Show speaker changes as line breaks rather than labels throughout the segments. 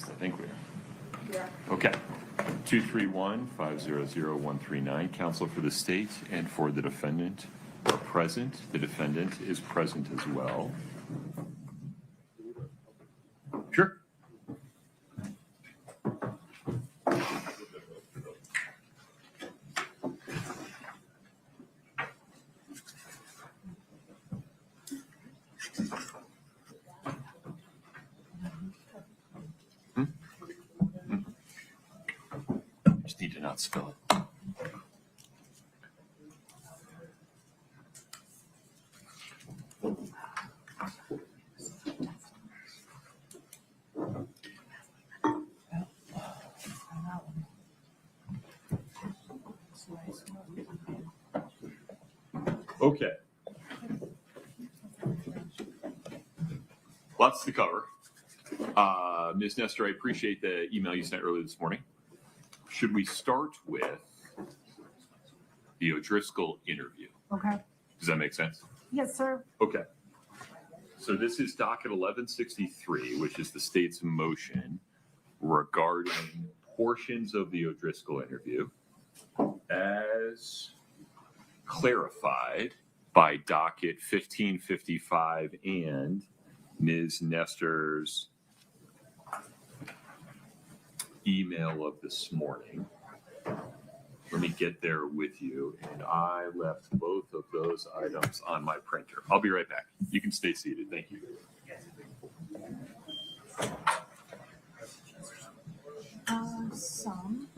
least I think we are.
Yeah.
Okay. 231-500-139. Counsel for the state and for the defendant are present. The defendant is present as well. Sure. Just need to not spill it. Okay. Lots to cover. Ms. Nestor, I appreciate the email you sent earlier this morning. Should we start with the O'Driscoll interview?
Okay.
Does that make sense?
Yes, sir.
Okay. So this is docket 1163, which is the state's motion regarding portions of the O'Driscoll interview as clarified by docket 1555 and Ms. Nestor's email of this morning. Let me get there with you. And I left both of those items on my printer. I'll be right back. You can stay seated. Thank you.
Some.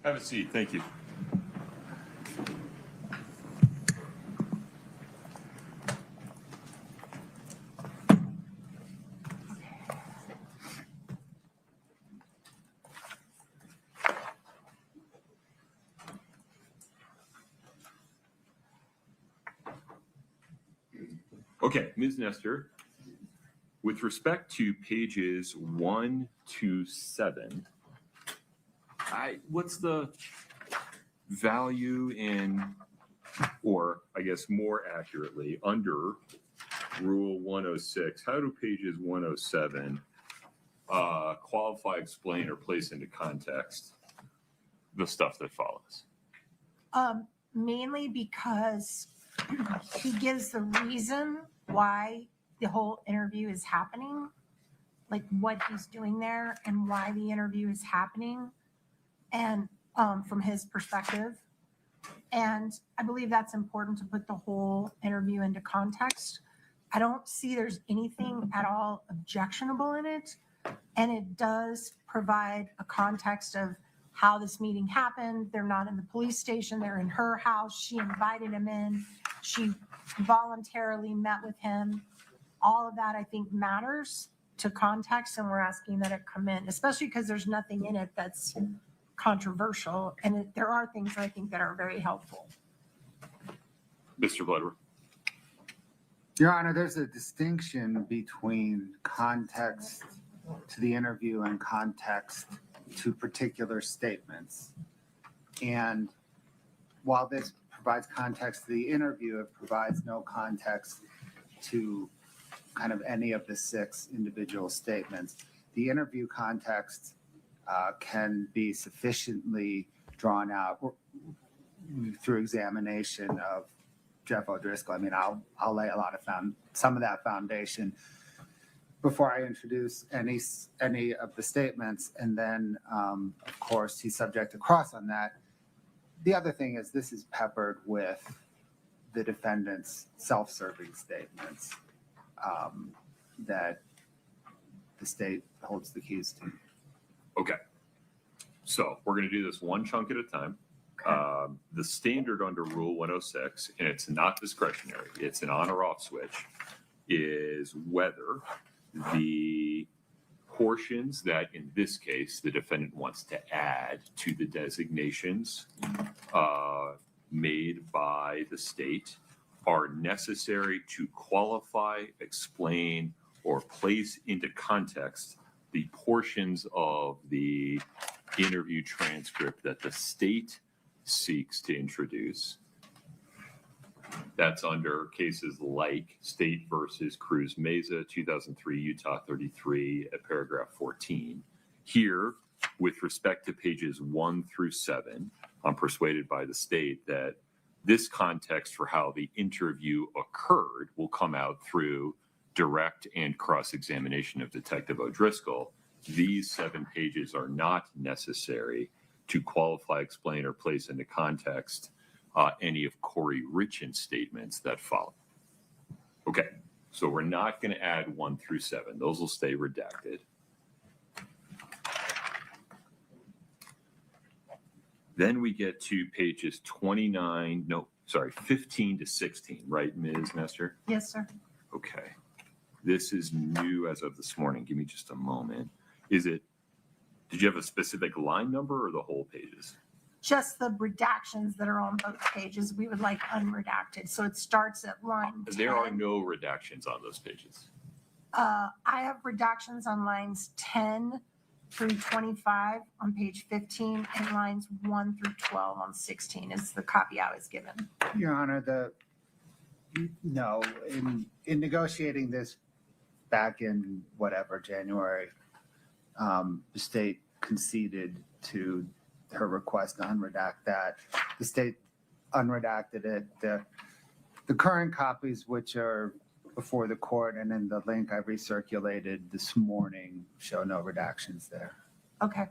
Have a seat. Thank you. Okay, Ms. Nestor, with respect to pages 1 to 7, what's the value in, or I guess more accurately, under Rule 106, how do pages 107 qualify, explain, or place into context the stuff that follows?
Mainly because he gives the reason why the whole interview is happening, like what he's doing there and why the interview is happening, and from his perspective. And I believe that's important to put the whole interview into context. I don't see there's anything at all objectionable in it. And it does provide a context of how this meeting happened. They're not in the police station. They're in her house. She invited him in. She voluntarily met with him. All of that, I think, matters to context, and we're asking that it come in, especially because there's nothing in it that's controversial. And there are things I think that are very helpful.
Mr. Bloodworth.
Your Honor, there's a distinction between context to the interview and context to particular statements. And while this provides context to the interview, it provides no context to kind of any of the 6 individual statements. The interview context can be sufficiently drawn out through examination of Jeff O'Driscoll. I mean, I'll lay a lot of some of that foundation before I introduce any of the statements, and then of course he's subject to cross on that. The other thing is this is peppered with the defendant's self-serving statements that the state holds the keys to.
Okay. So we're going to do this one chunk at a time. The standard under Rule 106, and it's not discretionary, it's an on or off switch, is whether the portions that, in this case, the defendant wants to add to the designations made by the state are necessary to qualify, explain, or place into context the portions of the interview transcript that the state seeks to introduce. That's under cases like State versus Cruz Meza, 2003, Utah 33, at paragraph 14. Here, with respect to pages 1 through 7, I'm persuaded by the state that this context for how the interview occurred will come out through direct and cross-examination of Detective O'Driscoll. These 7 pages are not necessary to qualify, explain, or place into context any of Kouri Richins' statements that follow. Okay, so we're not going to add 1 through 7. Those will stay redacted. Then we get to pages 15 to 16, right, Ms. Nestor?
Yes, sir.
Okay. This is new as of this morning. Give me just a moment. Did you have a specific line number or the whole pages?
Just the redactions that are on both pages, we would like unredacted. So it starts at line 10.
There are no redactions on those pages.
I have redactions on lines 10 through 25 on page 15 and lines 1 through 12 on 16 is the copy I was given.
Your Honor, in negotiating this back in January, the state conceded to her request to unredact that. The state unredacted it. The current copies, which are before the court and in the link I recirculated this morning, show no redactions there.
Okay.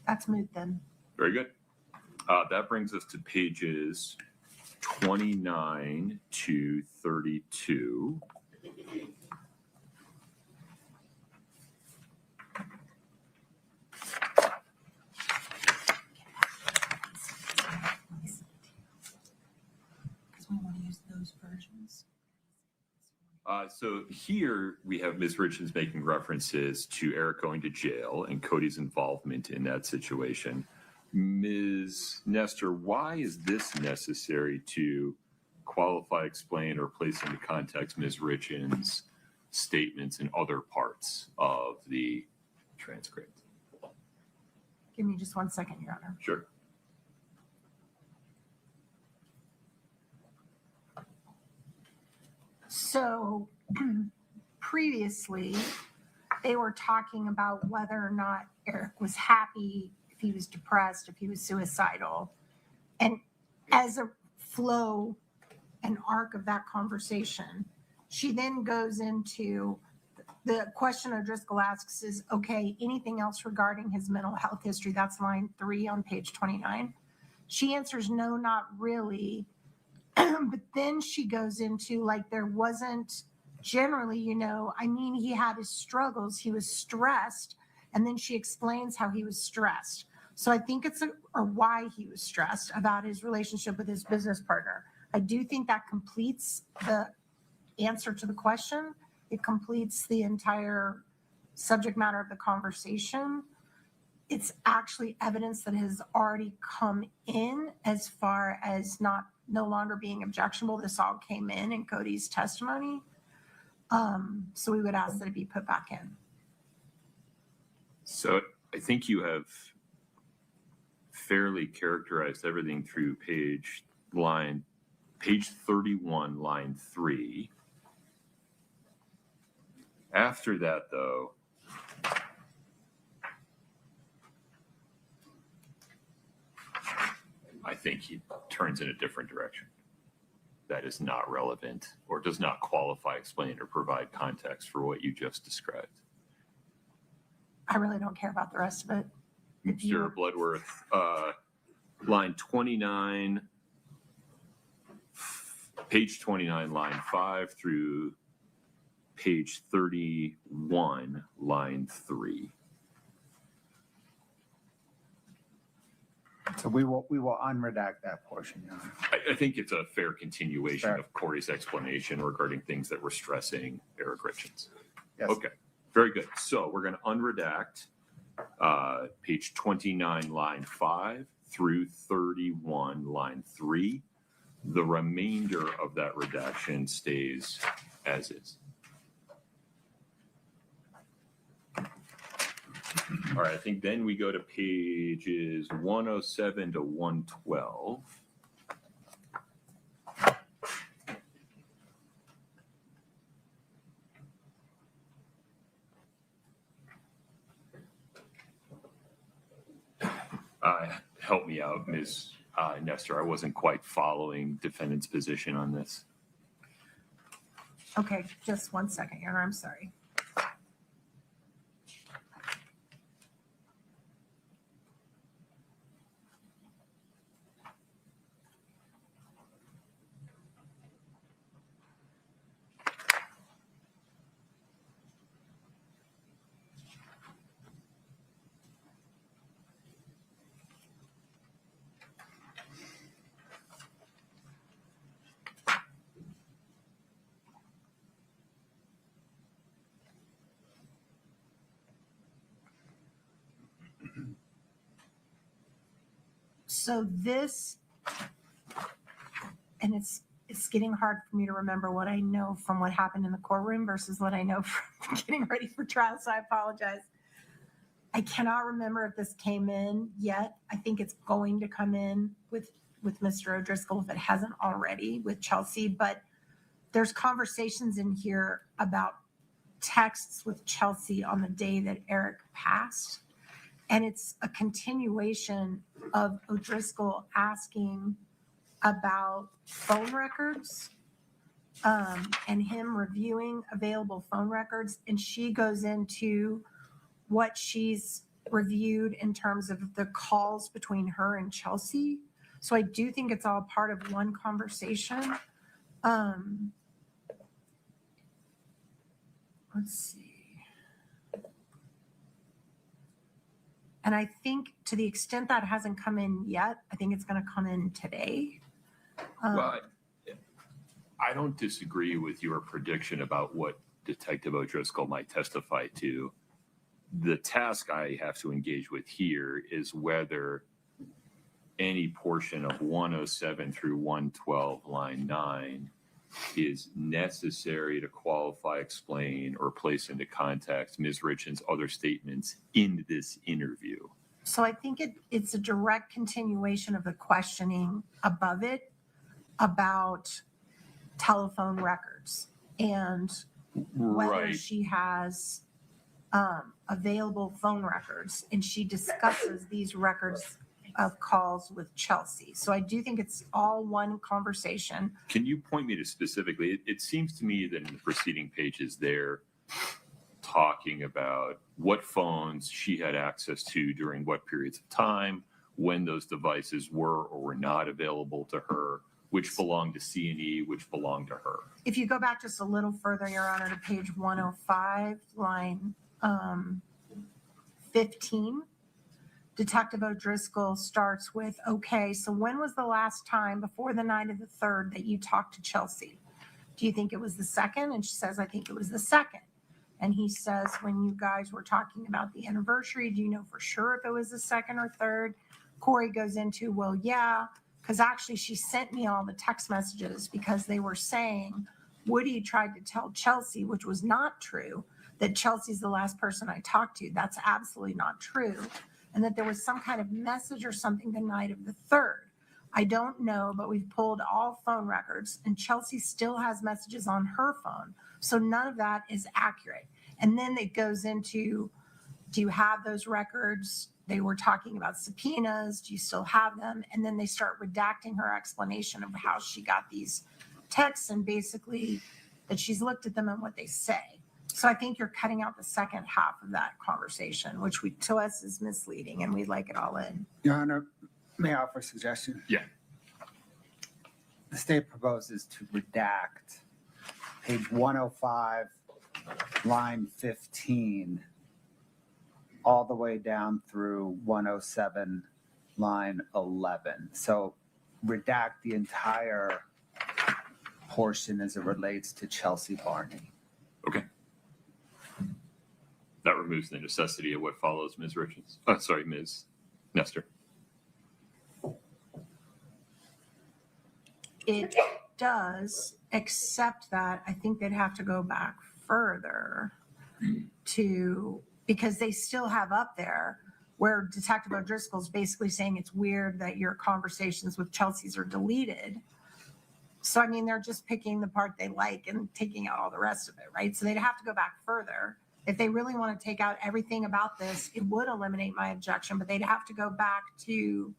That's moot then.
Very good. That brings us to pages 29 to 32.
Because we want to use those versions.
So here we have Ms. Richins making references to Eric going to jail and Cody's involvement in that situation. Ms. Nestor, why is this necessary to qualify, explain, or place into context Ms. Richins' statements in other parts of the transcript?
Give me just 1 second, Your Honor.
Sure.
So previously, they were talking about whether or not Eric was happy, if he was depressed, if he was suicidal. And as a flow and arc of that conversation, she then goes into the question O'Driscoll asks is, okay, anything else regarding his mental health history? That's line 3 on page 29. She answers, no, not really. But then she goes into like, there wasn't generally, he had his struggles. He was stressed. And then she explains how he was stressed. So I think or why he was stressed about his relationship with his business partner. I do think that completes the answer to the question. It completes the entire subject matter of the conversation. It's actually evidence that has already come in as far as no longer being objectionable. This all came in Cody's testimony. So we would ask that it be put back in.
So I think you have fairly characterized everything through page 31, line 3. After that, though, I think he turns in a different direction. That is not relevant or does not qualify, explain, or provide context for what you just described.
I really don't care about the rest of it.
Mr. Bloodworth, line 29 page 29, line 5 through page 31, line 3.
So we will unredact that portion, Your Honor.
I think it's a fair continuation
Fair.
of Kouri's explanation regarding things that were stressing Eric Richins.
Yes.
Okay, very good. So we're going to unredact page 29, line 5 through 31, line 3. The remainder of that redaction stays as is. All right, I think then we go to pages 107 to 112. Help me out, Ms. Nestor. I wasn't quite following defendant's position on this.
Okay, just 1 second, Your Honor, I'm sorry. So this, and it's getting hard for me to remember what I know from what happened in the courtroom versus what I know from getting ready for trial, so I apologize. I cannot remember if this came in yet. I think it's going to come in with Mr. O'Driscoll if it hasn't already with Chelsea, but there's conversations in here about texts with Chelsea on the day that Eric passed. And it's a continuation of O'Driscoll asking about phone records and him reviewing available phone records. And she goes into what she's reviewed in terms of the calls between her and Chelsea. So I do think it's all part of one conversation. Let's see. And I think to the extent that hasn't come in yet, I think it's going to come in today.
Well, I don't disagree with your prediction about what Detective O'Driscoll might testify to. The task I have to engage with here is whether any portion of 107 through 112, line 9, is necessary to qualify, explain, or place into context Ms. Richins' other statements in this interview.
So I think it's a direct continuation of the questioning above it about telephone records and whether
Right.
she has available phone records, and she discusses these records of calls with Chelsea. So I do think it's all one conversation.
Can you point me to specifically? It seems to me that in the preceding pages they're talking about what phones she had access to during what periods of time, when those devices were or were not available to her, which belonged to C&E, which belonged to her.
If you go back just a little further, Your Honor, to page 105, line 15, Detective O'Driscoll starts with, okay, so when was the last time before the night of the 3rd that you talked to Chelsea? Do you think it was the 2nd? And she says, I think it was the 2nd. And he says, when you guys were talking about the anniversary, do you know for sure if it was the 2nd or 3rd? Kouri goes into, well, yeah, because actually she sent me all the text messages because they were saying Woody tried to tell Chelsea, which was not true, that Chelsea's the last person I talked to. That's absolutely not true. And that there was some kind of message or something the night of the 3rd. I don't know, but we've pulled all phone records and Chelsea still has messages on her phone. So none of that is accurate. And then it goes into, do you have those records? They were talking about subpoenas. Do you still have them? And then they start redacting her explanation of how she got these texts and basically that she's looked at them and what they say. So I think you're cutting out the second half of that conversation, which to us is misleading, and we'd like it all in.
Your Honor, may I offer a suggestion?
Yeah.
the state proposes to redact page 105, line 15, all the way down through 107, line 11. So redact the entire portion as it relates to Chelsea Barney.
Okay. That removes the necessity of what follows, Ms. Richins. Ms. Nestor.
It does, except that I think they'd have to go back further because they still have up there where Detective O'Driscoll's basically saying it's weird that your conversations with Chelsea's are deleted. So, I mean, they're just picking the part they like and taking out all the rest of it, right? So they'd have to go back further. If they really want to take out everything about this, it would eliminate my objection, but they'd have to go back to,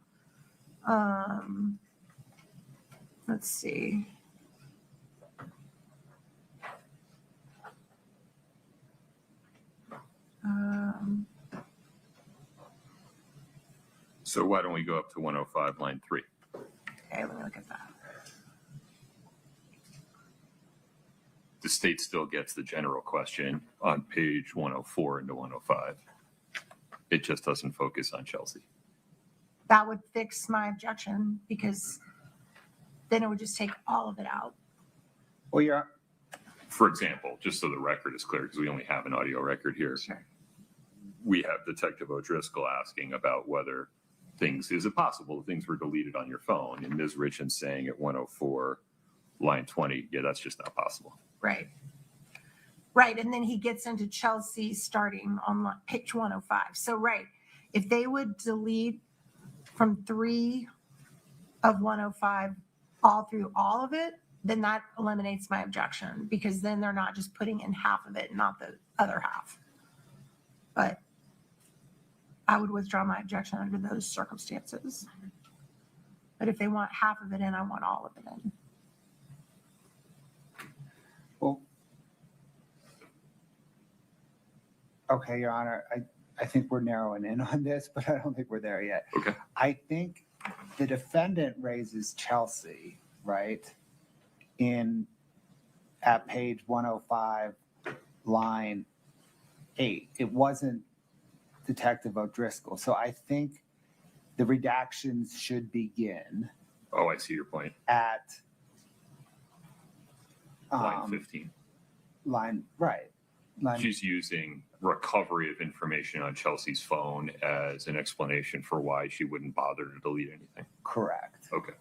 let's see.
So why don't we go up to 105, line 3?
Okay, let me look at that.
The state still gets the general question on page 104 into 105. It just doesn't focus on Chelsea.
That would fix my objection because then it would just take all of it out.
Well,
For example, just so the record is clear, because we only have an audio record here,
Sure.
we have Detective O'Driscoll asking about whether is it possible things were deleted on your phone? And Ms. Richins saying at 104, line 20, yeah, that's just not possible.
Right. Right. And then he gets into Chelsea starting on page 105. So, right. If they would delete from 3 of 105 all through all of it, then that eliminates my objection because then they're not just putting in half of it and not the other half. But I would withdraw my objection under those circumstances. But if they want half of it in, I want all of it in.
well, okay, Your Honor, I think we're narrowing in on this, but I don't think we're there yet.
Okay.
I think the defendant raises Chelsea, right, at page 105, line 8. It wasn't Detective O'Driscoll. So I think the redactions should begin
Oh, I see your point.
at
Line 15. She's using recovery of information on Chelsea's phone as an explanation for why she wouldn't bother to delete anything.
Correct.
Okay.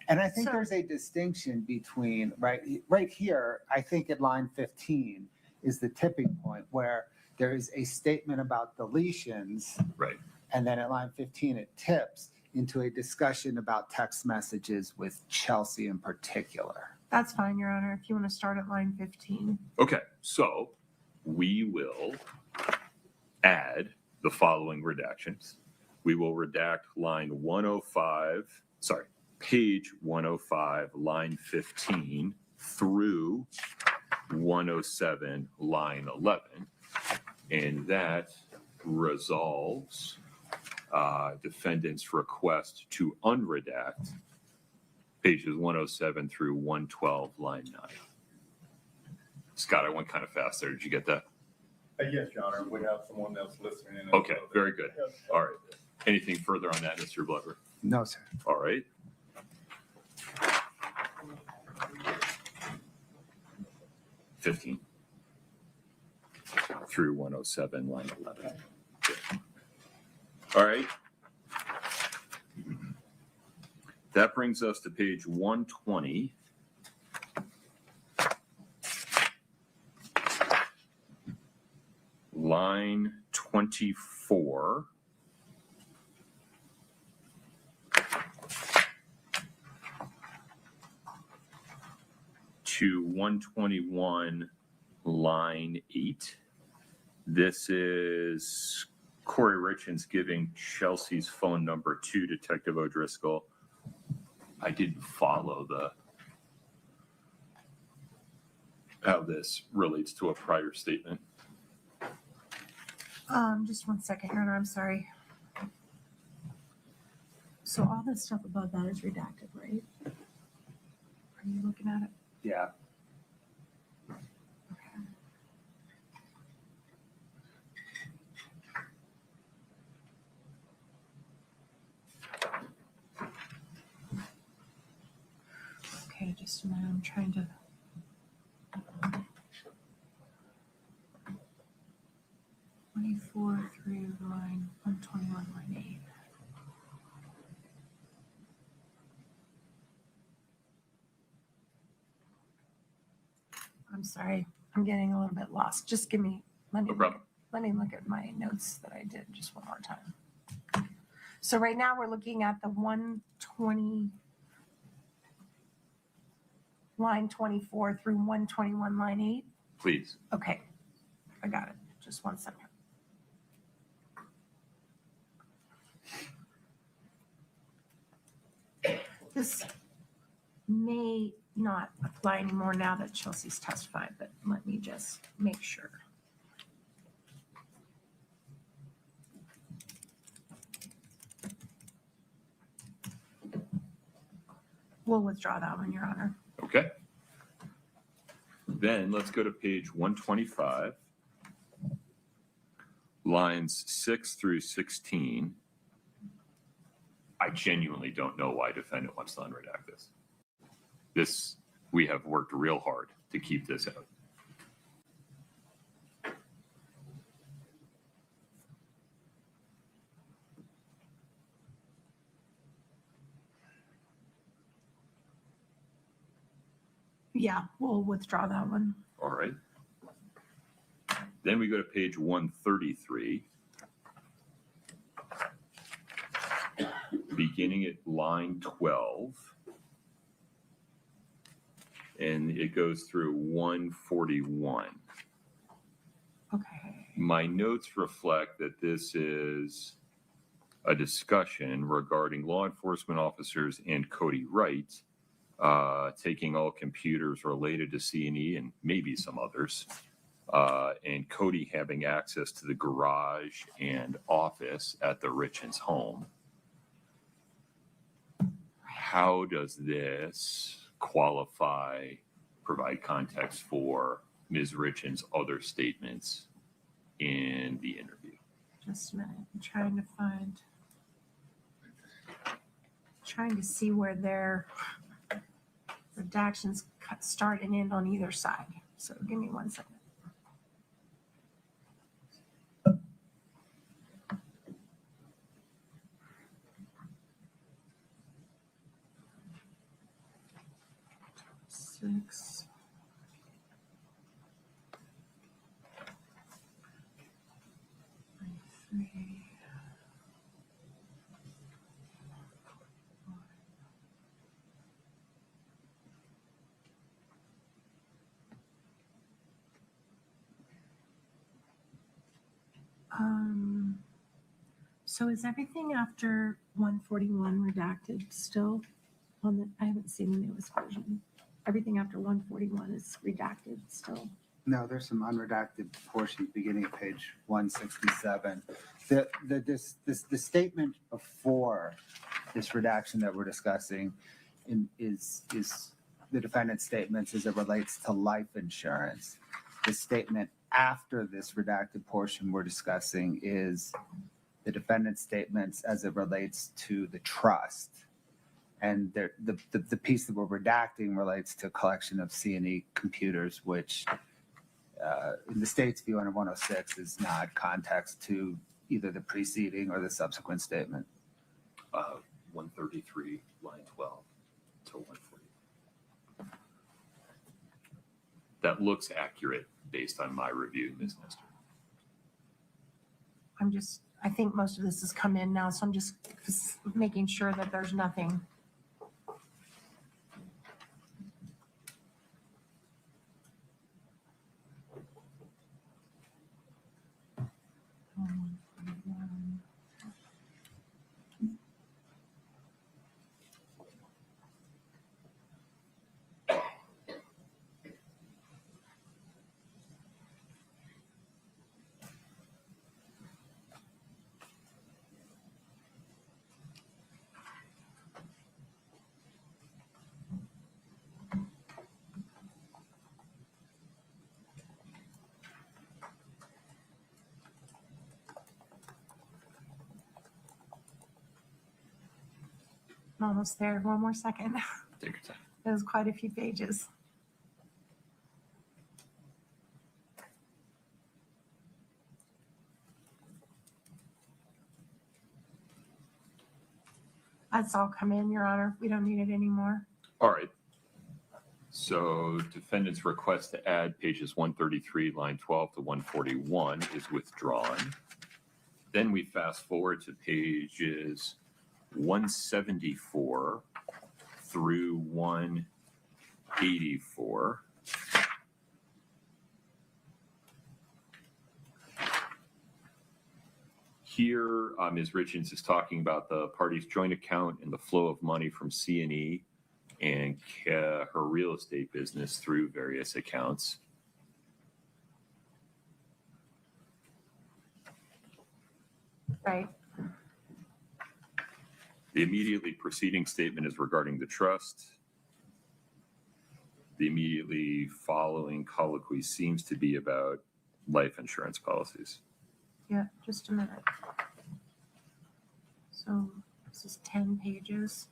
And I think
So-
there's a distinction between, right here, I think at line 15 is the tipping point where there is a statement about deletions.
Right.
And then at line 15, it tips into a discussion about text messages with Chelsea in particular.
That's fine, Your Honor, if you want to start at line 15.
Okay. So we will add the following redactions. We will redact page 105, line 15 through 107, line 11. And that resolves defendant's request to unredact pages 107 through 112, line 9. Scott, I went kind of fast there. Did you get that?
Yes, Your Honor. We have someone else listening in.
Okay, very good. All right. Anything further on that, Mr. Glover?
No, sir.
All right. (15) through 107, line 11. All right. That brings us to page 120. Line 24. To 121, line 8. This is Kouri Richins giving Chelsea's phone number to Detective O'Driscoll. I didn't follow how this relates to a prior statement.
Just 1 second, Your Honor, I'm sorry. So all this stuff above that is redacted, right? Are you looking at it?
Yeah.
Okay. Okay, just a minute. I'm trying to. "24 through line 121, line 8. I'm sorry. I'm getting a little bit lost. Just give me, let me,
No problem.
let me look at my notes that I did just one more time. So right now we're looking at the 120, line 24 through 121, line 8.
Please.
Okay, I got it. Just one second. This may not apply anymore now that Chelsea's testified, but let me just make sure. We'll withdraw that one, Your Honor.
Okay. Then let's go to page 125, lines 6 through 16. I genuinely don't know why defendant wants to unredact this. This, we have worked real hard to keep this out.
Yeah, we'll withdraw that one.
All right. Then we go to page 133, beginning at line 12, and it goes through 141.
Okay.
My notes reflect that this is a discussion regarding law enforcement officers and Kouri Richins taking all computers related to C&E and maybe some others, and Kouri having access to the garage and office at the Richins home. How does this qualify, provide context for Ms. Richins' other statements in the interview?
Just a minute. I'm trying to see where their redactions start and end on either side. So give me 1 second. Six. Three. So is everything after 141 redacted still on the, I haven't seen the newest version. Everything after 141 is redacted still.
No, there's some unredacted portions beginning at page 167. The statement before this redaction that we're discussing is the defendant's statements as it relates to life insurance. The statement after this redacted portion we're discussing is the defendant's statements as it relates to the trust. And the piece that we're redacting relates to a collection of C&E computers, which in the state's view under 106 is not context to either the preceding or the subsequent statement.
133, line 12 to 140. That looks accurate based on my review, Ms. Nestor.
I think most of this has come in now, so I'm just making sure that there's nothing. I'm almost there. One more second.
Take your time.
It was quite a few pages. That's all come in, Your Honor. We don't need it anymore.
All right. So defendant's request to add pages 133, line 12 to 141 is withdrawn. Then we fast forward to pages 174 through 184. Here, Ms. Richins is talking about the party's joint account and the flow of money from C&E and her real estate business through various accounts.
Right.
The immediately preceding statement is regarding the trust. The immediately following colloquy seems to be about life insurance policies.
Yeah, just a minute. So this is 10 pages.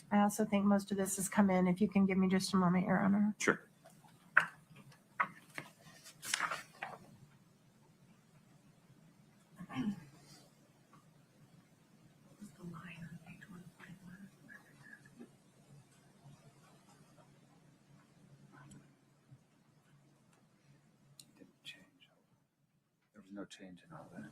I also think most of this has come in. If you can give me just a moment, Your Honor.
Sure.
Didn't change. There was no change in all that.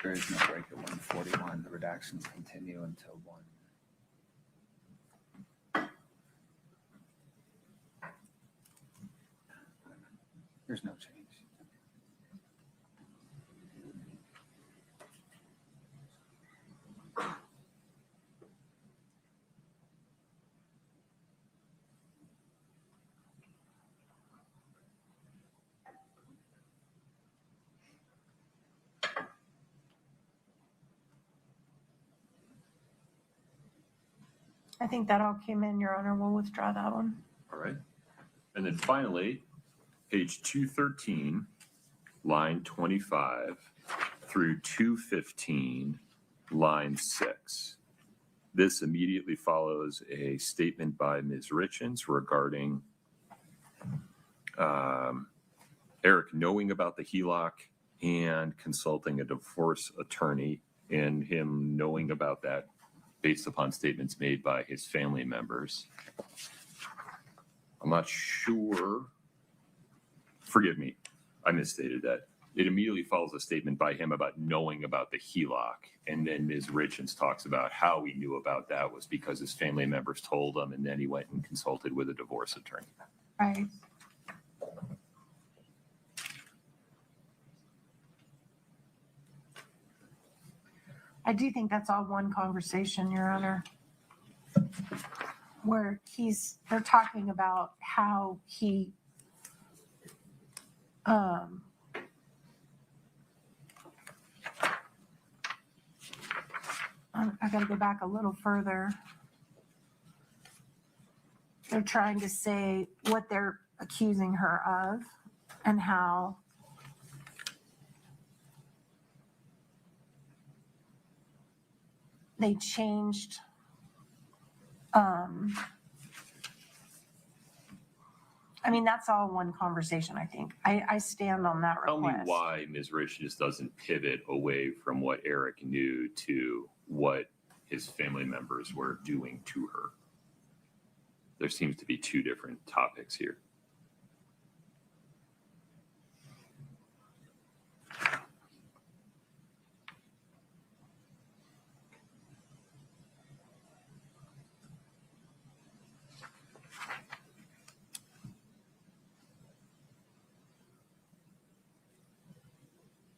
There is no break at 141. The redactions continue until 1. There's no change.
I think that all came in, Your Honor. We'll withdraw that one.
All right. And then finally, page 213, line 25 through 215, line 6. This immediately follows a statement by Ms. Richins regarding Eric knowing about the HELOC and consulting a divorce attorney, and him knowing about that based upon statements made by his family members. I'm not sure. Forgive me, I misstated that. It immediately follows a statement by him about knowing about the HELOC. And then Ms. Richins talks about how he knew about that was because his family members told him, and then he went and consulted with a divorce attorney.
Right. I do think that's all one conversation, Your Honor, where they're talking about how he I got to go back a little further. They're trying to say what they're accusing her of and how they changed I mean, that's all one conversation, I think. I stand on that
Tell
request.
me why Ms. Richins doesn't pivot away from what Eric knew to what his family members were doing to her. There seems to be two different topics here.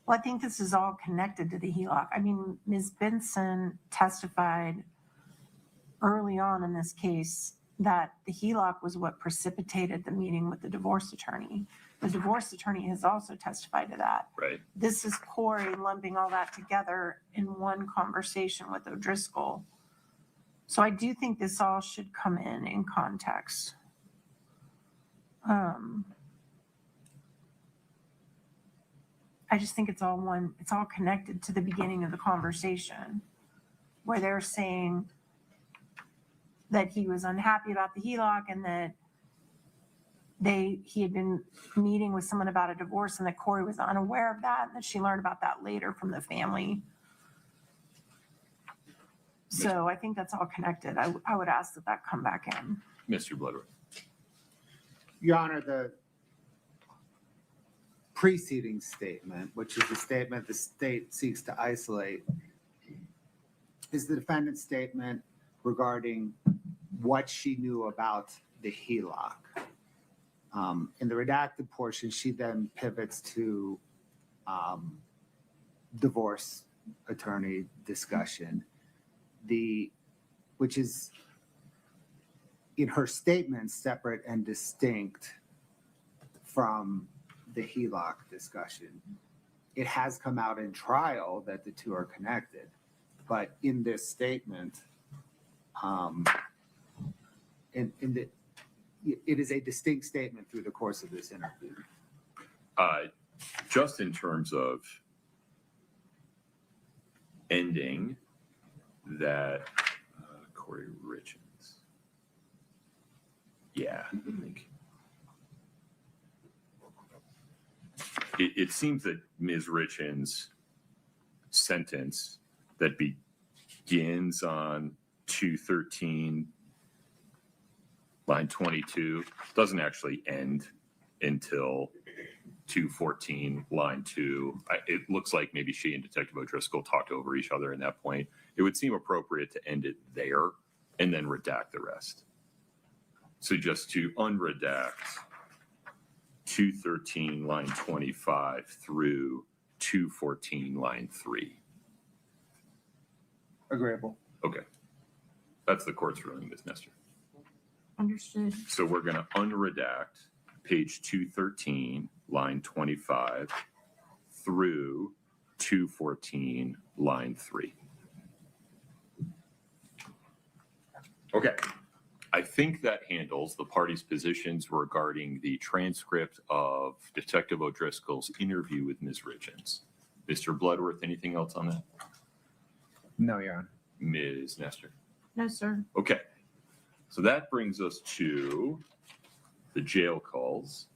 Well, I think this is all connected to the HELOC. I mean, Ms. Benson testified early on in this case that the HELOC was what precipitated the meeting with the divorce attorney. The divorce attorney has also testified to that.
Right.
This is Kouri lumping all that together in one conversation with O'Driscoll. So I do think this all should come in context. I just think it's all connected to the beginning of the conversation where they're saying that he was unhappy about the HELOC and that he had been meeting with someone about a divorce and that Kouri was unaware of that and that she learned about that later from the family. So I think that's all connected. I would ask that come back in.
Mr. Bloodworth.
Your Honor, the preceding statement, which is the statement the state seeks to isolate, is the defendant's statement regarding what she knew about the HELOC. In the redacted portion, she then pivots to divorce attorney discussion, which is in her statement separate and distinct from the HELOC discussion. It has come out in trial that the two are connected, but in this statement, it is a distinct statement through the course of this interview.
Just in terms of ending that, Kouri Richins. Yeah, I think. It seems that Ms. Richins' sentence that begins on 213, line 22, doesn't actually end until 214, line 2. It looks like maybe she and Detective O'Driscoll talked over each other in that point. It would seem appropriate to end it there and then redact the rest. So just to unredact 213, line 25 through 214, line 3.
Agreeable.
Okay. That's the court's ruling, Ms. Nestor.
Understood.
So we're going to unredact page 213, line 25 through 214, line 3. Okay. I think that handles the parties' positions regarding the transcript of Detective O'Driscoll's interview with Ms. Richins. Mr. Bloodworth, anything else on that?
No, Your Honor.
Ms. Nestor?
No, sir.
Okay. So that brings us to the jail calls.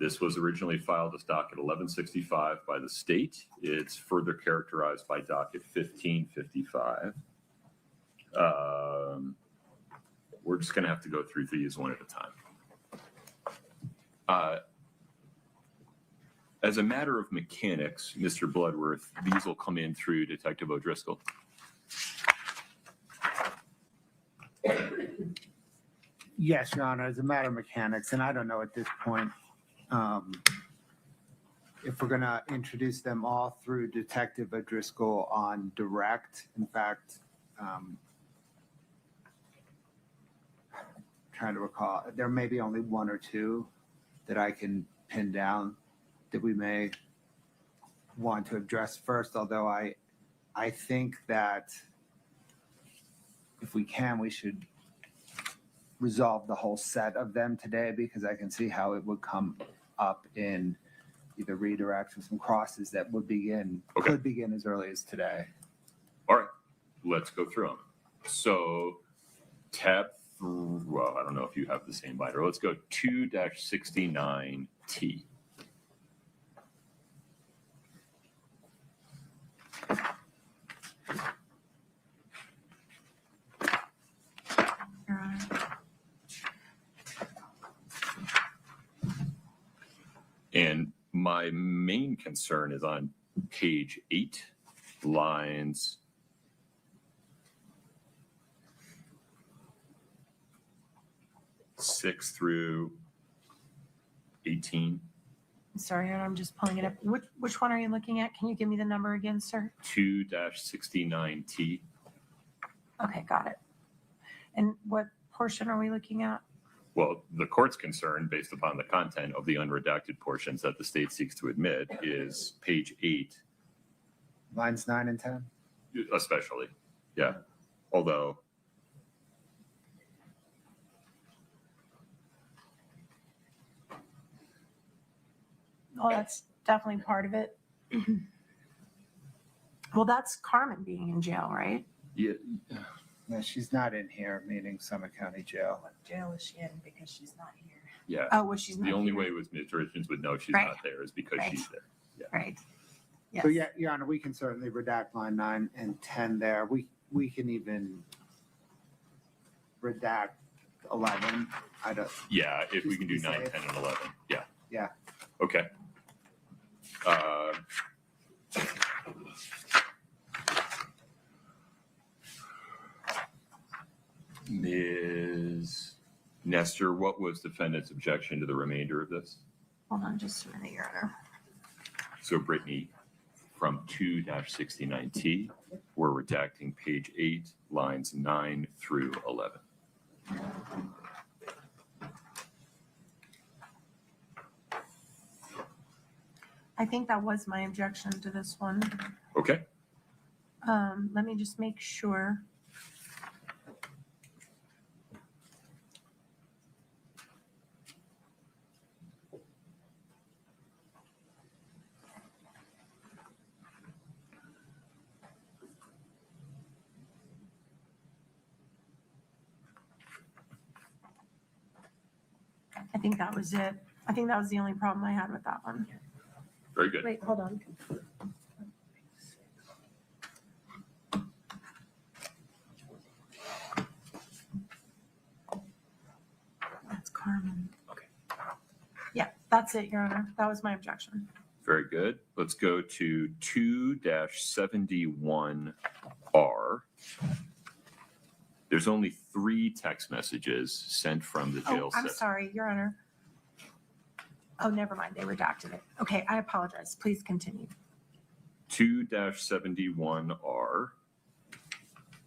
This was originally filed as docket 1165 by the state. It's further characterized by docket 1555. We're just going to have to go through these one at a time. As a matter of mechanics, Mr. Bloodworth, these will come in through Detective O'Driscoll.
Yes, Your Honor, as a matter of mechanics, and I don't know at this point if we're going to introduce them all through Detective O'Driscoll on direct. In fact, trying to recall, there may be only one or two that I can pin down that we may want to address first, although I think that if we can, we should resolve the whole set of them today, because I can see how it would come up in either redirects or some crosses that would could begin as early as today.
All right, let's go through them. So tab, well, I don't know if you have the same binder. Let's go 2-69T.
Your Honor.
And my main concern is on page 8, lines 6 through 18.
Sorry, Your Honor, I'm just pulling it up. Which one are you looking at? Can you give me the number again, sir?
2-69T.
Okay, got it. And what portion are we looking at?
Well, the court's concern, based upon the content of the unredacted portions that the state seeks to admit, is page 8,
Lines 9 and 10?
especially. Yeah. Although,
Oh, that's definitely part of it. Well, that's Carmen being in jail, right?
yeah,
No, she's not in here, meaning Summit County Jail.
What jail is she in because she's not here?
yeah.
Oh, well, she's not.
The only
here.
way Ms. Richins would know she's
Right.
not there is because
Right.
she's there.
Right. Yes.
So yeah, Your Honor, we can certainly redact line 9 and 10 there. We can even redact 11. I don't,
Yeah, if we can do
Just to be
9,
safe.
10, and 11. Yeah.
Yeah.
Okay. Ms. Nestor, what was defendant's objection to the remainder of this?
Hold on just a minute, Your Honor.
So Brittany, from 2-69T, we're redacting page 8, lines 9 through 11.
I think that was my objection to this one.
Okay,
Let me just make sure. I think that was it. I think that was the only problem I had with that one.
very good.
Wait, hold on. That's Carmen.
Okay.
Yeah, that's it, Your Honor. That was my objection.
Very good. Let's go to 2-71R. There's only 3 text messages sent from the jail
Oh, I'm
system.
sorry, Your Honor. Oh, never mind. They redacted it. Okay, I apologize. Please continue.
2-71R.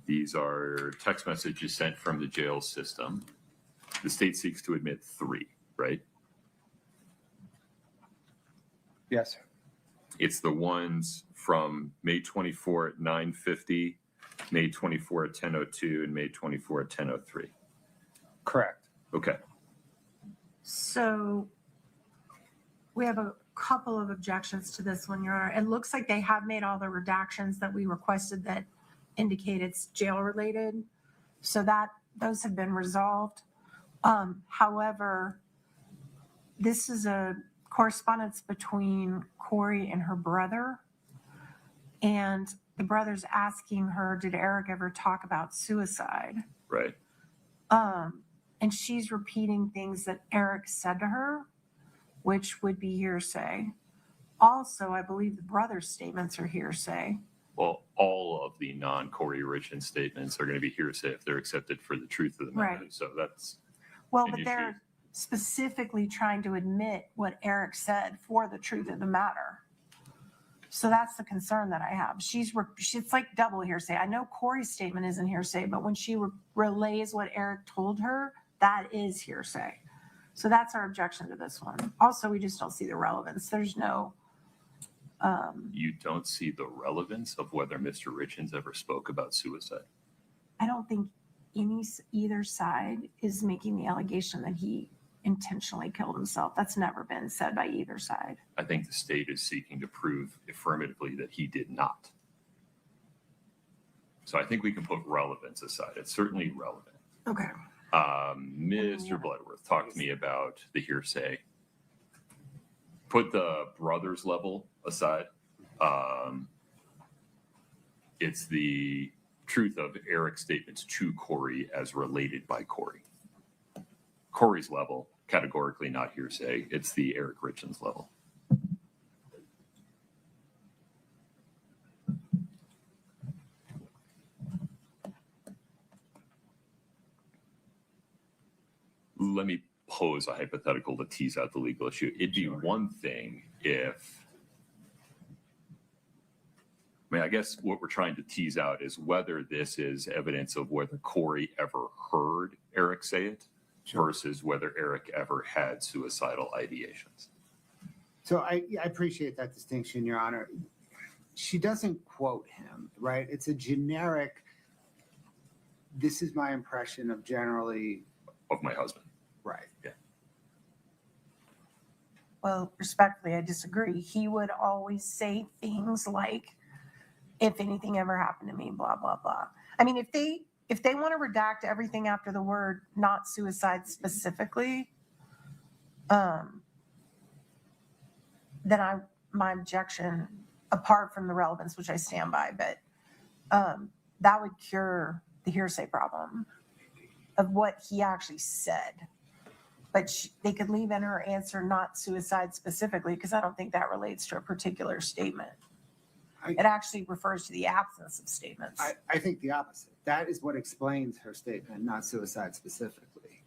These are text messages sent from the jail system. The state seeks to admit 3, right?
yes, sir.
It's the ones from May 24 at 9:50, May 24 at 10:02, and May 24 at 10:03.
Correct.
Okay.
So we have a couple of objections to this one, Your Honor. It looks like they have made all the redactions that we requested that indicate it's jail related. So that those have been resolved. However, this is a correspondence between Kouri and her brother. And the brother's asking her, did Eric ever talk about suicide?
Right.
And she's repeating things that Eric said to her, which would be hearsay. Also, I believe the brother's statements are hearsay.
Well, all of the non-Kouri Richins statements are going to be hearsay if they're accepted for the truth of the matter.
Right.
So that's
Well,
an
but
issue.
they're specifically trying to admit what Eric said for the truth of the matter. So that's the concern that I have. It's like double hearsay. I know Kouri's statement isn't hearsay, but when she relays what Eric told her, that is hearsay. So that's our objection to this one. Also, we just don't see the relevance. There's no,
you don't see the relevance of whether Mr. Richins ever spoke about suicide.
I don't think either side is making the allegation that he intentionally killed himself. That's never been said by either side.
I think the state is seeking to prove affirmatively that he did not. So I think we can put relevance aside. It's certainly relevant.
Okay.
Mr. Bloodworth, talk to me about the hearsay. Put the brothers level aside. It's the truth of Eric's statements to Kouri as related by Kouri. Kouri's level, categorically not hearsay. It's the Eric Richins level. Let me pose a hypothetical to tease out the legal issue. It'd be one thing if I mean, I guess what we're trying to tease out is whether this is evidence of whether Kouri ever heard Eric say it versus whether Eric ever had suicidal ideations.
So I appreciate that distinction, Your Honor. She doesn't quote him, right? It's a generic, this is my impression of generally,
Of my husband.
right.
Well, respectfully, I disagree. He would always say things like, if anything ever happened to me, blah, blah, blah. I mean, if they want to redact everything after the word not suicide specifically, then my objection, apart from the relevance, which I stand by, but that would cure the hearsay problem of what he actually said. But they could leave in her answer not suicide specifically, because I don't think that relates to a particular statement. It actually refers to the absence of statements.
I think the opposite. That is what explains her statement, not suicide specifically.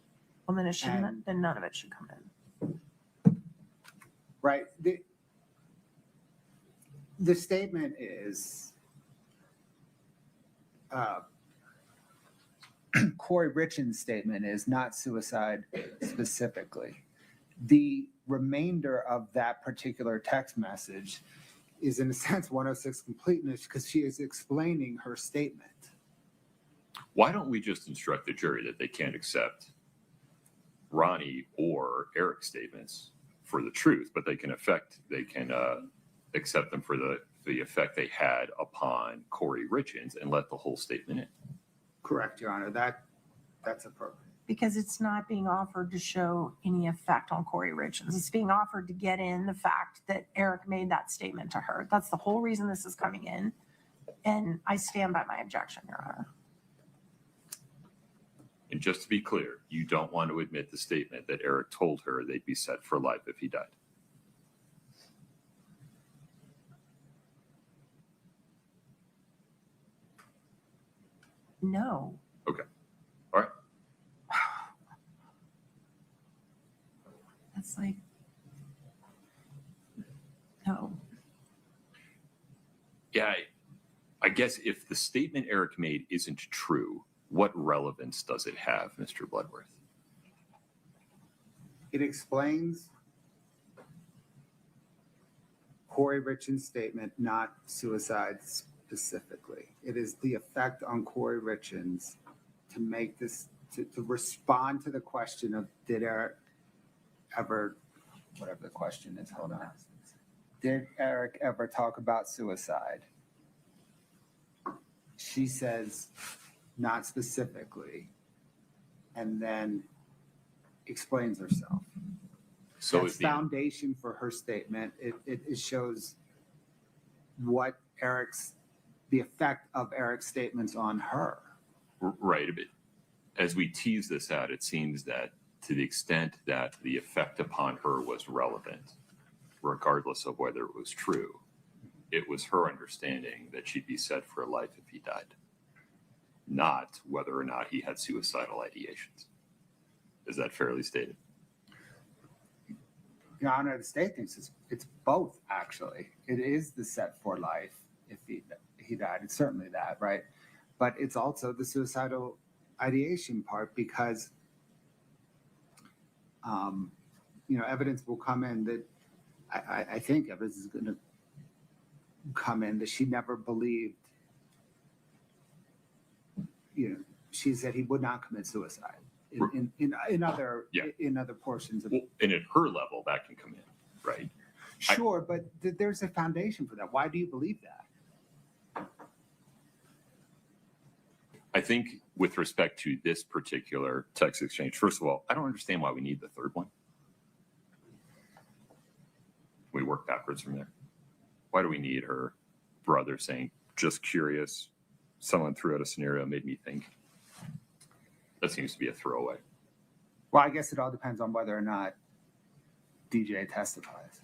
Well, then it shouldn't. Then none of it should come in.
Right. The statement is Kouri Richins' statement is not suicide specifically. The remainder of that particular text message is, in a sense, 106 completeness because she is explaining her statement.
Why don't we just instruct the jury that they can't accept Ronnie or Eric's statements for the truth, but they can accept them for the effect they had upon Kouri Richins and let the whole statement in?
Correct, Your Honor. That's appropriate.
Because it's not being offered to show any effect on Kouri Richins. It's being offered to get in the fact that Eric made that statement to her. That's the whole reason this is coming in. And I stand by my objection, Your Honor.
And just to be clear, you don't want to admit the statement that Eric told her they'd be set for life if he died.
No.
Okay. All right.
That's like, no.
Yeah, I guess if the statement Eric made isn't true, what relevance does it have, Mr. Bloodworth?
It explains Kouri Richins' statement, not suicide specifically. It is the effect on Kouri Richins to make this, to respond to the question of did Eric ever, whatever the question is, hold on. Did Eric ever talk about suicide? She says, not specifically, and then explains herself.
So
That's foundation for her statement. It shows what the effect of Eric's statements on her.
right. But as we tease this out, it seems that to the extent that the effect upon her was relevant, regardless of whether it was true, it was her understanding that she'd be set for life if he died, not whether or not he had suicidal ideations. Is that fairly stated?
Your Honor, the state thinks it's both, actually. It is the set for life if he died. It's certainly that, right? But it's also the suicidal ideation part because, evidence will come in that I think evidence is going to come in that she never believed, she said he would not commit suicide. In other portions of
And at her level, that can come in, right?
Sure, but there's a foundation for that. Why do you believe that?
I think with respect to this particular text exchange, first of all, I don't understand why we need the third one. We work backwards from there. Why do we need her brother saying, just curious, someone threw out a scenario, made me think? That seems to be a throwaway.
Well, I guess it all depends on whether or not DJ testifies.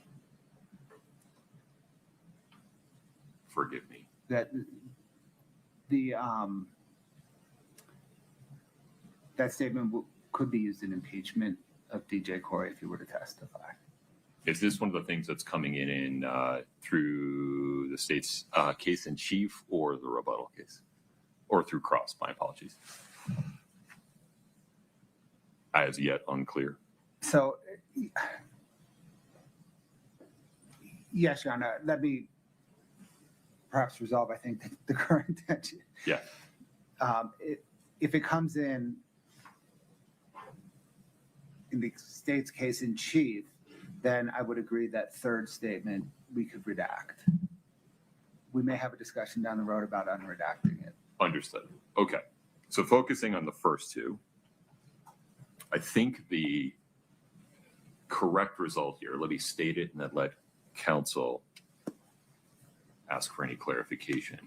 Forgive me.
That statement could be used in impeachment of DJ Kouri if he were to testify.
Is this one of the things that's coming in through the state's case in chief or the rebuttal case? Or through cross, my apologies. As yet unclear.
So, yes, Your Honor, let me perhaps resolve, I think, the current tension.
Yeah.
If it comes in the state's case in chief, then I would agree that third statement we could redact. We may have a discussion down the road about unredacting it.
Understood. Okay. So focusing on the first two, I think the correct result here, let me state it and then let counsel ask for any clarification,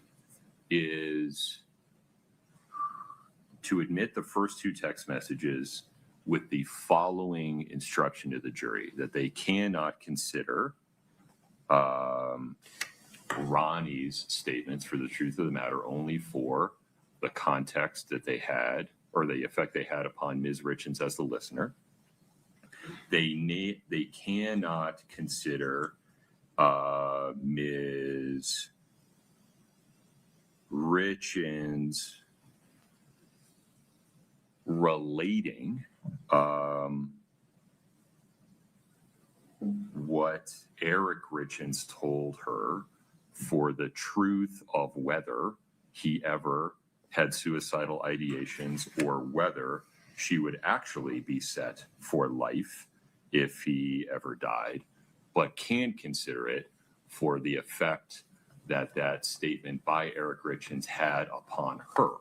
is to admit the first two text messages with the following instruction to the jury, that they cannot consider Ronnie's statements for the truth of the matter only for the context that they had or the effect they had upon Ms. Richins as the listener. They cannot consider Ms. Richins relating what Eric Richins told her for the truth of whether he ever had suicidal ideations or whether she would actually be set for life if he ever died, but can consider it for the effect that that statement by Eric Richins had upon her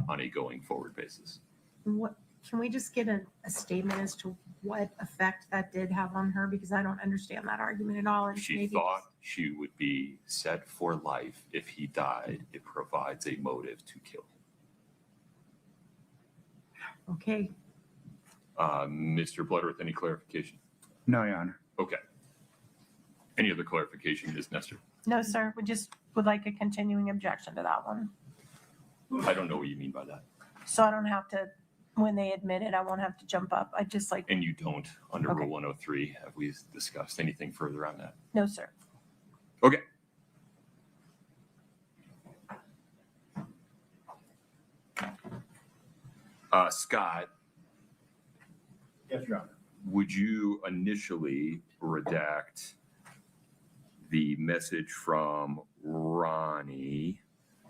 on a going forward basis.
What, can we just get a statement as to what effect that did have on her? Because I don't understand that argument at all. And
She
maybe
thought she would be set for life if he died. It provides a motive to kill him.
Okay,
Mr. Bloodworth, any clarification?
No, Your Honor.
Okay. Any other clarification, Ms. Nestor?
no, sir, we just would like a continuing objection to that one.
I don't know what you mean by that.
So I don't have to, when they admit it, I won't have to jump up. I just like,
And you don't, under
Okay.
Rule 103, have we discussed anything further on that?
no, sir.
Okay. Scott,
Yes, Your Honor.
would you initially redact the message from Ronnie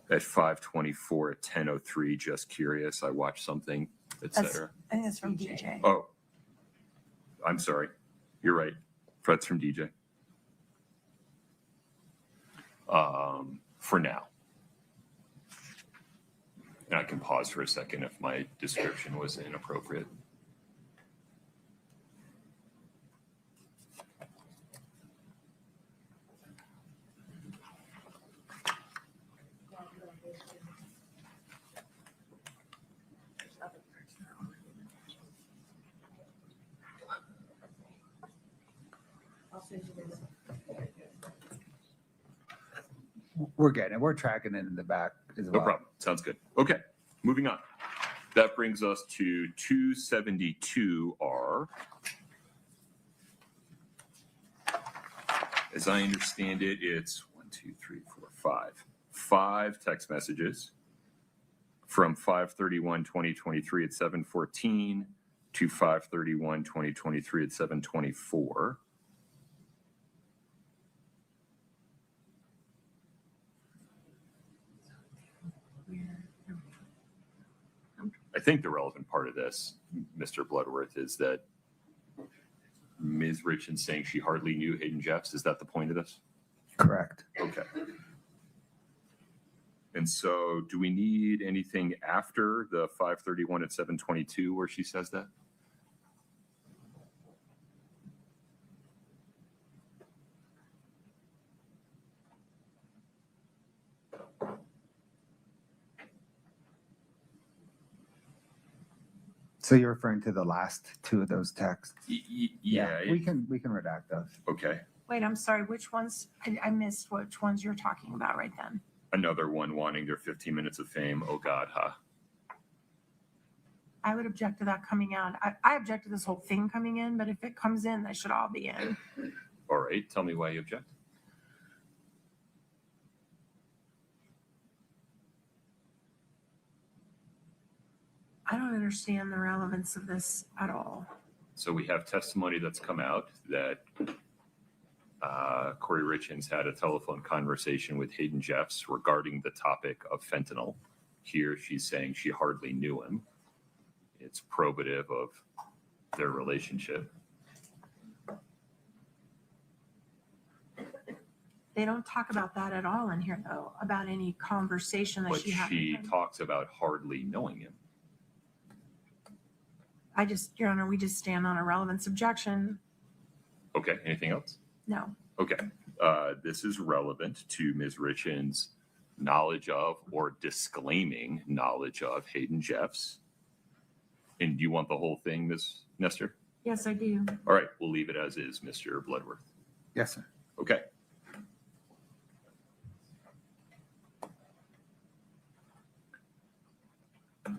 at 5:24 at 10:03? Just curious. I watched something,
That's-
etc.
I think it's from DJ.
Oh, I'm sorry. You're right. Fred's from DJ. For now. And I can pause for a second if my description was inappropriate.
We're getting it. We're tracking it in the back as well.
No problem. Sounds good. Okay, moving on. That brings us to 272R. As I understand it, it's 5 text messages from 5/31/2023 at 7:14 to 5/31/2023 at 7:24. I think the relevant part of this, Mr. Bloodworth, is that Ms. Richins saying she hardly knew Hayden Jeffs. Is that the point of this?
Correct.
Okay. And so do we need anything after the 5:31 at 7:22 where she says that?
So you're referring to the last two of those texts?
Yeah.
We can redact those.
Okay.
Wait, I'm sorry, which ones? I missed which ones you're talking about right then.
Another one wanting their 15 minutes of fame. Oh God, huh?
I would object to that coming out. I object to this whole thing coming in, but if it comes in, they should all be in.
All right, tell me why you object.
I don't understand the relevance of this at all.
So we have testimony that's come out that Kouri Richins had a telephone conversation with Hayden Jeffs regarding the topic of fentanyl. Here she's saying she hardly knew him. It's probative of their relationship.
They don't talk about that at all in here, though, about any conversation that
But
she had with
she
him.
talks about hardly knowing him.
Your Honor, we just stand on a relevance objection.
Okay, anything else?
No.
Okay, this is relevant to Ms. Richins' knowledge of or disclaiming knowledge of Hayden Jeffs. And do you want the whole thing, Ms. Nestor?
Yes, I do.
All right, we'll leave it as is, Mr. Bloodworth.
Yes, sir.
Okay.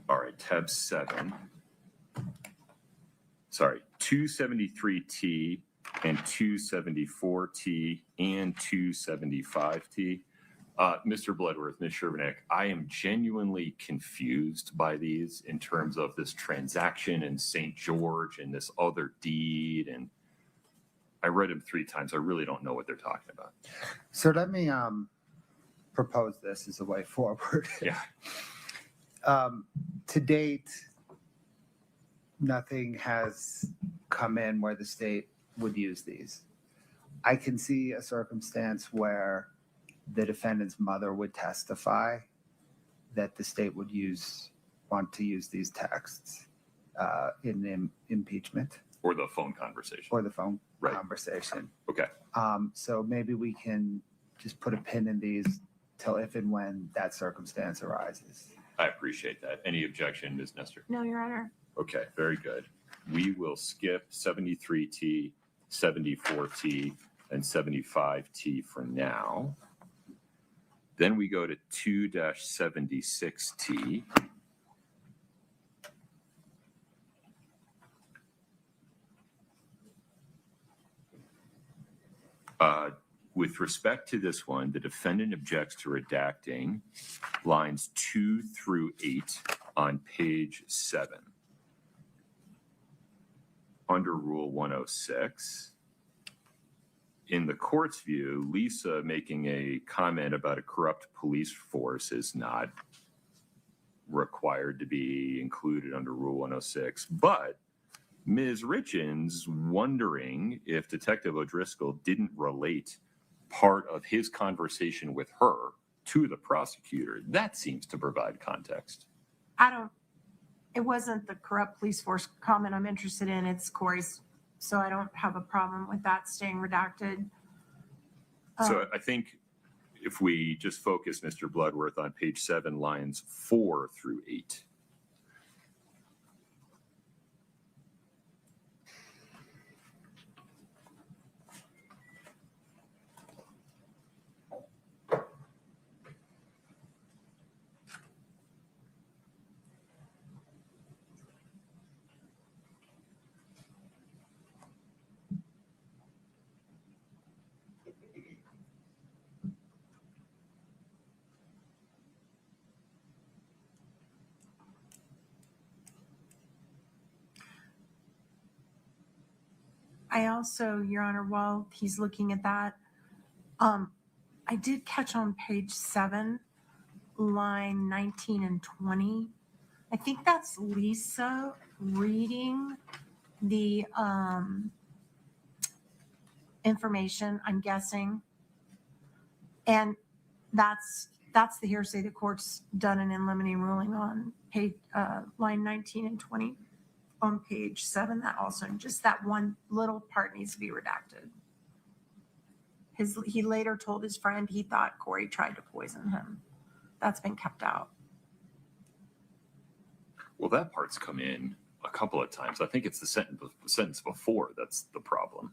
All right, tab 7. Sorry, 273T and 274T and 275T. Mr. Bloodworth, Ms. Shervanek, I am genuinely confused by these in terms of this transaction in St. George and this other deed. And I read them 3 times. I really don't know what they're talking about.
So let me propose this as a way forward.
Yeah.
To date, nothing has come in where the state would use these. I can see a circumstance where the defendant's mother would testify that the state would want to use these texts in impeachment
Or the phone conversation.
or the phone
Right.
conversation.
Okay.
So maybe we can just put a pin in these till if and when that circumstance arises.
I appreciate that. Any objection, Ms. Nestor?
No, Your Honor.
Okay, very good. We will skip 73T, 74T, and 75T for now. Then we go to 2-76T. With respect to this one, the defendant objects to redacting lines 2 through 8 on page 7. Under Rule 106, in the court's view, Lisa making a comment about a corrupt police force is not required to be included under Rule 106, but Ms. Richins wondering if Detective O'Driscoll didn't relate part of his conversation with her to the prosecutor. That seems to provide context.
It wasn't the corrupt police force comment I'm interested in. It's Kouri's. So I don't have a problem with that staying redacted.
So I think if we just focus, Mr. Bloodworth, on page 7, lines 4 through 8.
I also, Your Honor, while he's looking at that, I did catch on page 7, line 19 and 20. I think that's Lisa reading the information, I'm guessing. And that's the hearsay the court's done an in limine ruling on page line 19 and 20 on page 7. That also, just that one little part needs to be redacted. He later told his friend he thought Kouri tried to poison him. That's been kept out.
Well, that part's come in a couple of times. I think it's the sentence before that's the problem.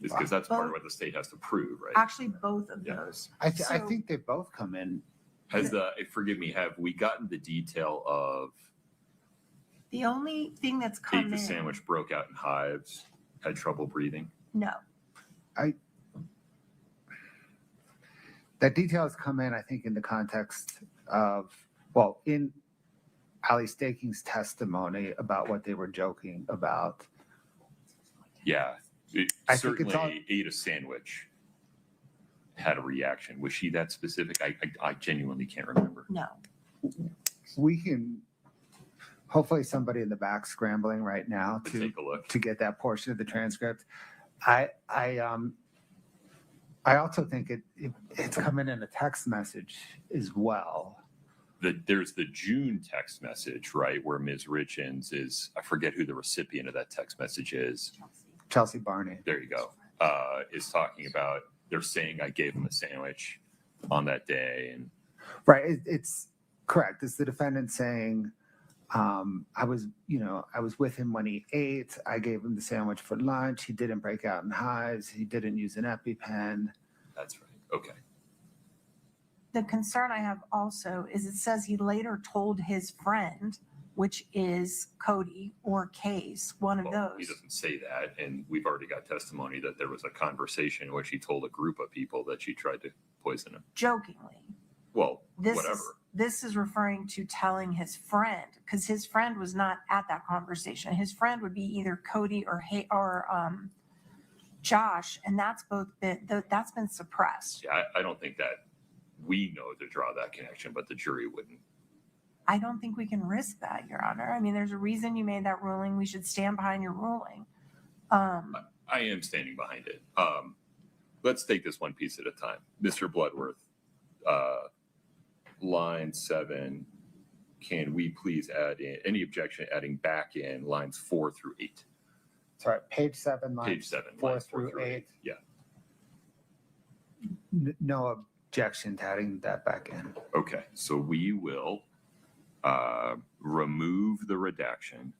Because that's part of what the state has to prove, right?
Actually, both of
Yeah.
those.
I
So-
think they both come in.
Forgive me, have we gotten the detail of
The only thing that's
Ate
come
the
in,
sandwich, broke out in hives, had trouble breathing.
no.
That detail has come in, I think, in the context of, well, in Ali Staking's testimony about what they were joking about.
Yeah, it
I think it's
certainly ate a sandwich, had a reaction. Was she that specific? I genuinely can't remember.
No.
We can, hopefully somebody in the back scrambling right now to
Take a look.
get that portion of the transcript. I also think it's coming in a text message as well.
There's the June text message, right, where Ms. Richins is, I forget who the recipient of that text message is.
Chelsea Barney.
There you go. Is talking about, they're saying I gave him a sandwich on that day. And
Right. It's correct. It's the defendant saying, I was with him when he ate. I gave him the sandwich for lunch. He didn't break out in hives. He didn't use an EpiPen.
that's right. Okay.
The concern I have also is it says he later told his friend, which is Cody or Case, one of
Well, he
those.
doesn't say that. And we've already got testimony that there was a conversation in which he told a group of people that she tried to poison him.
Jokingly.
Well,
This
whatever.
this is referring to telling his friend, because his friend was not at that conversation. His friend would be either Cody or Josh, and that's been suppressed.
Yeah, I don't think that we know to draw that connection, but the jury wouldn't.
I don't think we can risk that, Your Honor. I mean, there's a reason you made that ruling. We should stand behind your ruling.
I am standing behind it. Let's take this one piece at a time. Mr. Bloodworth, line 7, can we please add in any objection adding back in lines 4 through 8?
Sorry, page 7, lines
Page 7,
4
lines 4
through
through
8.
8. Yeah.
No objection to adding that back in.
Okay. So we will remove the redaction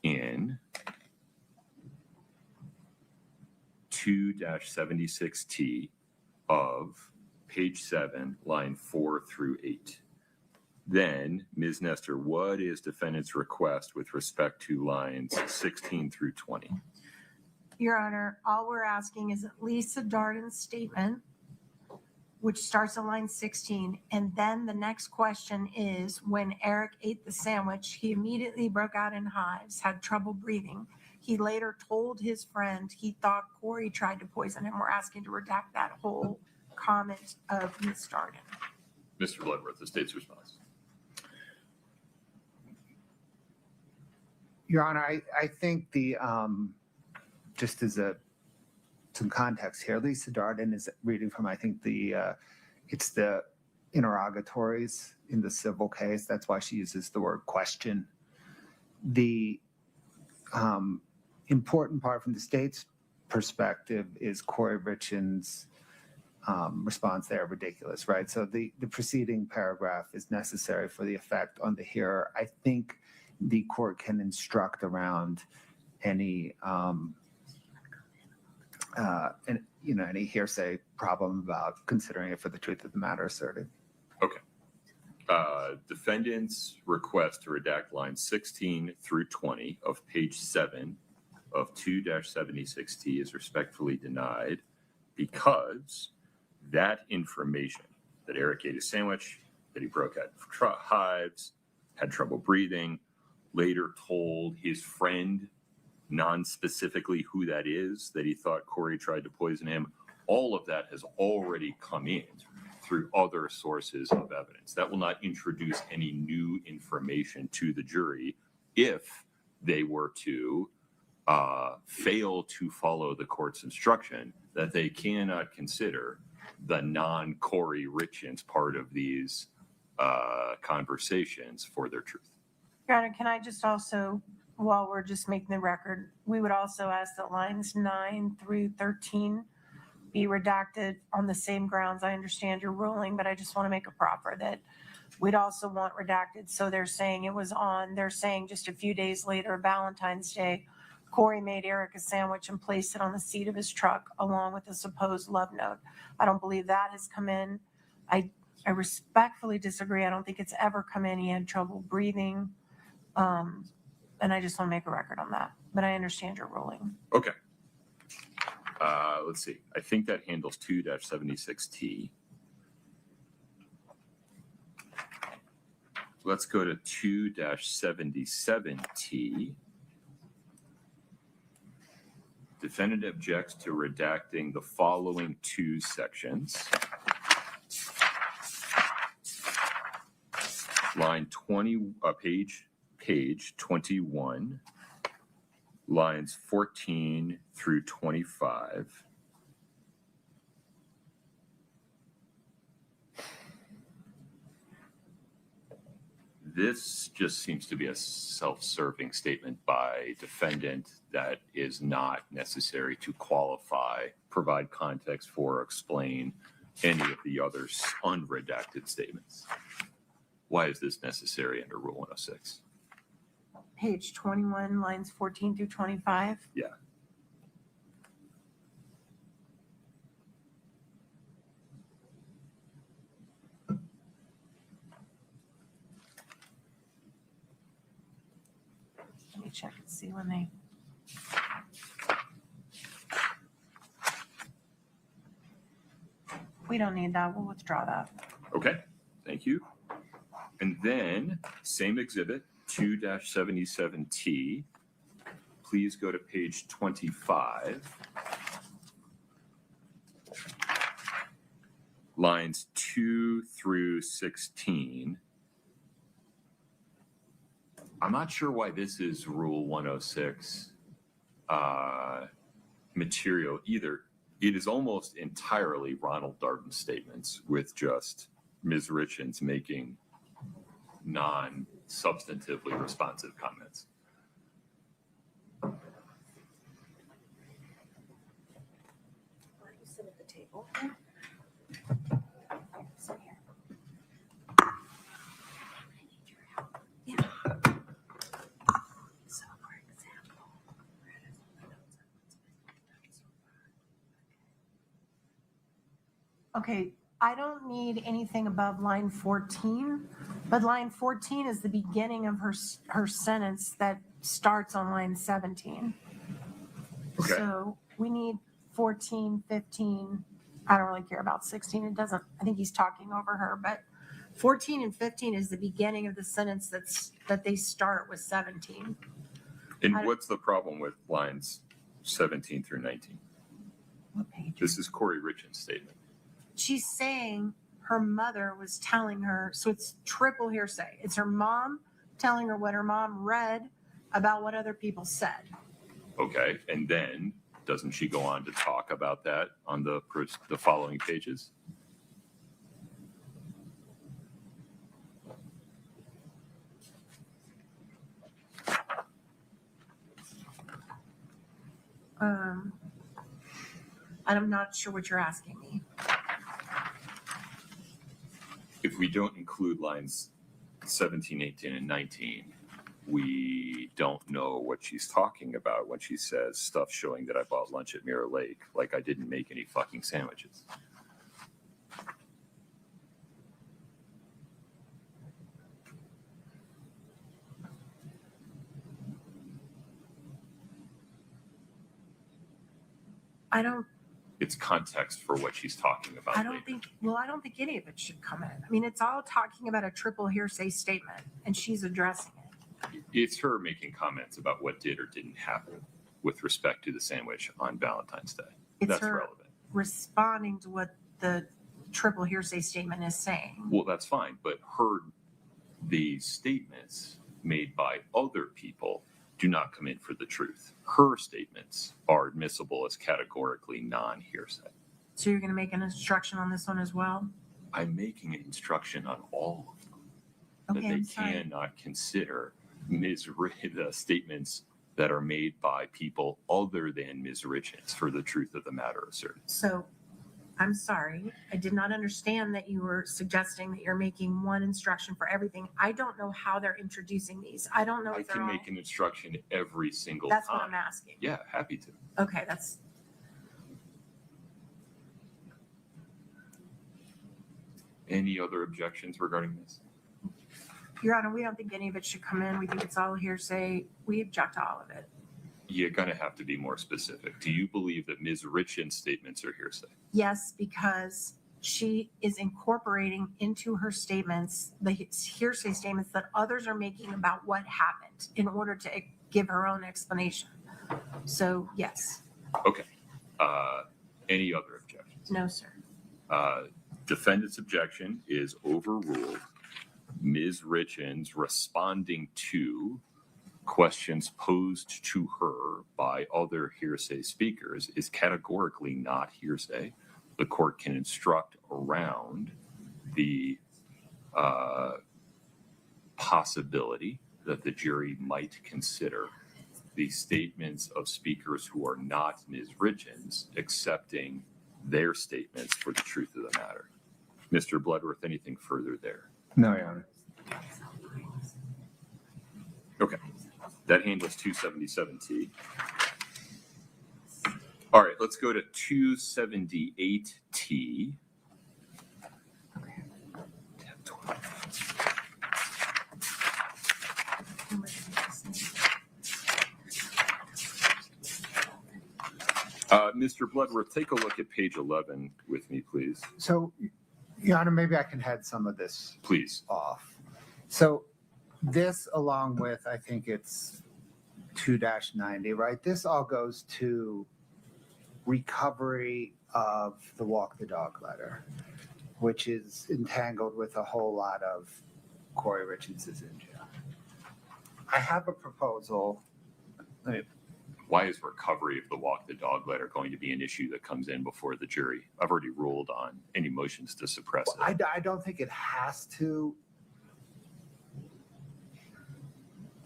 in 2-76T of page 7, line 4 through 8. Then, Ms. Nestor, what is defendant's request with respect to lines 16 through 20?
Your Honor, all we're asking is at Lisa Darden's statement, which starts on line 16. And then the next question is, when Eric ate the sandwich, he immediately broke out in hives, had trouble breathing. He later told his friend he thought Kouri tried to poison him. We're asking to redact that whole comment of Ms. Darden.
Mr. Bloodworth, the state's response.
Your Honor, I think the just as some context here, Lisa Darden is reading from, I think, it's the interrogatories in the civil case. That's why she uses the word question. The important part from the state's perspective is Kouri Richins' response there, ridiculous, right? So the preceding paragraph is necessary for the effect on the hearer. I think the court can instruct around any any hearsay problem about considering it for the truth of the matter asserted.
Okay. Defendant's request to redact lines 16 through 20 of page 7 of 2-76T is respectfully denied because that information, that Eric ate a sandwich, that he broke out in hives, had trouble breathing, later told his friend non-specifically who that is, that he thought Kouri tried to poison him, all of that has already come in through other sources of evidence. That will not introduce any new information to the jury if they were to fail to follow the court's instruction that they cannot consider the non-Kouri Richins part of these conversations for their truth.
Your Honor, can I just also, while we're just making the record, we would also ask that lines 9 through 13 be redacted on the same grounds. I understand your ruling, but I just want to make a proffer that we'd also want redacted. So they're saying they're saying just a few days later, Valentine's Day, Kouri made Eric a sandwich and placed it on the seat of his truck along with a supposed love note. I don't believe that has come in. I respectfully disagree. I don't think it's ever come in. He had trouble breathing. And I just want to make a record on that, but I understand your ruling.
Okay. Let's see. I think that handles 2-76T. Let's go to 2-77T. Defendant objects to redacting the following two sections. Line 20, page 21, lines 14 through 25. This just seems to be a self-serving statement by defendant that is not necessary to qualify, provide context for, or explain any of the other unredacted statements. Why is this necessary under Rule 106?
Page 21, lines 14 through 25.
Yeah.
Let me check and see when they. We don't need that. We'll withdraw that.
Okay, thank you. And then, same exhibit, 2-77T. Please go to page 25. Lines 2 through 16. I'm not sure why this is Rule 106 material either. It is almost entirely Ronald Darden statements with just Ms. Richins making non-substantively responsive comments.
Are you sit at the table? Sit here. I need your help. Yeah. So, for example, where does the notes on what's been done so far?
Okay, I don't need anything above line 14, but line 14 is the beginning of her sentence that starts on line 17.
Okay.
So we need 14, 15. I don't really care about 16. It doesn't, I think he's talking over her, but 14 and 15 is the beginning of the sentence that they start with 17.
And what's the problem with lines 17 through 19?
What page?
This is Kouri Richins' statement.
She's saying her mother was telling her, so it's triple hearsay. It's her mom telling her what her mom read about what other people said.
Okay, and then doesn't she go on to talk about that on the following pages?
I'm not sure what you're asking me.
If we don't include lines 17, 18, and 19, we don't know what she's talking about when she says stuff showing that I bought lunch at Mirror Lake, like I didn't make any fucking sandwiches. It's context for what she's talking about.
I don't think any of it should come in. I mean, it's all talking about a triple hearsay statement, and she's addressing it.
It's her making comments about what did or didn't happen with respect to the sandwich on Valentine's Day.
It's
That's
her
relevant.
responding to what the triple hearsay statement is saying.
Well, that's fine, but the statements made by other people do not come in for the truth. Her statements are admissible as categorically non-hearsay.
So you're going to make an instruction on this one as well?
I'm making an instruction on all of them.
Okay,
that
I'm
they
sorry.
cannot consider the statements that are made by people other than Ms. Richins for the truth of the matter asserted.
So I'm sorry. I did not understand that you were suggesting that you're making one instruction for everything. I don't know how they're introducing these. I don't know
I
if they're
can
all.
make an instruction every single
That's
time.
what I'm asking.
Yeah, happy to.
Okay, that's.
Any other objections regarding this?
Your Honor, we don't think any of it should come in. We think it's all hearsay. We object to all of it.
You're going to have to be more specific. Do you believe that Ms. Richins' statements are hearsay?
Yes, because she is incorporating into her statements the hearsay statements that others are making about what happened in order to give her own explanation. So, yes.
Okay. Any other objections?
No, sir.
Defendant's objection is overruled. Ms. Richins responding to questions posed to her by other hearsay speakers is categorically not hearsay. The court can instruct around the possibility that the jury might consider the statements of speakers who are not Ms. Richins accepting their statements for the truth of the matter. Mr. Bloodworth, anything further there?
No, Your Honor.
Okay, that handles 277T. All right, let's go to 278T. Mr. Bloodworth, take a look at page 11 with me, please.
So, Your Honor, maybe I can head some of this
Please.
off. So this, along with, I think it's 2-90, right? This all goes to recovery of the walk the dog letter, which is entangled with a whole lot of Kouri Richins is in jail. I have a proposal.
Why is recovery of the walk the dog letter going to be an issue that comes in before the jury? I've already ruled on any motions to suppress it.
I don't think it has to.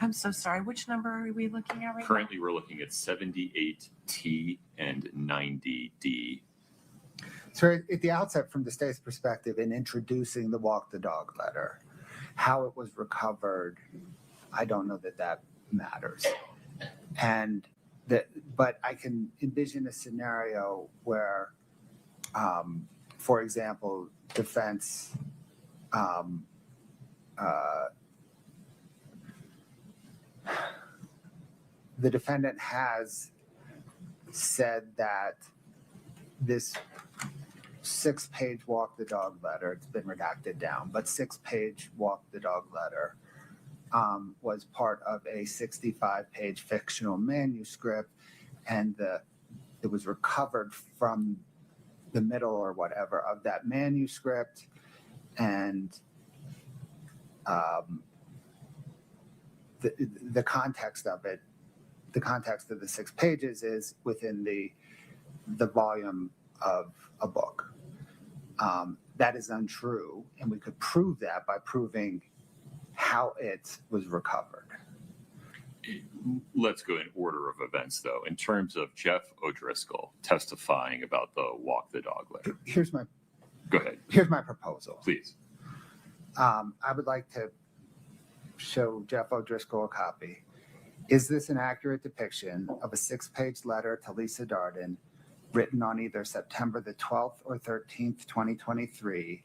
I'm so sorry. Which number are we looking at right
Currently, we're looking at 78T and 90D.
So at the outset, from the state's perspective, in introducing the walk the dog letter, how it was recovered, I don't know that that matters. And but I can envision a scenario where, for example, defense the defendant has said that this 6-page walk the dog letter, it's been redacted down, but 6-page walk the dog letter was part of a 65-page fictional manuscript, and it was recovered from the middle or whatever of that manuscript, and the context of it, the context of the 6 pages is within the volume of a book. That is untrue, and we could prove that by proving how it was recovered.
Let's go in order of events, though. In terms of Jeff O'Driscoll testifying about the walk the dog letter. Go ahead,
Here's my proposal.
please.
I would like to show Jeff O'Driscoll a copy. Is this an accurate depiction of a 6-page letter to Lisa Darden written on either September the 12th or 13th, 2023,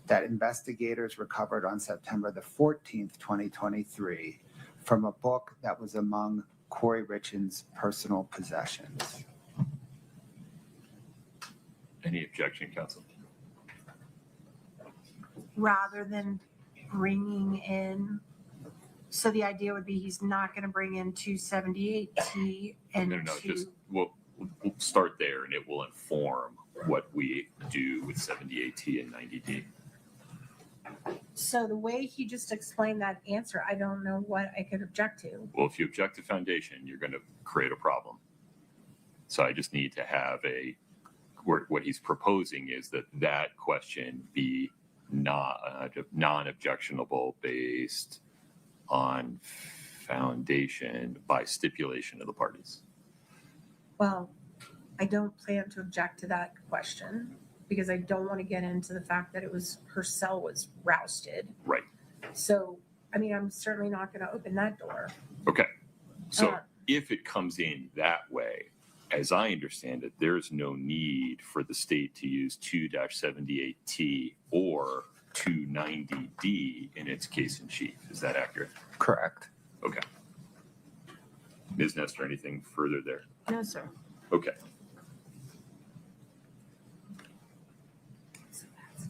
that investigators recovered on September the 14th, 2023, from a book that was among Kouri Richins' personal possessions?
Any objection, counsel?
rather than bringing in, so the idea would be he's not going to bring in 278T and
No, just, we'll start there and it will inform what we do with 78T and 90D.
So the way he just explained that answer, I don't know what I could object to.
Well, if you object to foundation, you're going to create a problem. So I just need to have what he's proposing is that question be non-objectionable based on foundation by stipulation of the parties.
Well, I don't plan to object to that question because I don't want to get into the fact that her cell was rousted.
Right.
So, I mean, I'm certainly not going to open that door.
Okay. So if it comes in that way, as I understand it, there's no need for the state to use 2-78T or 290D in its case in chief. Is that accurate?
Correct.
Okay. Ms. Nestor, anything further there?
No, sir.
Okay.
So that's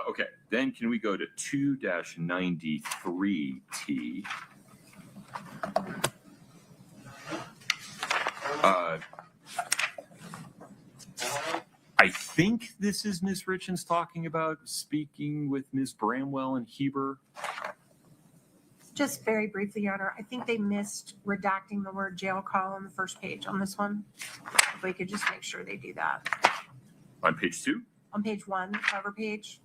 Okay, then can we go to 2-93T? I think this is Ms. Richins talking about speaking with Ms. Bramwell and Heber.
Just very briefly, Your Honor, I think they missed redacting the word jail call on the first page on this one. If we could just make sure they do that.
On page 2?
On page 1, cover page,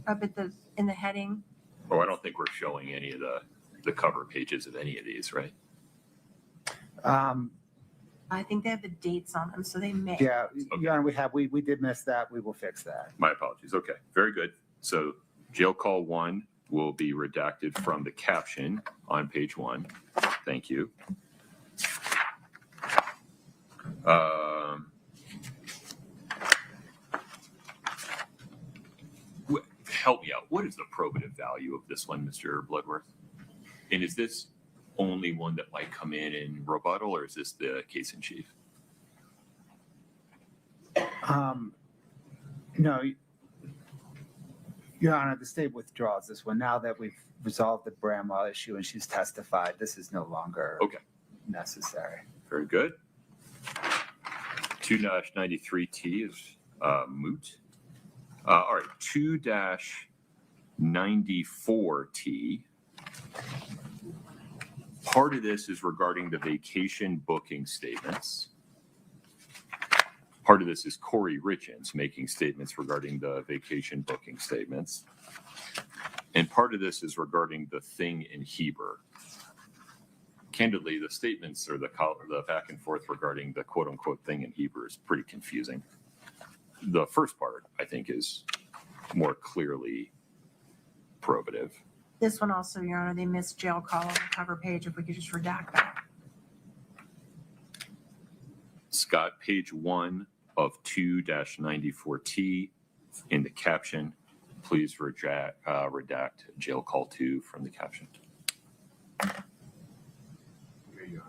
up at in the heading.
Oh, I don't think we're showing any of the cover pages of any of these, right?
I think they have the dates on them, so they may.
Yeah, Your Honor, we did miss that. We will fix that.
My apologies. Okay, very good. So jail call 1 will be redacted from the caption on page 1. Thank you. Help me out. What is the probative value of this one, Mr. Bloodworth? And is this only one that might come in rebuttal, or is this the case in chief?
No, Your Honor, the state withdraws this one. Now that we've resolved the Bramwell issue and she's testified, this is no longer
Okay.
necessary.
Very good. 2-93T is moot. All right, 2-94T. Part of this is regarding the vacation booking statements. Part of this is Kouri Richins making statements regarding the vacation booking statements. And part of this is regarding the thing in Heber. Candidly, the statements or the back and forth regarding the quote unquote thing in Heber is pretty confusing. The first part, I think, is more clearly probative.
This one also, Your Honor, they missed jail call on the cover page. If we could just redact that.
Scott, page 1 of 2-94T in the caption, please redact jail call 2 from the caption.
Here you are.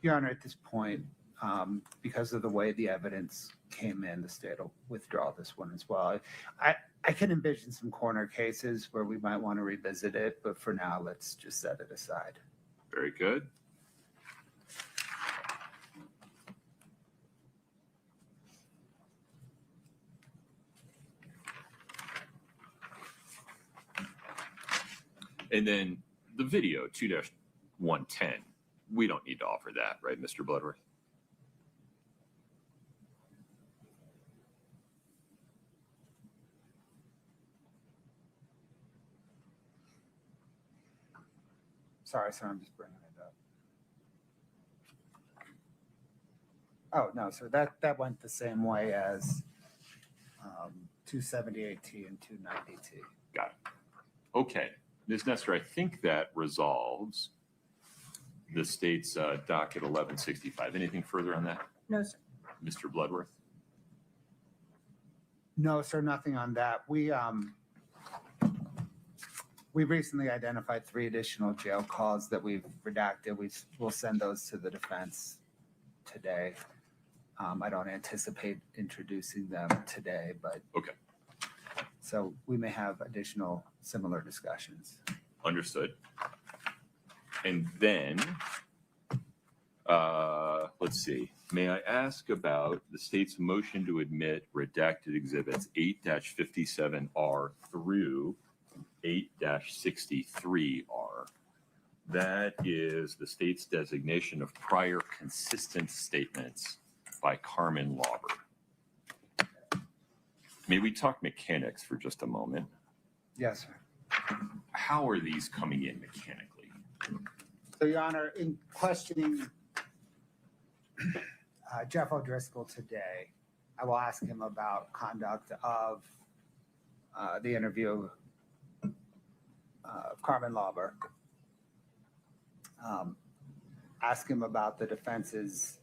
Your Honor, at this point, because of the way the evidence came in, the state will withdraw this one as well. I can envision some corner cases where we might want to revisit it, but for now, let's just set it aside.
Very good. And then the video, 2-110, we don't need to offer that, right, Mr. Bloodworth?
Sorry, sir, I'm just bringing it up. Oh, no, so that went the same way as 278T and 290T.
Got it. Okay. Ms. Nestor, I think that resolves the state's docket 1165. Anything further on that,
No, sir.
Mr. Bloodworth?
No, sir, nothing on that. We recently identified 3 additional jail calls that we've redacted. We'll send those to the defense today. I don't anticipate introducing them today, but
Okay.
so we may have additional similar discussions.
Understood. And then, let's see. May I ask about the state's motion to admit redacted exhibits 8-57R through 8-63R? That is the state's designation of prior consistent statements by Carmen Lauber. May we talk mechanics for just a moment?
Yes, sir.
How are these coming in mechanically?
So, Your Honor, in questioning Jeff O'Driscoll today, I will ask him about conduct of the interview of Carmen Lauber. Ask him about the defense's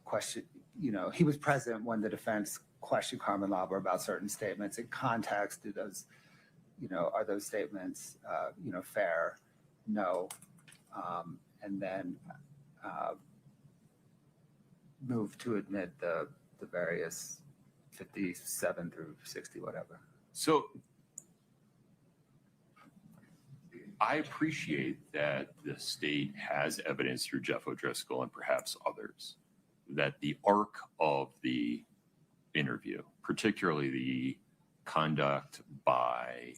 question. You know, he was present when the defense questioned Carmen Lauber about certain statements. In context, do those, you know, are those statements, you know, fair? No. And then move to admit the various 57 through 60, whatever.
So I appreciate that the state has evidence through Jeff O'Driscoll and perhaps others that the arc of the interview, particularly the conduct by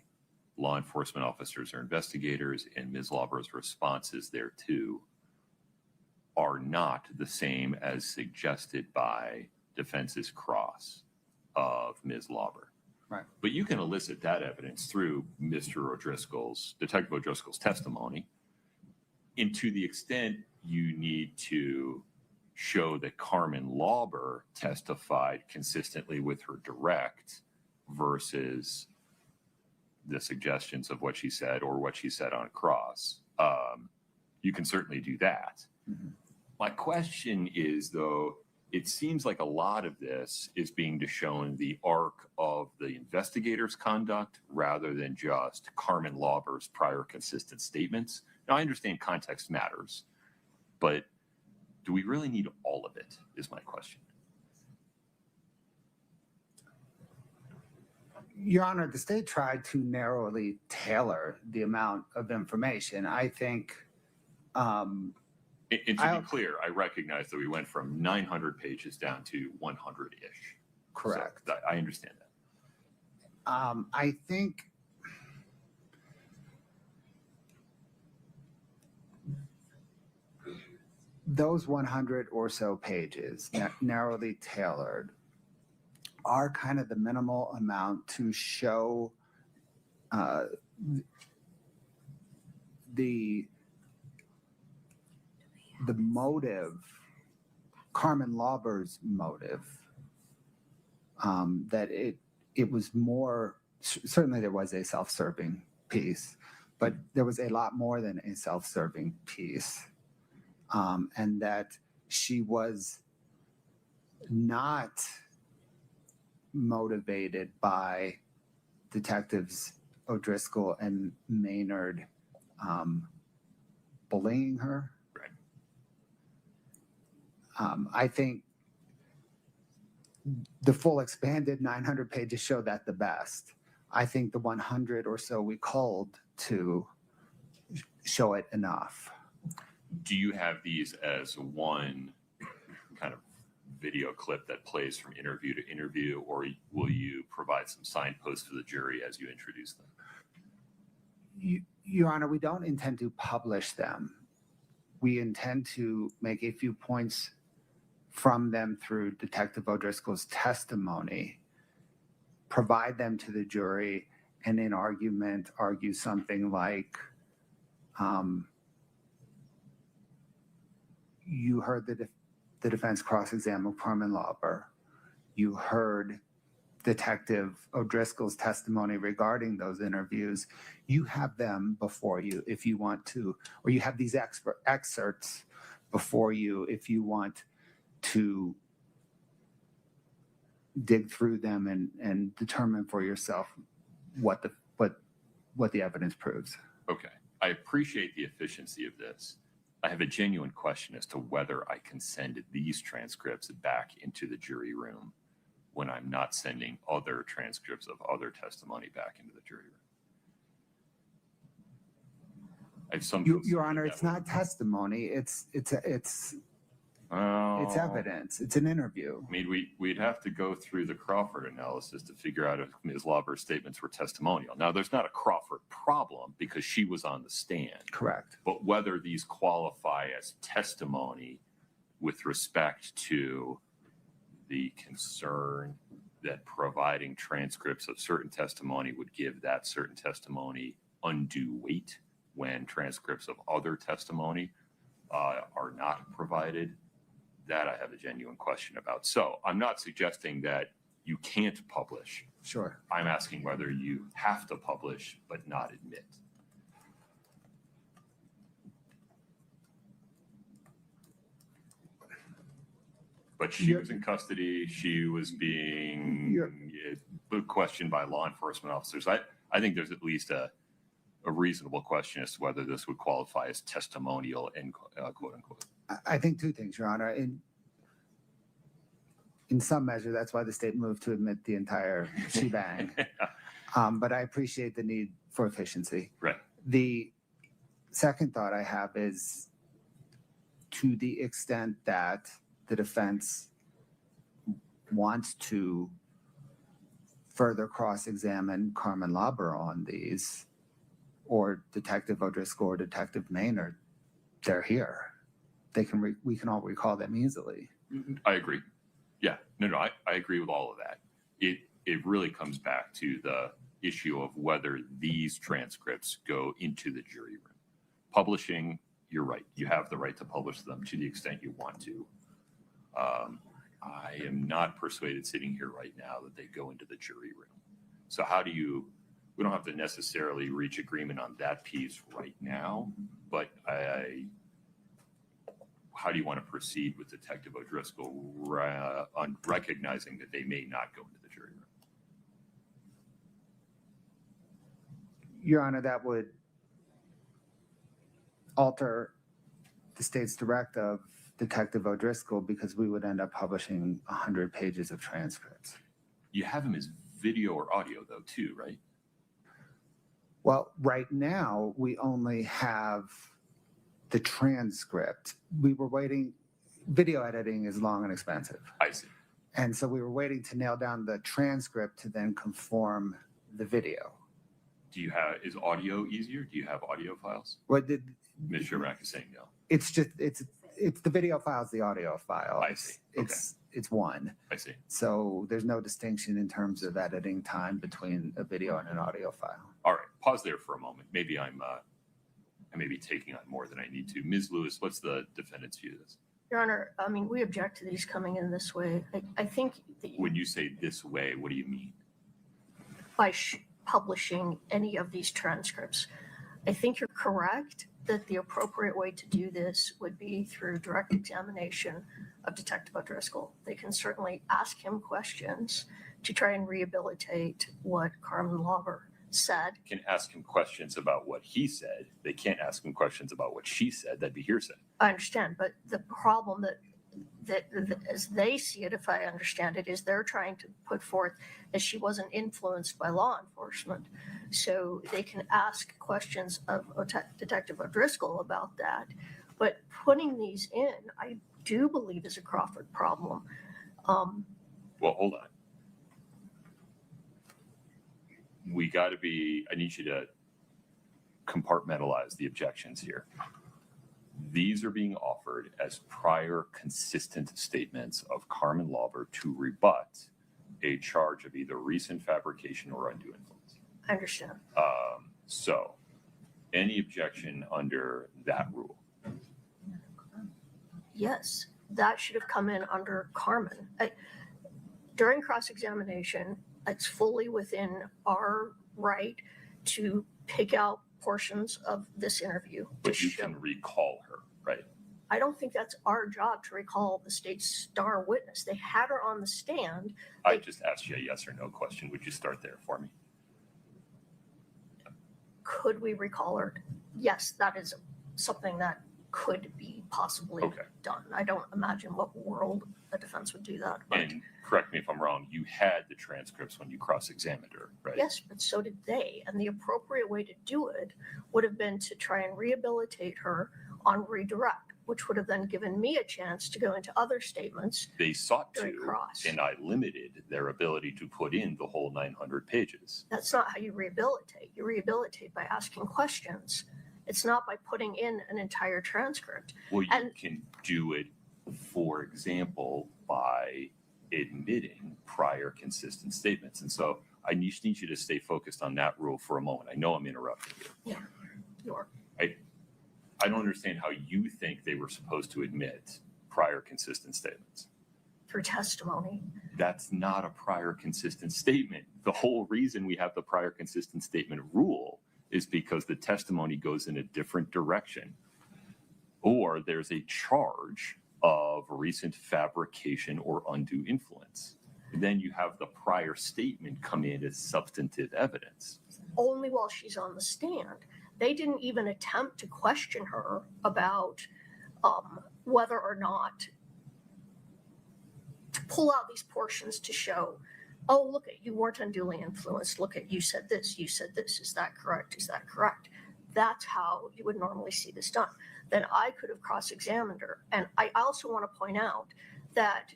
law enforcement officers or investigators and Ms. Lauber's responses thereto, are not the same as suggested by defense's cross of Ms. Lauber.
Right.
But you can elicit that evidence through Detective O'Driscoll's testimony. And to the extent you need to show that Carmen Lauber testified consistently with her direct versus the suggestions of what she said or what she said on cross, you can certainly do that.
Mm-hmm.
My question is, though, it seems like a lot of this is being shown the arc of the investigator's conduct rather than just Carmen Lauber's prior consistent statements. Now, I understand context matters, but do we really need all of it, is my question.
Your Honor, the state tried to narrowly tailor the amount of information. I think.
And to be clear, I recognize that we went from 900 pages down to 100-ish.
Correct.
So I understand that.
I think those 100 or so pages, narrowly tailored, are kind of the minimal amount to show the motive, Carmen Lauber's motive, that it was more, certainly there was a self-serving piece, but there was a lot more than a self-serving piece. And that she was not motivated by Detectives O'Driscoll and Maynard bullying her.
Right.
I think the full expanded 900 pages show that the best. I think the 100 or so we culled to show it enough.
Do you have these as one kind of video clip that plays from interview to interview, or will you provide some signposts for the jury as you introduce them?
Your Honor, we don't intend to publish them. We intend to make a few points from them through Detective O'Driscoll's testimony, provide them to the jury, and in argument argue something like, you heard the defense cross-examine Carmen Lauber. You heard Detective O'Driscoll's testimony regarding those interviews. You have them before you if you want to, or you have these excerpts before you if you want to dig through them and determine for yourself what the evidence proves.
Okay. I appreciate the efficiency of this. I have a genuine question as to whether I can send these transcripts back into the jury room when I'm not sending other transcripts of other testimony back into the jury room. I have some
Your Honor, it's not testimony. It's It's evidence. It's an interview.
I mean, we'd have to go through the Crawford analysis to figure out if Ms. Lauber's statements were testimonial. Now, there's not a Crawford problem because she was on the stand,
Correct.
but whether these qualify as testimony with respect to the concern that providing transcripts of certain testimony would give that certain testimony undue weight when transcripts of other testimony are not provided, that I have a genuine question about. So I'm not suggesting that you can't publish.
Sure.
I'm asking whether you have to publish but not admit. But she was in custody. She was being questioned by law enforcement officers. I think there's at least a reasonable question as to whether this would qualify as testimonial, and quote unquote.
I think two things, Your Honor. In some measure, that's why the state moved to admit the entire shebang. But I appreciate the need for efficiency.
Right.
The second thought I have is, to the extent that the defense wants to further cross-examine Carmen Lauber on these, or Detective O'Driscoll or Detective Maynard, they're here. We can all recall them easily.
I agree. Yeah, no, I agree with all of that. It really comes back to the issue of whether these transcripts go into the jury room. Publishing, you're right. You have the right to publish them to the extent you want to. I am not persuaded sitting here right now that they go into the jury room. So we don't have to necessarily reach agreement on that piece right now, but how do you want to proceed with Detective O'Driscoll on recognizing that they may not go into the jury room?
Your Honor, that would alter the state's direct of Detective O'Driscoll, because we would end up publishing 100 pages of transcripts.
You have him as video or audio, though, too, right?
Well, right now, we only have the transcript. We were waiting. Video editing is long and expensive.
I see.
And so we were waiting to nail down the transcript to then conform the video.
Is audio easier? Do you have audio files?
What did
Ms. Shermack is saying no.
it's the video file is the audio file.
I see. Okay.
It's one.
I see.
So there's no distinction in terms of editing time between a video and an audio file.
All right, pause there for a moment. Maybe I may be taking on more than I need to. Ms. Lewis, what's the defendant's view of this?
Your Honor, I mean, we object to these coming in this way. I think that
When you say this way, what do you mean?
by publishing any of these transcripts, I think you're correct that the appropriate way to do this would be through direct examination of Detective O'Driscoll. They can certainly ask him questions to try and rehabilitate what Carmen Lauber said.
Can ask him questions about what he said. They can't ask him questions about what she said. That'd be hearsay.
I understand, but the problem that as they see it, if I understand it, is they're trying to put forth that she wasn't influenced by law enforcement. So they can ask questions of Detective O'Driscoll about that. But putting these in, I do believe is a Crawford problem.
Well, hold on. I need you to compartmentalize the objections here. These are being offered as prior consistent statements of Carmen Lauber to rebut a charge of either recent fabrication or undue influence.
I understand.
So any objection under that rule?
Yes, that should have come in under Carmen. During cross-examination, it's fully within our right to pick out portions of this interview.
But you can recall her, right?
I don't think that's our job to recall the state's star witness. They had her on the stand.
I just asked you a yes or no question. Would you start there for me?
Could we recall her? Yes, that is something that could be possibly done. I don't imagine what world a defense would do that. But
And correct me if I'm wrong, you had the transcripts when you cross-examined her, right?
yes, but so did they. And the appropriate way to do it would have been to try and rehabilitate her on redirect, which would have then given me a chance to go into other statements
They sought
during
to,
cross.
and I limited their ability to put in the whole 900 pages.
That's not how you rehabilitate. You rehabilitate by asking questions. It's not by putting in an entire transcript.
Well, you
And-
can do it, for example, by admitting prior consistent statements. And so I just need you to stay focused on that rule for a moment. I know I'm interrupting you.
Your
I don't understand how you think they were supposed to admit prior consistent statements.
through testimony.
That's not a prior consistent statement. The whole reason we have the prior consistent statement rule is because the testimony goes in a different direction, or there's a charge of recent fabrication or undue influence. Then you have the prior statement come in as substantive evidence.
Only while she's on the stand. They didn't even attempt to question her about whether or not to pull out these portions to show, oh, look at, you weren't unduly influenced. Look at, you said this, you said this. Is that correct? Is that correct? That's how you would normally see this done. Then I could have cross-examined her. And I also want to point out that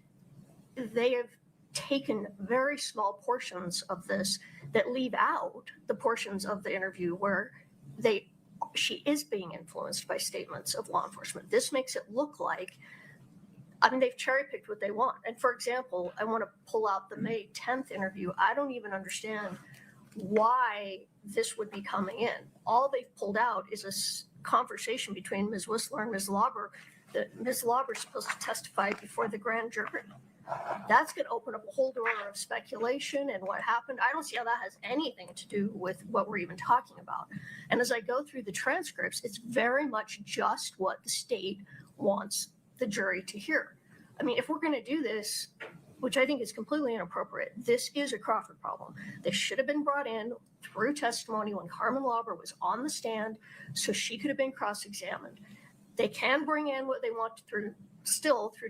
they have taken very small portions of this that leave out the portions of the interview where she is being influenced by statements of law enforcement. This makes it look like, I mean, they've cherry picked what they want. And for example, I want to pull out the May 10th interview. I don't even understand why this would be coming in. All they've pulled out is a conversation between Ms. Whistler and Ms. Lauber that Ms. Lauber is supposed to testify before the grand jury. That's going to open up a whole door of speculation and what happened. I don't see how that has anything to do with what we're even talking about. And as I go through the transcripts, it's very much just what the state wants the jury to hear. I mean, if we're going to do this, which I think is completely inappropriate, this is a Crawford problem. This should have been brought in through testimony when Carmen Lauber was on the stand, so she could have been cross-examined. They can bring in what they want through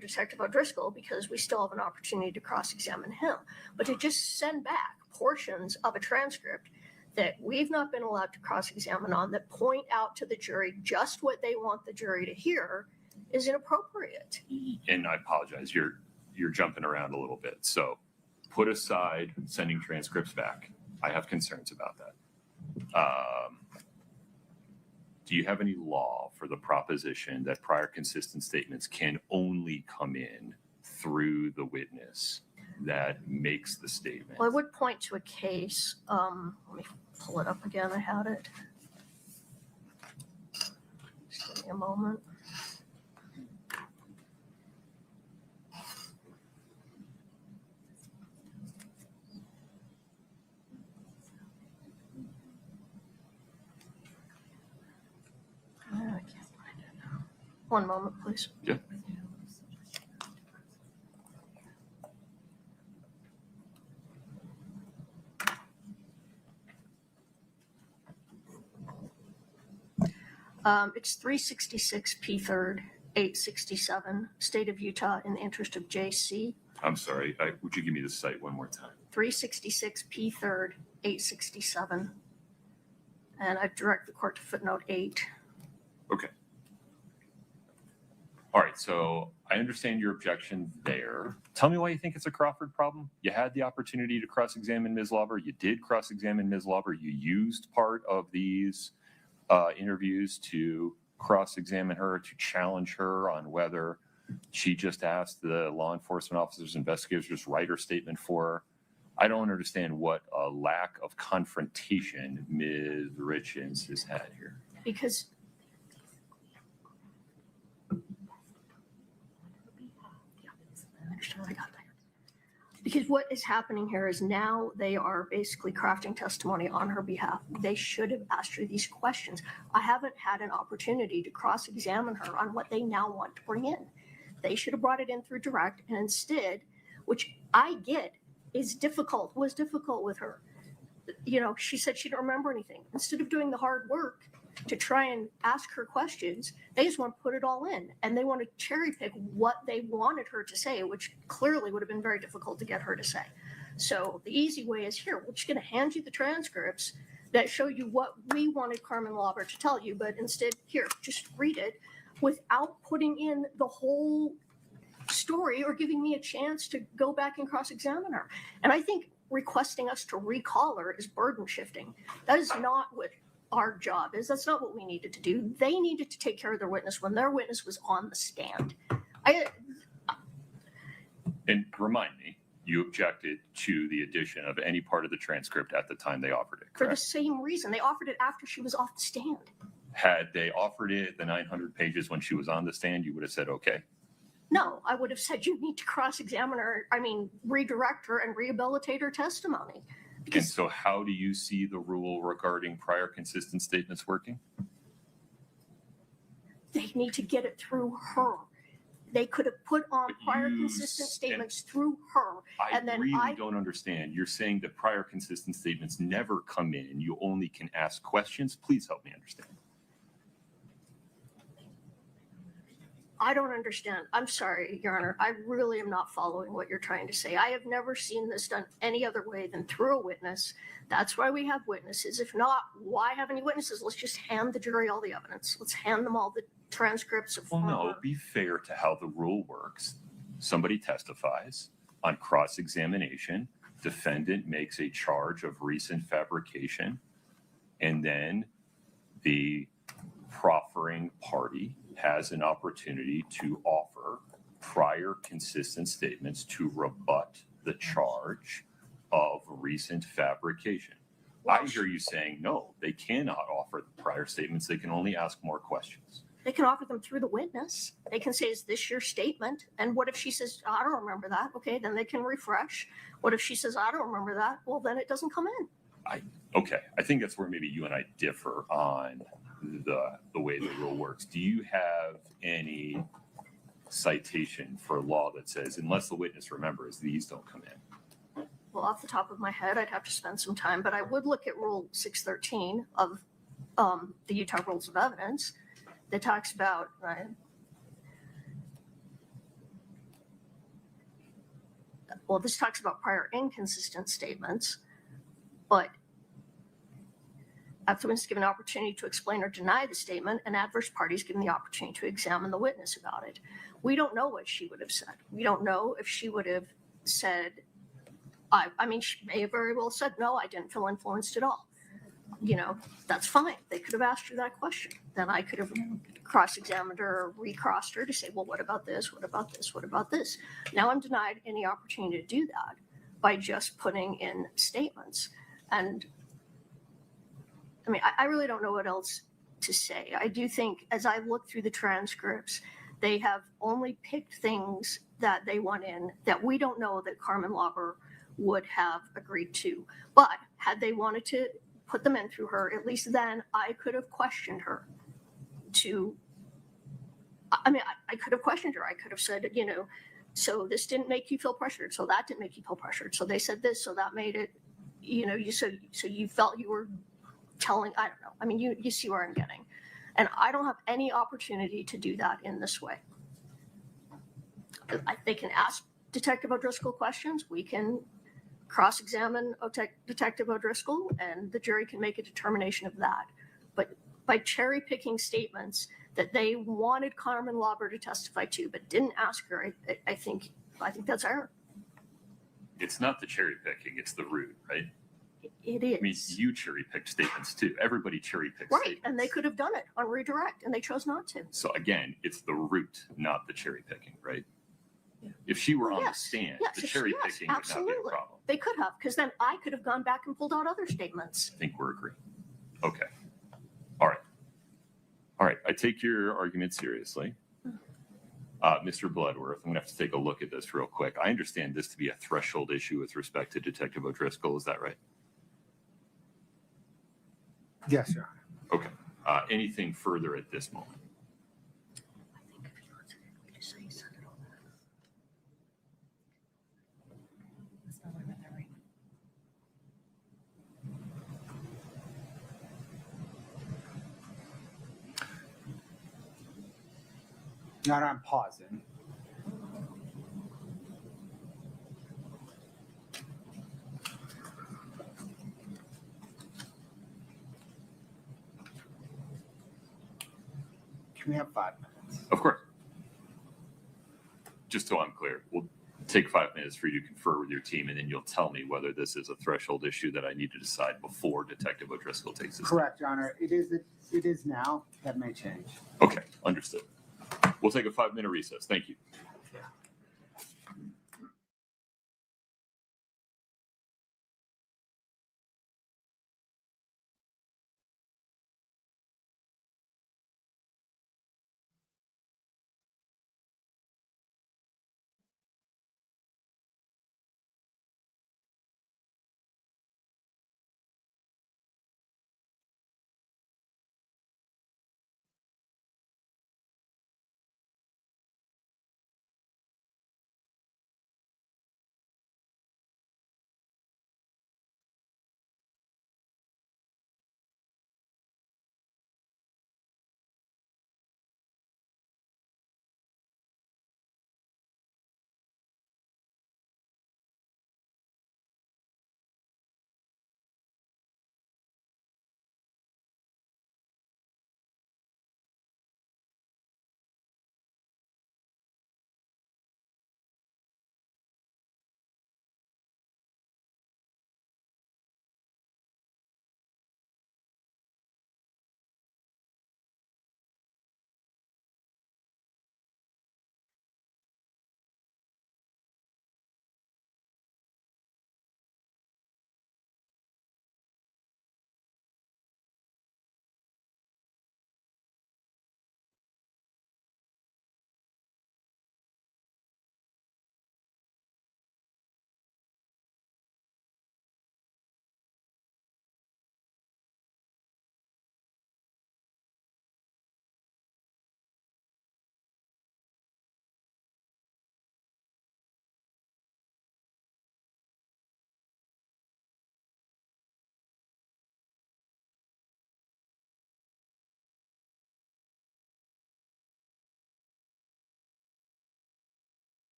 Detective O'Driscoll, because we still have an opportunity to cross-examine him. But to just send back portions of a transcript that we've not been allowed to cross-examine on, that point out to the jury just what they want the jury to hear, is inappropriate.
And I apologize, you're jumping around a little bit. So put aside sending transcripts back. I have concerns about that. Do you have any law for the proposition that prior consistent statements can only come in through the witness that makes the statement?
Well, I would point to a case. Let me pull it up again. I had it. Just give me a moment. I can't find it now. One moment, please.
Yeah.
It's 366 P3rd 867, State of Utah in the interest of JC.
I'm sorry, would you give me the site one more time?
366 P3rd 867. And I direct the court to footnote 8.
Okay. All right, so I understand your objection there. Tell me why you think it's a Crawford problem. You had the opportunity to cross-examine Ms. Lauber. You did cross-examine Ms. Lauber. You used part of these interviews to cross-examine her, to challenge her on whether she just asked the law enforcement officers, investigators, just write her statement for her. I don't understand what a lack of confrontation Ms. Richins has had here.
Because I got that. Because what is happening here is now they are basically crafting testimony on her behalf. They should have asked her these questions. I haven't had an opportunity to cross-examine her on what they now want to bring in. They should have brought it in through direct, and instead, which I get was difficult with her. You know, she said she didn't remember anything. Instead of doing the hard work to try and ask her questions, they just want to put it all in, and they want to cherry pick what they wanted her to say, which clearly would have been very difficult to get her to say. So the easy way is here. We're just going to hand you the transcripts that show you what we wanted Carmen Lauber to tell you, but instead, here, just read it. without putting in the whole story or giving me a chance to go back and cross-examine her. And I think requesting us to recall her is burden shifting. That is not what our job is. That's not what we needed to do. They needed to take care of their witness when their witness was on the stand.
And remind me, you objected to the addition of any part of the transcript at the time they offered it,
For the
correct?
same reason. They offered it after she was off the stand.
Had they offered it the 900 pages when she was on the stand, you would have said, okay.
No, I would have said you need to cross-examine her, redirect her and rehabilitate her testimony.
And
Because
so how do you see the rule regarding prior consistent statements working?
they need to get it through her. They could have put on
But
prior
you
consistent
s-
statements through her.
I
And then
really
I-
don't understand. You're saying that prior consistent statements never come in. You only can ask questions. Please help me understand.
I don't understand. I'm sorry, Your Honor. I really am not following what you're trying to say. I have never seen this done any other way than through a witness. That's why we have witnesses. If not, why have any witnesses? Let's just hand the jury all the evidence. Let's hand them all the transcripts of
Well, no,
former-
be fair to how the rule works. Somebody testifies on cross-examination, defendant makes a charge of recent fabrication, and then the proffering party has an opportunity to offer prior consistent statements to rebut the charge of recent fabrication. I hear you saying, no, they cannot offer the prior statements. They can only ask more questions.
They can offer them through the witness. They can say, is this your statement? And what if she says, I don't remember that? Okay, then they can refresh. What if she says, I don't remember that? Well, then it doesn't come in.
Okay, I think that's where maybe you and I differ on the way the rule works. Do you have any citation for law that says unless the witness remembers, these don't come in?
Well, off the top of my head, I'd have to spend some time, but I would look at Rule 613 of the Utah Rules of Evidence that talks about, well, this talks about prior inconsistent statements, but applicants is given an opportunity to explain or deny the statement, and adverse parties given the opportunity to examine the witness about it. We don't know what she would have said. We don't know if she would have said, I mean, she may have very well said, no, I didn't feel influenced at all. You know, that's fine. They could have asked her that question. Then I could have cross-examined her or recrossed her to say, well, what about this? What about this? What about this? Now I'm denied any opportunity to do that by just putting in statements. And I mean, I really don't know what else to say. I do think as I look through the transcripts, they have only picked things that they want in that we don't know that Carmen Lauber would have agreed to. But had they wanted to put them in through her, at least then I could have questioned her to, I mean, I could have questioned her. I could have said, you know, so this didn't make you feel pressured. So that didn't make you feel pressured. So they said this, so that made it, you know, so you felt you were telling, I don't know. I mean, you see where I'm getting. And I don't have any opportunity to do that in this way. They can ask Detective O'Driscoll questions. We can cross-examine Detective O'Driscoll, and the jury can make a determination of that. But by cherry-picking statements that they wanted Carmen Lauber to testify to, but didn't ask her, I think that's error.
It's not the cherry picking, it's the root, right?
It is.
I mean, you cherry picked statements too. Everybody cherry picks
Right,
statements.
and they could have done it on redirect, and they chose not to.
So again, it's the root, not the cherry picking, right? If she were
Well,
on
yes,
the stand,
yes,
the
yes,
cherry
yes,
picking would not be
absolutely.
a problem.
They could have, because then I could have gone back and pulled out other statements.
I think we're agreeing. Okay. All right. All right. I take your argument seriously. Mr. Bloodworth, I'm going to have to take a look at this real quick. I understand this to be a threshold issue with respect to Detective O'Driscoll. Is that right?
Yes, Your Honor.
Okay. Anything further at this moment?
I think if you answered it, we just say you said it all.
That's not what I meant, right?
Your Honor, I'm pausing. Can we have 5 minutes?
Of course. Just so I'm clear, we'll take 5 minutes for you to confer with your team, and then you'll tell me whether this is a threshold issue that I need to decide before Detective O'Driscoll takes this.
Correct, Your Honor. It is now. That may change.
Okay, understood. We'll take a 5-minute recess. Thank you.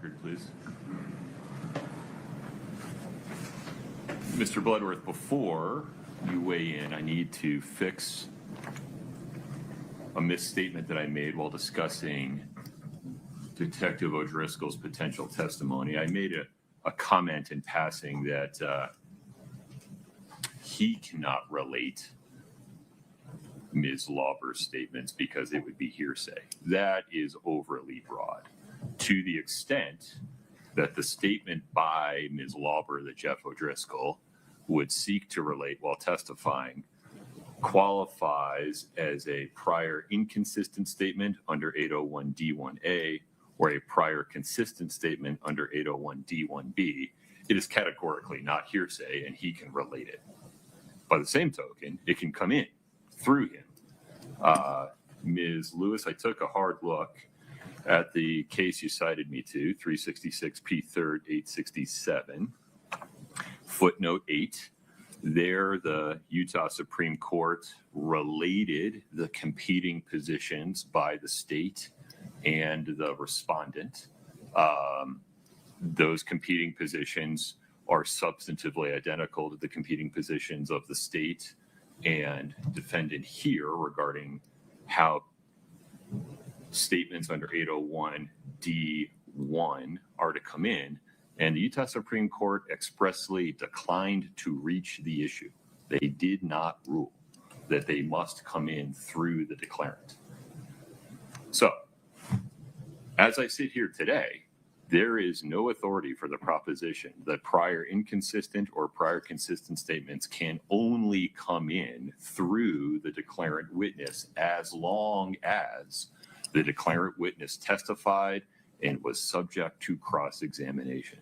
record, please. Mr. Bloodworth, before you weigh in, I need to fix a misstatement that I made while discussing Detective O'Driscoll's potential testimony. I made a comment in passing that he cannot relate Ms. Lauber's statements because it would be hearsay. That is overly broad. To the extent that the statement by Ms. Lauber that Jeff O'Driscoll would seek to relate while testifying qualifies as a prior inconsistent statement under 801D1A or a prior consistent statement under 801D1B, it is categorically not hearsay and he can relate it. By the same token, it can come in through him. Ms. Lewis, I took a hard look at the case you cited me to, 366 P3rd 867, footnote 8. There, the Utah Supreme Court related the competing positions by the state and the respondent. Those competing positions are substantively identical to the competing positions of the state and defendant here regarding how statements under 801D1 are to come in. And the Utah Supreme Court expressly declined to reach the issue. They did not rule that they must come in through the declarant. So, as I sit here today, there is no authority for the proposition that prior inconsistent or prior consistent statements can only come in through the declarant witness as long as the declarant witness testified and was subject to cross-examination.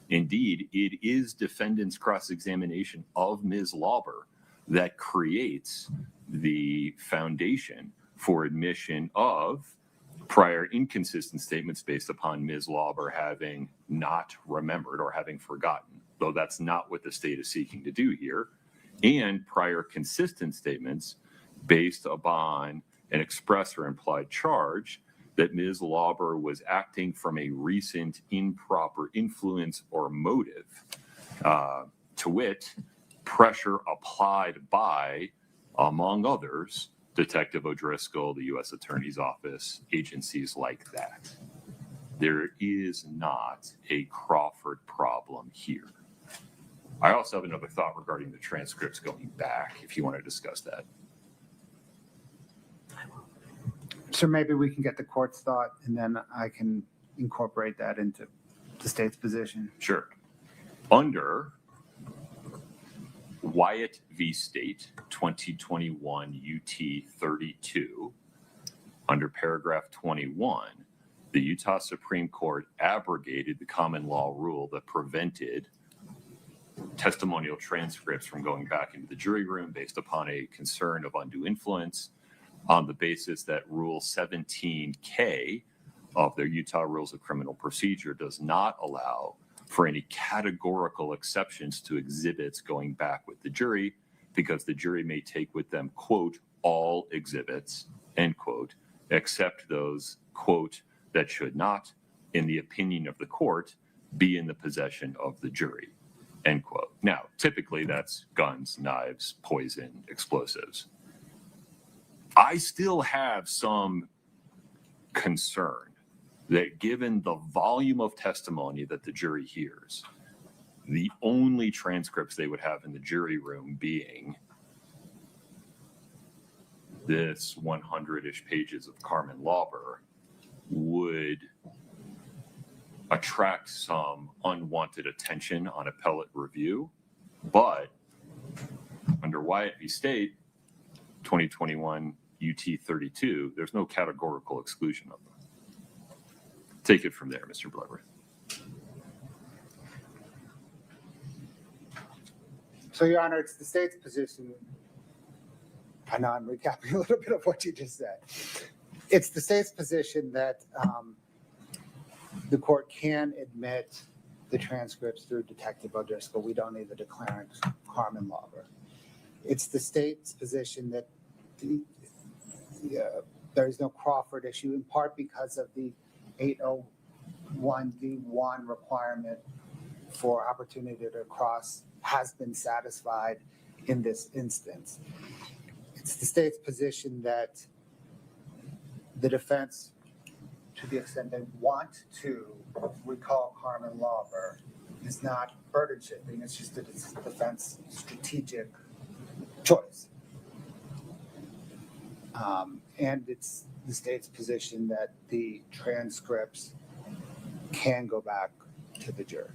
Indeed, it is defendant's cross-examination of Ms. Lauber that creates the foundation for admission of prior inconsistent statements based upon Ms. Lauber having not remembered or having forgotten, though that's not what the state is seeking to do here, and prior consistent statements based upon an express or implied charge that Ms. Lauber was acting from a recent improper influence or motive, to wit, pressure applied by, among others, Detective O'Driscoll, the U.S. Attorney's Office, agencies like that. There is not a Crawford problem here. I also have another thought regarding the transcripts going back, if you want to discuss that.
So maybe we can get the court's thought and then I can incorporate that into the state's position.
Sure. Under Wyatt v. State, 2021 UT 32, under paragraph 21, the Utah Supreme Court abrogated the common law rule that prevented testimonial transcripts from going back into the jury room based upon a concern of undue influence on the basis that Rule 17K of their Utah Rules of Criminal Procedure does not allow for any categorical exceptions to exhibits going back with the jury, because the jury may take with them, quote, all exhibits, end quote, except those, quote, that should not, in the opinion of the court, be in the possession of the jury, end quote. Now, typically that's guns, knives, poison, explosives. I still have some concern that given the volume of testimony that the jury hears, the only transcripts they would have in the jury room being this 100-ish pages of Carmen Lauber would attract some unwanted attention on appellate review. But under Wyatt v. State, 2021 UT 32, there's no categorical exclusion of them. Take it from there, Mr. Bloodworth.
So, Your Honor, it's the state's position. I know I'm recapping a little bit of what you just said. It's the state's position that the court can admit the transcripts through Detective O'Driscoll. We don't need the declarant, Carmen Lauber. It's the state's position that there is no Crawford issue, in part because of the 1D1 requirement for opportunity to cross has been satisfied in this instance. It's the state's position that the defense, to the extent they want to recall Carmen Lauber, is not burden shifting. It's just a defense strategic choice. And it's the state's position that the transcripts can go back to the jury.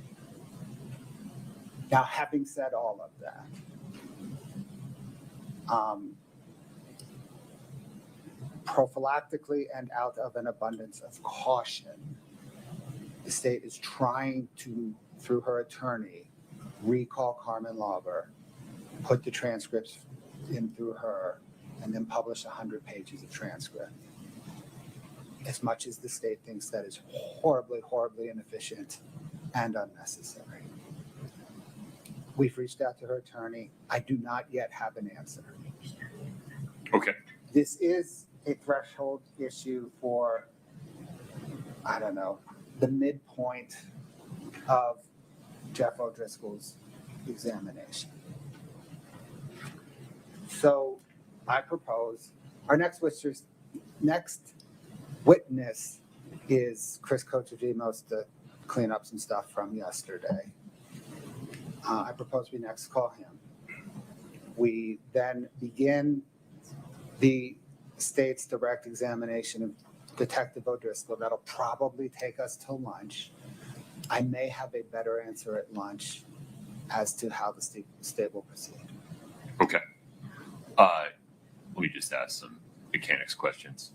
Now, having said all of that, prophylactically and out of an abundance of caution, the state is trying to, through her attorney, recall Carmen Lauber, put the transcripts in through her, and then publish 100 pages of transcript. As much as the state thinks that is horribly, horribly inefficient and unnecessary. We've reached out to her attorney. I do not yet have an answer.
Okay.
This is a threshold issue for, I don't know, the midpoint of Jeff O'Driscoll's examination. So I propose our next witness is Chris Cochadimos to clean up some stuff from yesterday. I propose we next call him. We then begin the state's direct examination of Detective O'Driscoll. That'll probably take us till lunch. I may have a better answer at lunch as to how the state will proceed.
Okay. Let me just ask some mechanics questions.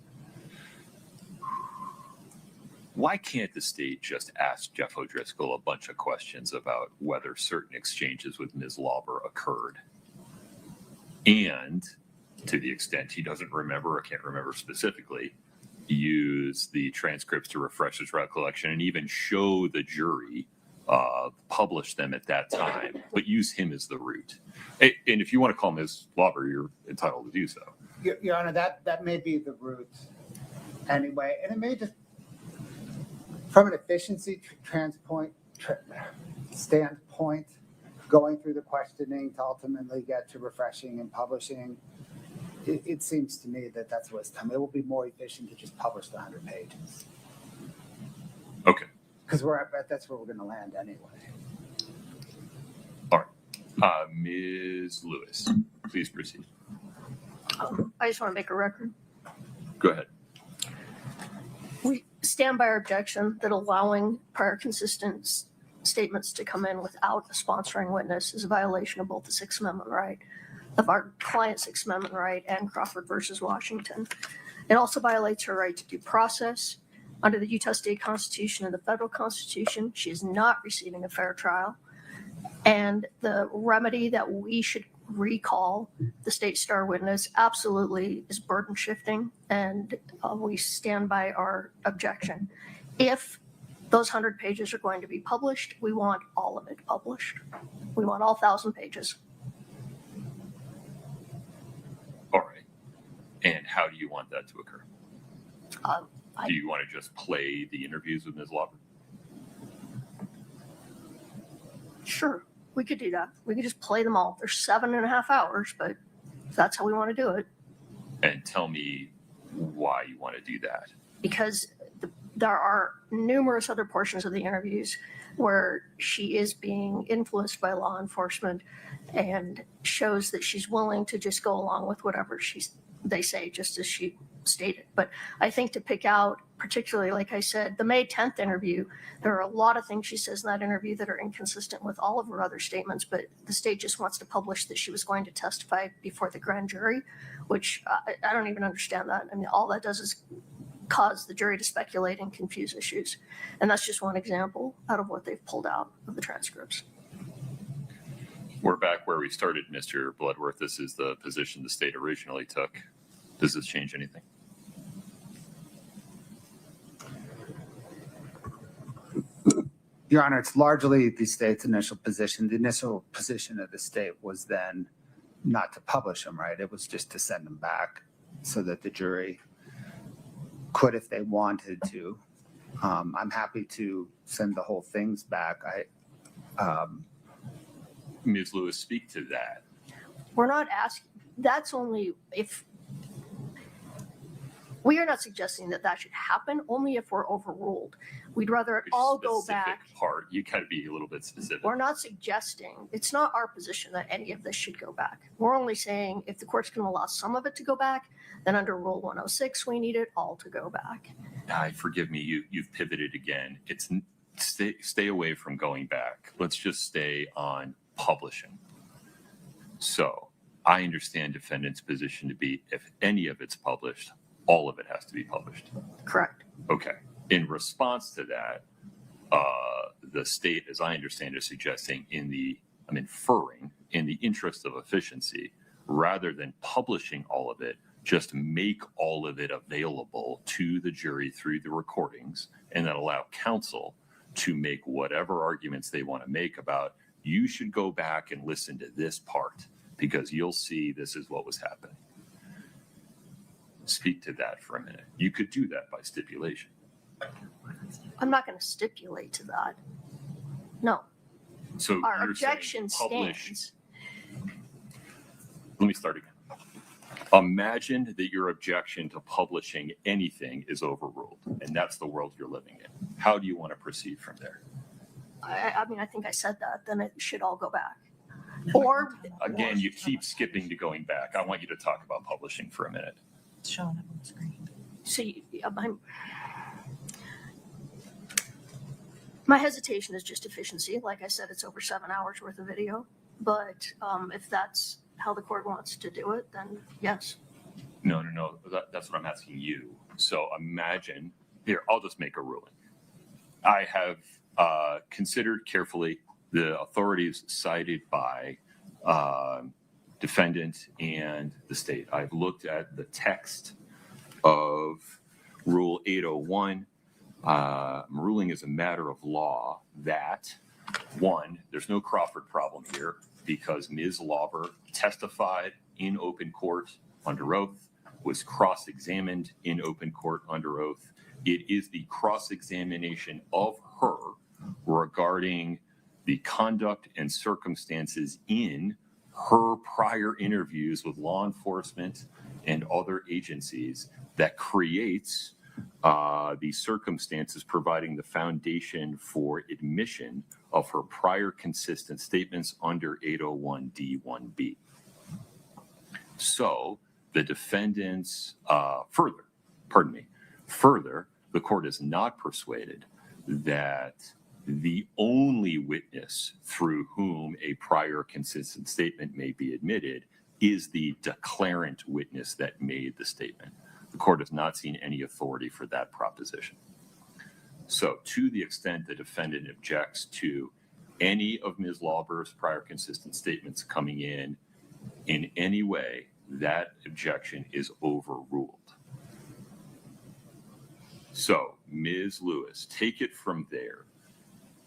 Why can't the state just ask Jeff O'Driscoll a bunch of questions about whether certain exchanges with Ms. Lauber occurred? And to the extent he doesn't remember or can't remember specifically, use the transcripts to refresh his recollection and even show the jury, publish them at that time, but use him as the root. And if you want to call Ms. Lauber, you're entitled to do so.
Your Honor, that may be the route anyway, and it may just, from an efficiency standpoint, going through the questioning to ultimately get to refreshing and publishing, it seems to me that that's what's time. It will be more efficient to just publish the 100 pages.
Okay.
Because that's where we're going to land anyway.
All right. Ms. Lewis, please proceed.
I just want to make a record.
Go ahead.
We stand by our objection that allowing prior consistent statements to come in without a sponsoring witness is a violation of both the Sixth Amendment right, of our client's Sixth Amendment right, and Crawford versus Washington. It also violates her right to due process. Under the Utah State Constitution and the federal Constitution, she is not receiving a fair trial. And the remedy that we should recall the state star witness absolutely is burden shifting, and we stand by our objection. If those 100 pages are going to be published, we want all of it published. We want all 1,000 pages.
All right. And how do you want that to occur?
I-
Do you want to just play the interviews with Ms. Lauber?
Sure, we could do that. We could just play them all. They're 7.5 hours, but that's how we want to do it.
And tell me why you want to do that.
Because there are numerous other portions of the interviews where she is being influenced by law enforcement and shows that she's willing to just go along with whatever they say, just as she stated. But I think to pick out, particularly, like I said, the May 10th interview, there are a lot of things she says in that interview that are inconsistent with all of her other statements, but the state just wants to publish that she was going to testify before the grand jury, which I don't even understand that. I mean, all that does is cause the jury to speculate and confuse issues. And that's just one example out of what they've pulled out of the transcripts.
We're back where we started, Mr. Bloodworth. This is the position the state originally took. Does this change anything?
Your Honor, it's largely the state's initial position. The initial position of the state was then not to publish them, right? It was just to send them back so that the jury could, if they wanted to, I'm happy to send the whole things back.
Ms. Lewis, speak to that.
We're not asking, that's only if, we are not suggesting that that should happen, only if we're overruled. We'd rather it
Which
all go
specific
back.
part, you got to be a little bit specific.
We're not suggesting, it's not our position that any of this should go back. We're only saying if the court's going to allow some of it to go back, then under Rule 106, we need it all to go back.
Forgive me, you've pivoted again. It's stay away from going back. Let's just stay on publishing. So I understand defendant's position to be if any of it's published, all of it has to be published.
Correct.
Okay. In response to that, the state, as I understand, is suggesting I'm inferring in the interest of efficiency, rather than publishing all of it, just make all of it available to the jury through the recordings and then allow counsel to make whatever arguments they want to make about, you should go back and listen to this part because you'll see this is what was happening. Speak to that for a minute. You could do that by stipulation.
I'm not going to stipulate to that. No,
So
our
you're saying
objection
publish.
stands.
Let me start again. Imagine that your objection to publishing anything is overruled, and that's the world you're living in. How do you want to proceed from there?
I mean, I think I said that, then it should all go back. Or,
Again, you keep skipping to going back. I want you to talk about publishing for a minute.
It's showing up on the screen.
so my hesitation is just efficiency. Like I said, it's over 7 hours worth of video. But if that's how the court wants to do it, then yes.
No. That's what I'm asking you. So imagine, here, I'll just make a ruling. I have considered carefully the authorities cited by defendant and the state. I've looked at the text of Rule 801. Ruling is a matter of law that, one, there's no Crawford problem here because Ms. Lauber testified in open court under oath, was cross-examined in open court under oath. It is the cross-examination of her regarding the conduct and circumstances in her prior interviews with law enforcement and other agencies that creates the circumstances providing the foundation for admission of her prior consistent statements under 801D1B. So the defendants further, the court is not persuaded that the only witness through whom a prior consistent statement may be admitted is the declarant witness that made the statement. The court has not seen any authority for that proposition. So to the extent the defendant objects to any of Ms. Lauber's prior consistent statements coming in any way, that objection is overruled. So Ms. Lewis, take it from there.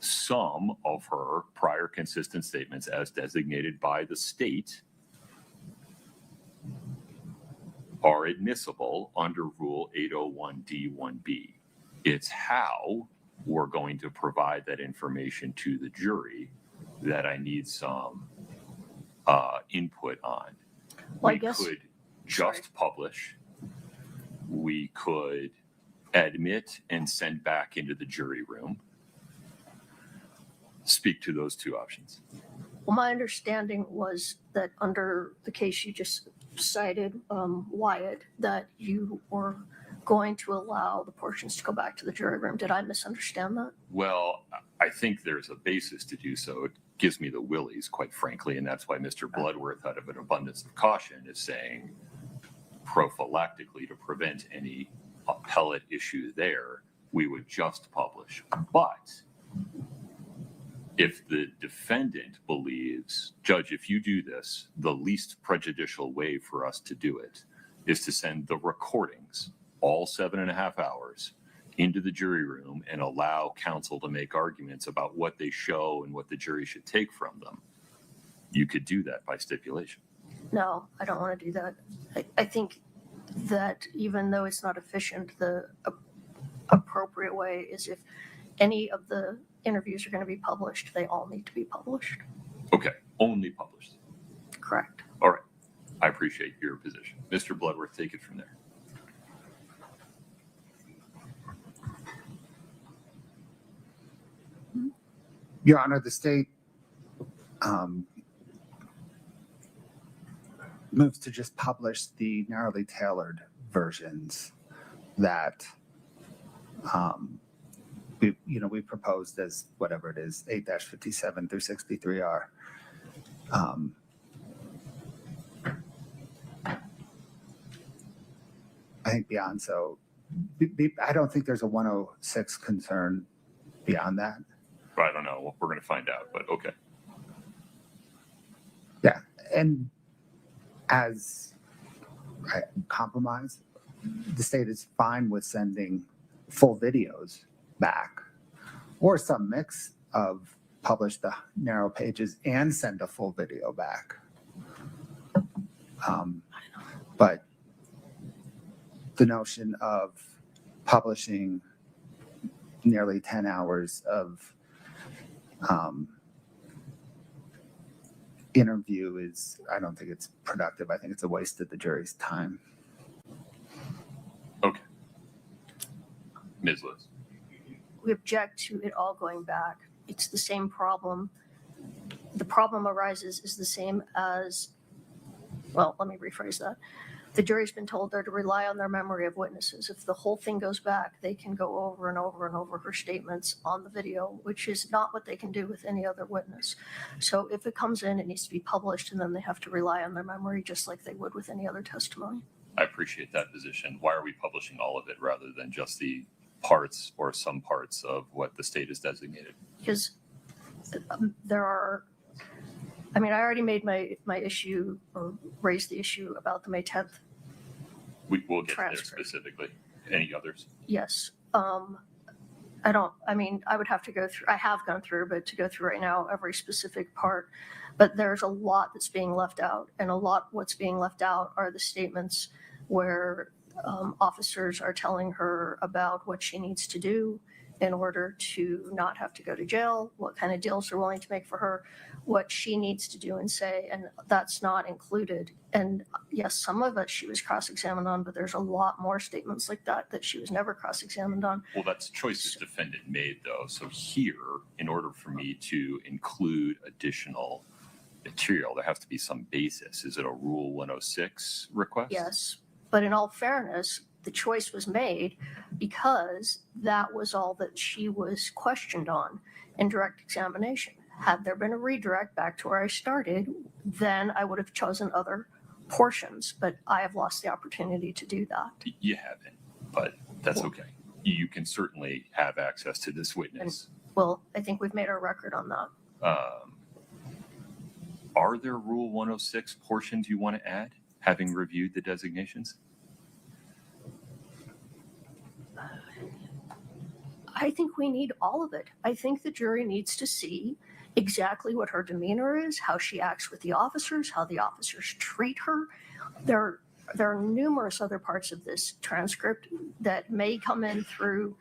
Some of her prior consistent statements as designated by the state are admissible under Rule 801D1B. It's how we're going to provide that information to the jury that I need some input on.
Well, I
We
guess-
could just publish. We could admit and send back into the jury room. Speak to those two options.
Well, my understanding was that under the case you just cited, Wyatt, that you were going to allow the portions to go back to the jury room. Did I misunderstand that?
Well, I think there's a basis to do so. It gives me the willies, quite frankly, and that's why Mr. Bloodworth, out of an abundance of caution, is saying prophylactically to prevent any appellate issue there, we would just publish. But if the defendant believes, Judge, if you do this, the least prejudicial way for us to do it is to send the recordings, all 7.5 hours, into the jury room and allow counsel to make arguments about what they show and what the jury should take from them. You could do that by stipulation.
No, I don't want to do that. I think that even though it's not efficient, appropriate way is if any of the interviews are going to be published, they all need to be published.
Okay, only published.
Correct.
All right. I appreciate your position. Mr. Bloodworth, take it from there.
Your Honor, the state moves to just publish the narrowly tailored versions that we proposed as whatever it is, 8-57 through 63R. I think beyond so, I don't think there's a 106 concern beyond that.
I don't know. We're going to find out, but okay.
Yeah, and as a compromise, the state is fine with sending full videos back or some mix of publish the narrow pages and send a full video back. But the notion of publishing nearly 10 hours of interview is, I don't think it's productive. I think it's a waste of the jury's time.
Okay. Ms. Liz.
We object to it all going back. It's the same problem. The problem arises is the same as, well, let me rephrase that. The jury's been told they're to rely on their memory of witnesses. If the whole thing goes back, they can go over and over and over her statements on the video, which is not what they can do with any other witness. So if it comes in, it needs to be published, and then they have to rely on their memory just like they would with any other testimony.
I appreciate that position. Why are we publishing all of it rather than just the parts or some parts of what the state has designated?
Because there are, I mean, I already made my issue or raised the issue about the May 10th.
We'll get there
Transcript.
specifically. Any others?
Yes. I would have to go through, I have gone through, but to go through right now, every specific part. But there's a lot that's being left out. And a lot what's being left out are the statements where officers are telling her about what she needs to do in order to not have to go to jail, what kind of deals they're willing to make for her, what she needs to do and say, and that's not included. And yes, some of it she was cross-examined on, but there's a lot more statements like that she was never cross-examined on.
Well, that's choices defendant made, though. So here, in order for me to include additional material, there has to be some basis. Is it a Rule 106 request?
Yes, but in all fairness, the choice was made because that was all that she was questioned on in direct examination. Had there been a redirect back to where I started, then I would have chosen other portions, but I have lost the opportunity to do that.
You haven't, but that's okay. You can certainly have access to this witness.
Well, I think we've made our record on that.
Are there Rule 106 portions you want to add, having reviewed the designations?
I think we need all of it. I think the jury needs to see exactly what her demeanor is, how she acts with the officers, how the officers treat her. There are numerous other parts of this transcript that may come in through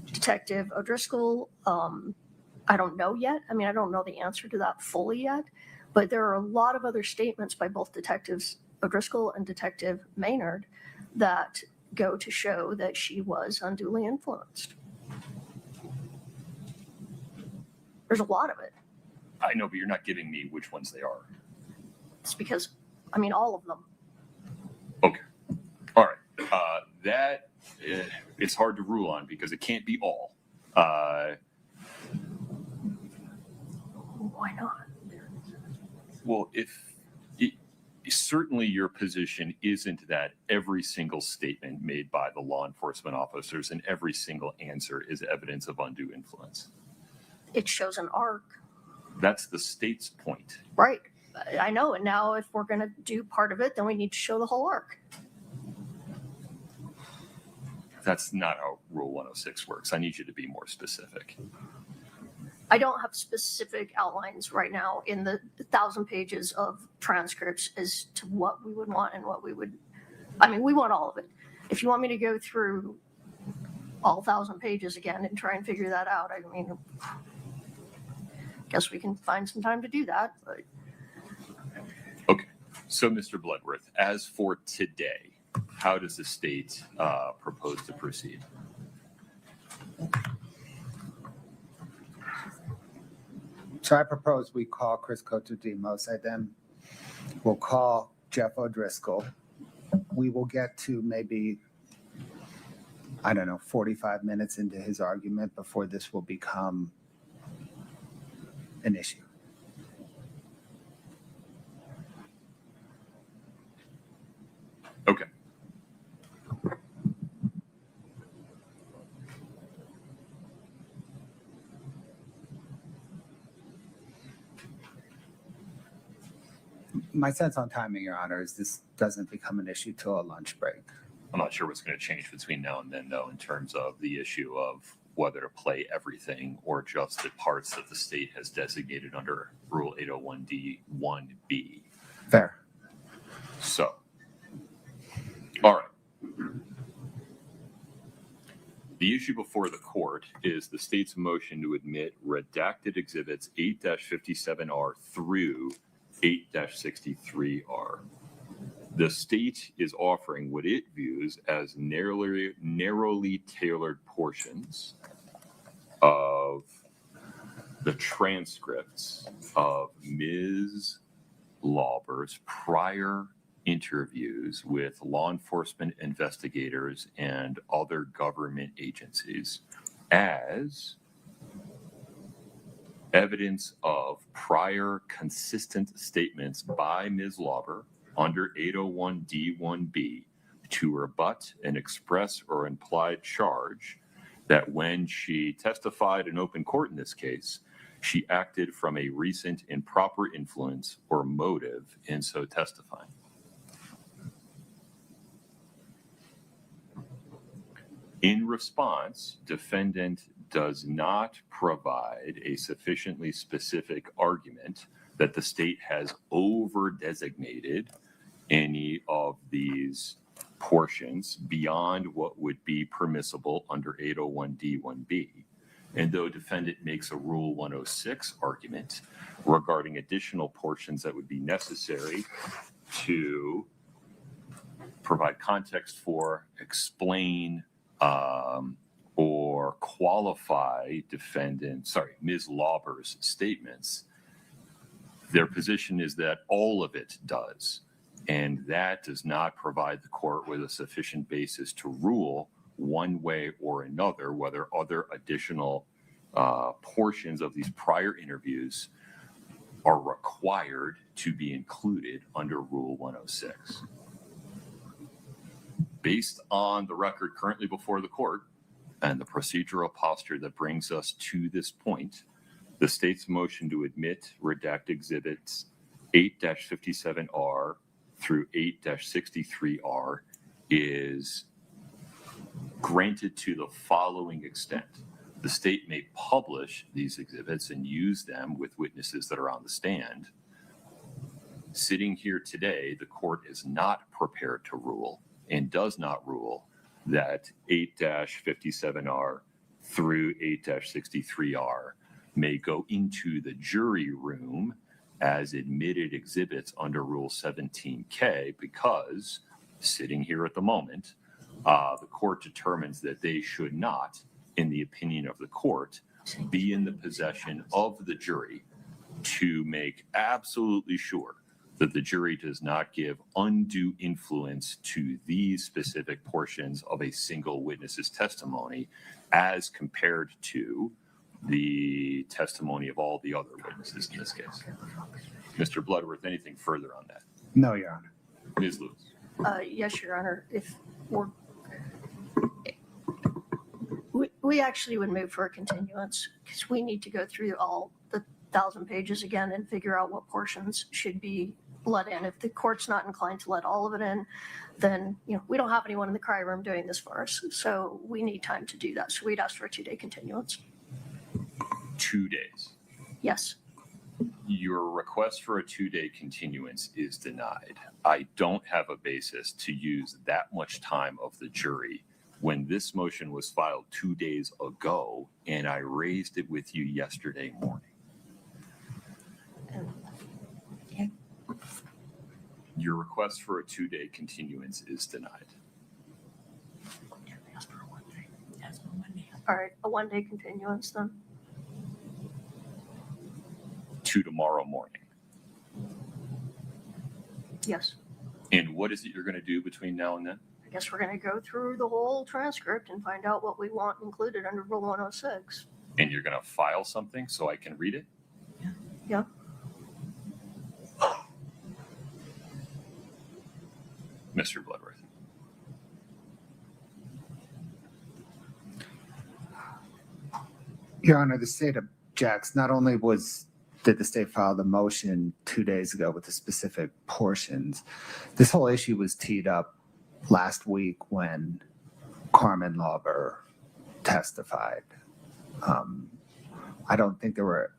Detective O'Driscoll. I don't know yet. I mean, I don't know the answer to that fully yet, but there are a lot of other statements by both Detectives O'Driscoll and Detective Maynard that go to show that she was unduly influenced. There's a lot of it.
I know, but you're not giving me which ones they are.
It's because, I mean, all of them.
Okay. All right. That it's hard to rule on because it can't be all.
Why not?
Well, certainly your position isn't that every single statement made by the law enforcement officers and every single answer is evidence of undue influence.
It shows an arc.
That's the state's point.
Right. I know. And now if we're going to do part of it, then we need to show the whole arc.
That's not how Rule 106 works. I need you to be more specific.
I don't have specific outlines right now in the 1,000 pages of transcripts as to what we would want and what we would, I mean, we want all of it. If you want me to go through all 1,000 pages again and try and figure that out. I mean, guess we can find some time to do that, but
So, Mr. Bloodworth, as for today, how does the state propose to proceed?
So I propose we call Chris Cotodemos. I then will call Jeff O'Driscoll. We will get to maybe, 45 minutes into his argument before this will become an issue.
Okay.
My sense on timing, Your Honor, is this doesn't become an issue till a lunch break.
I'm not sure what's going to change between now and then, though, in terms of the issue of whether to play everything or just the parts that the state has designated under Rule 801D1B.
Fair.
So, all right. The issue before the court is the state's motion to admit redacted exhibits 8-57R through 8-63R. The state is offering what it views as narrowly tailored portions of the transcripts of Ms. Lauber's prior interviews with law enforcement investigators and other government agencies as evidence of prior consistent statements by Ms. Lauber under 801D1B to rebut an express or implied charge that when she testified in open court in this case, she acted from a recent improper influence or motive in so testifying. In response, defendant does not provide a sufficiently specific argument that the state has over-designated any of these portions beyond what would be permissible under 801D1B. And though defendant makes a Rule 106 argument regarding additional portions that would be necessary to provide context for, explain, or qualify Ms. Lauber's statements, their position is that all of it does. And that does not provide the court with a sufficient basis to rule one way or another whether other additional portions of these prior interviews are required to be included under Rule 106. Based on the record currently before the court and the procedural posture that brings us to this point, the state's motion to admit redact exhibits 8-57R through 8-63R is granted to the following extent. The state may publish these exhibits and use them with witnesses that are on the stand. Sitting here today, the court is not prepared to rule and does not rule that 8-57R through 8-63R may go into the jury room as admitted exhibits under Rule 17K because, sitting here at the moment, the court determines that they should not, in the opinion of the court, be in the possession of the jury to make absolutely sure that the jury does not give undue influence to these specific portions of a single witness's testimony as compared to the testimony of all the other witnesses in this case. Mr. Bloodworth, anything further on that?
No, Your Honor.
Ms. Lewis.
Yes, Your Honor. If we actually would move for a continuance because we need to go through all the 1,000 pages again and figure out what portions should be let in. If the court's not inclined to let all of it in, then we don't have anyone in the cry room doing this for us. So we need time to do that. So we'd ask for a 2-day continuance.
2 days.
Yes.
Your request for a 2-day continuance is denied. I don't have a basis to use that much time of the jury when this motion was filed 2 days ago, and I raised it with you yesterday morning. Your request for a 2-day continuance is denied.
All right, a 1-day continuance then?
To tomorrow morning.
Yes.
And what is it you're going to do between now and then?
I guess we're going to go through the whole transcript and find out what we want included under Rule 106.
And you're going to file something so I can read it?
Yeah.
Mr. Bloodworth.
Your Honor, the state objects. Not only did the state file the motion 2 days ago with the specific portions, this whole issue was teed up last week when Carmen Lauber testified. I don't think there were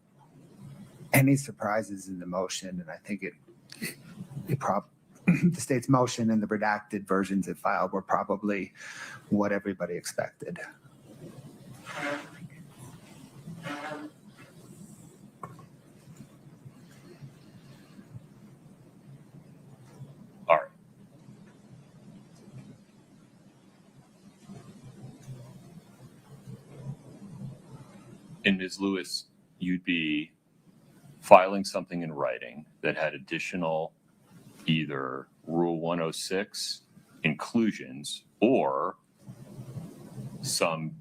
any surprises in the motion, and I think the state's motion and the redacted versions it filed were probably what everybody expected.
All right. And Ms. Lewis, you'd be filing something in writing that had additional either Rule 106 inclusions or some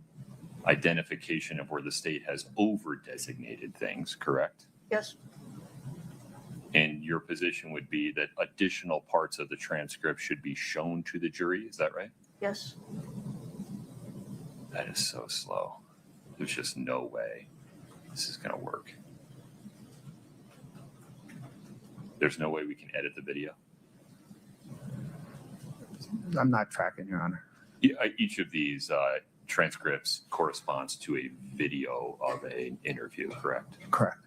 identification of where the state has over-designated things, correct?
Yes.
And your position would be that additional parts of the transcript should be shown to the jury, is that right?
Yes.
That is so slow. There's just no way this is going to work. There's no way we can edit the video.
I'm not tracking, Your Honor.
Each of these transcripts corresponds to a video of an interview, correct?
Correct.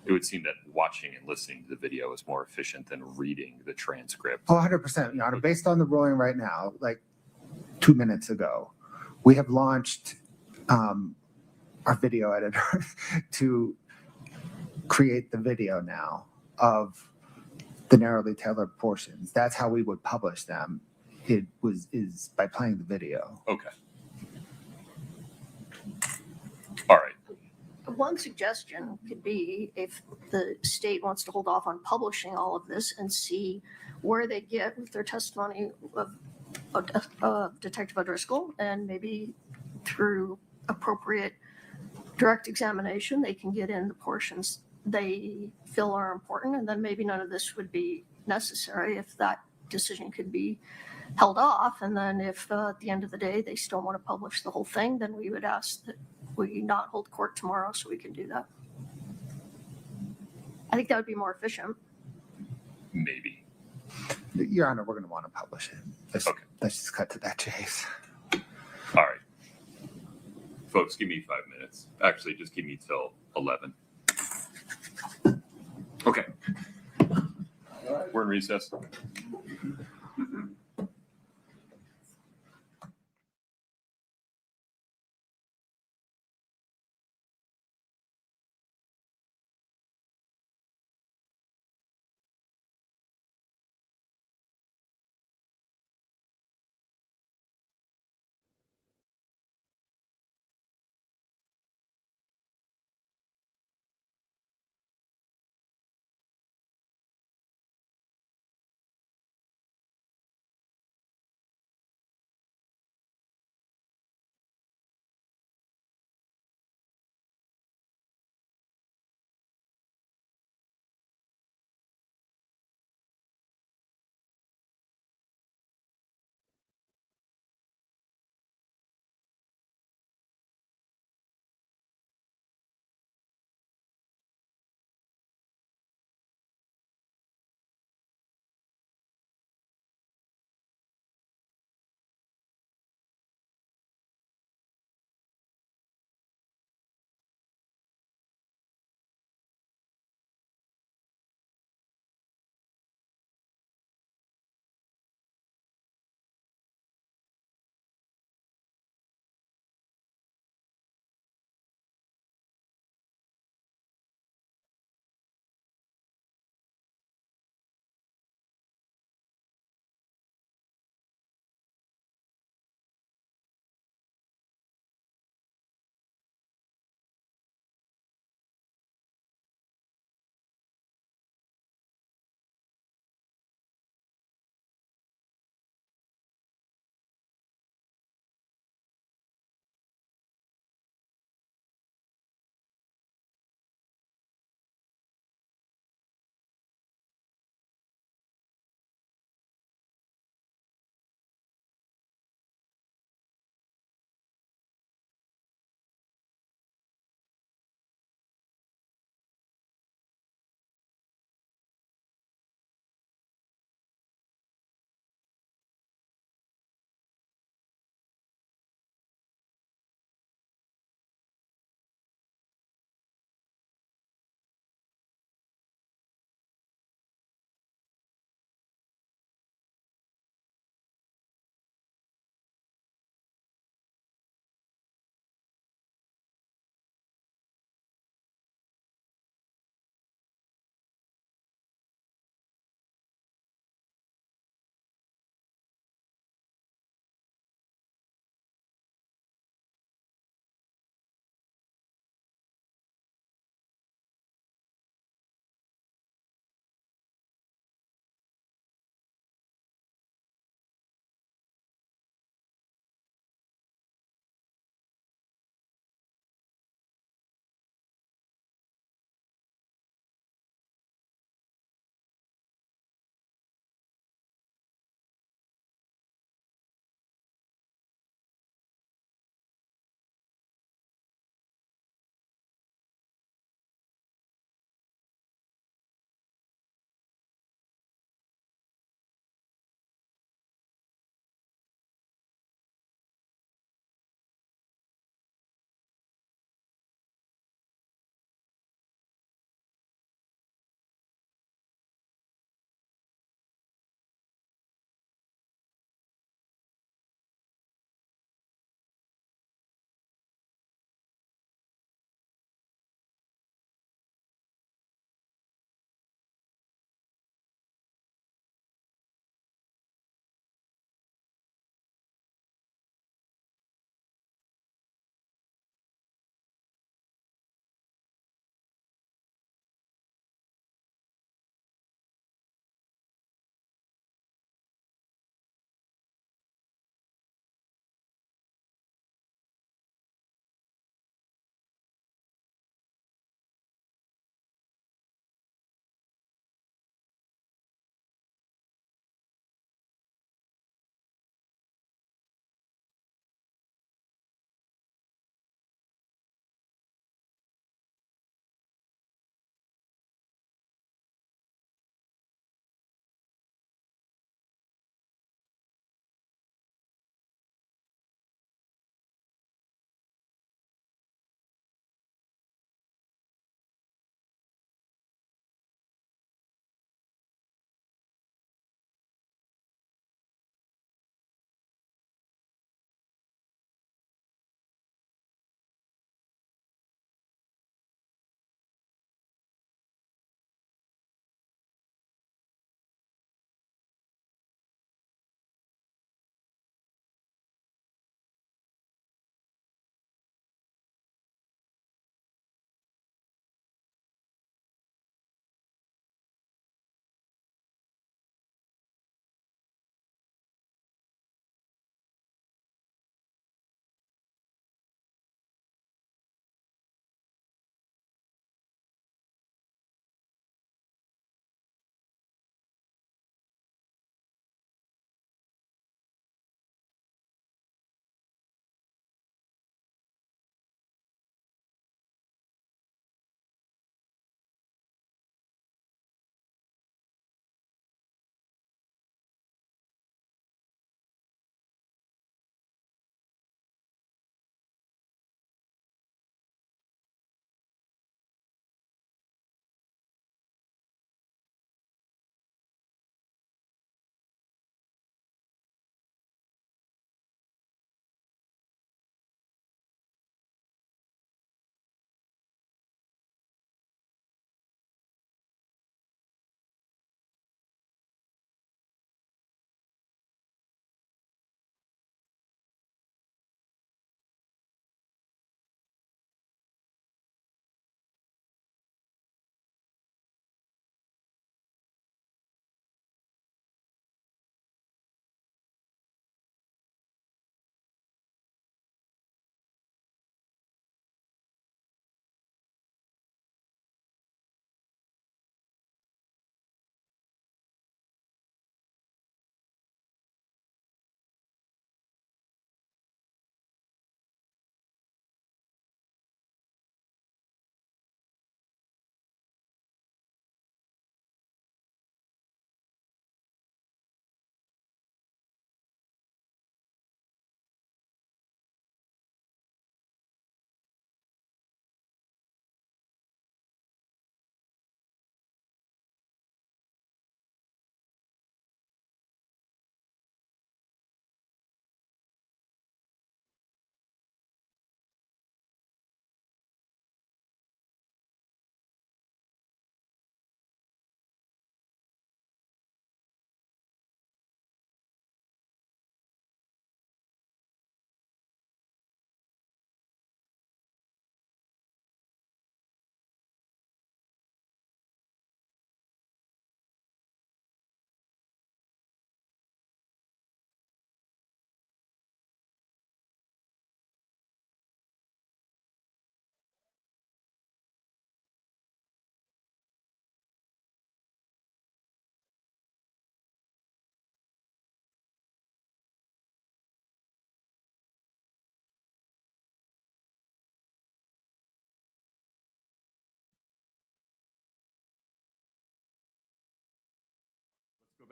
It would seem that watching and listening to the video is more efficient than reading the transcript.
Oh, 100%, Your Honor. Based on the ruling right now, like 2 minutes ago, we have launched our video editor to create the video now of the narrowly tailored portions. That's how we would publish them. Is by playing the video.
Okay. All right.
One suggestion could be if the state wants to hold off on publishing all of this and see where they get with their testimony of Detective O'Driscoll, and maybe through appropriate direct examination, they can get in the portions they feel are important, and then maybe none of this would be necessary if that decision could be held off. And then if at the end of the day they still want to publish the whole thing, then we would ask that we not hold court tomorrow so we can do that. I think that would be more efficient.
Maybe.
Your Honor, we're going to want to publish it.
Okay.
Let's just cut to that chase.
All right. Folks, give me 5 minutes. Actually, just give me till 11. Okay. We're in recess.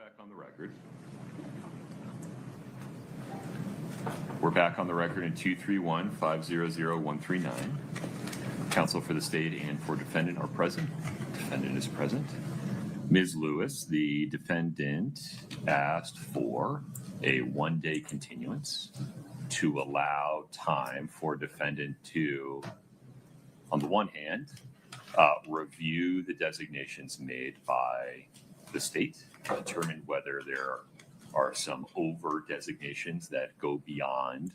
back on the record. We're back on the record in 231-500-139. Counsel for the state and for defendant are present. Defendant is present. Ms. Lewis, the defendant, asked for a one-day continuance to allow time for defendant to, on the one hand, review the designations made by the state to determine whether there are some over designations that go beyond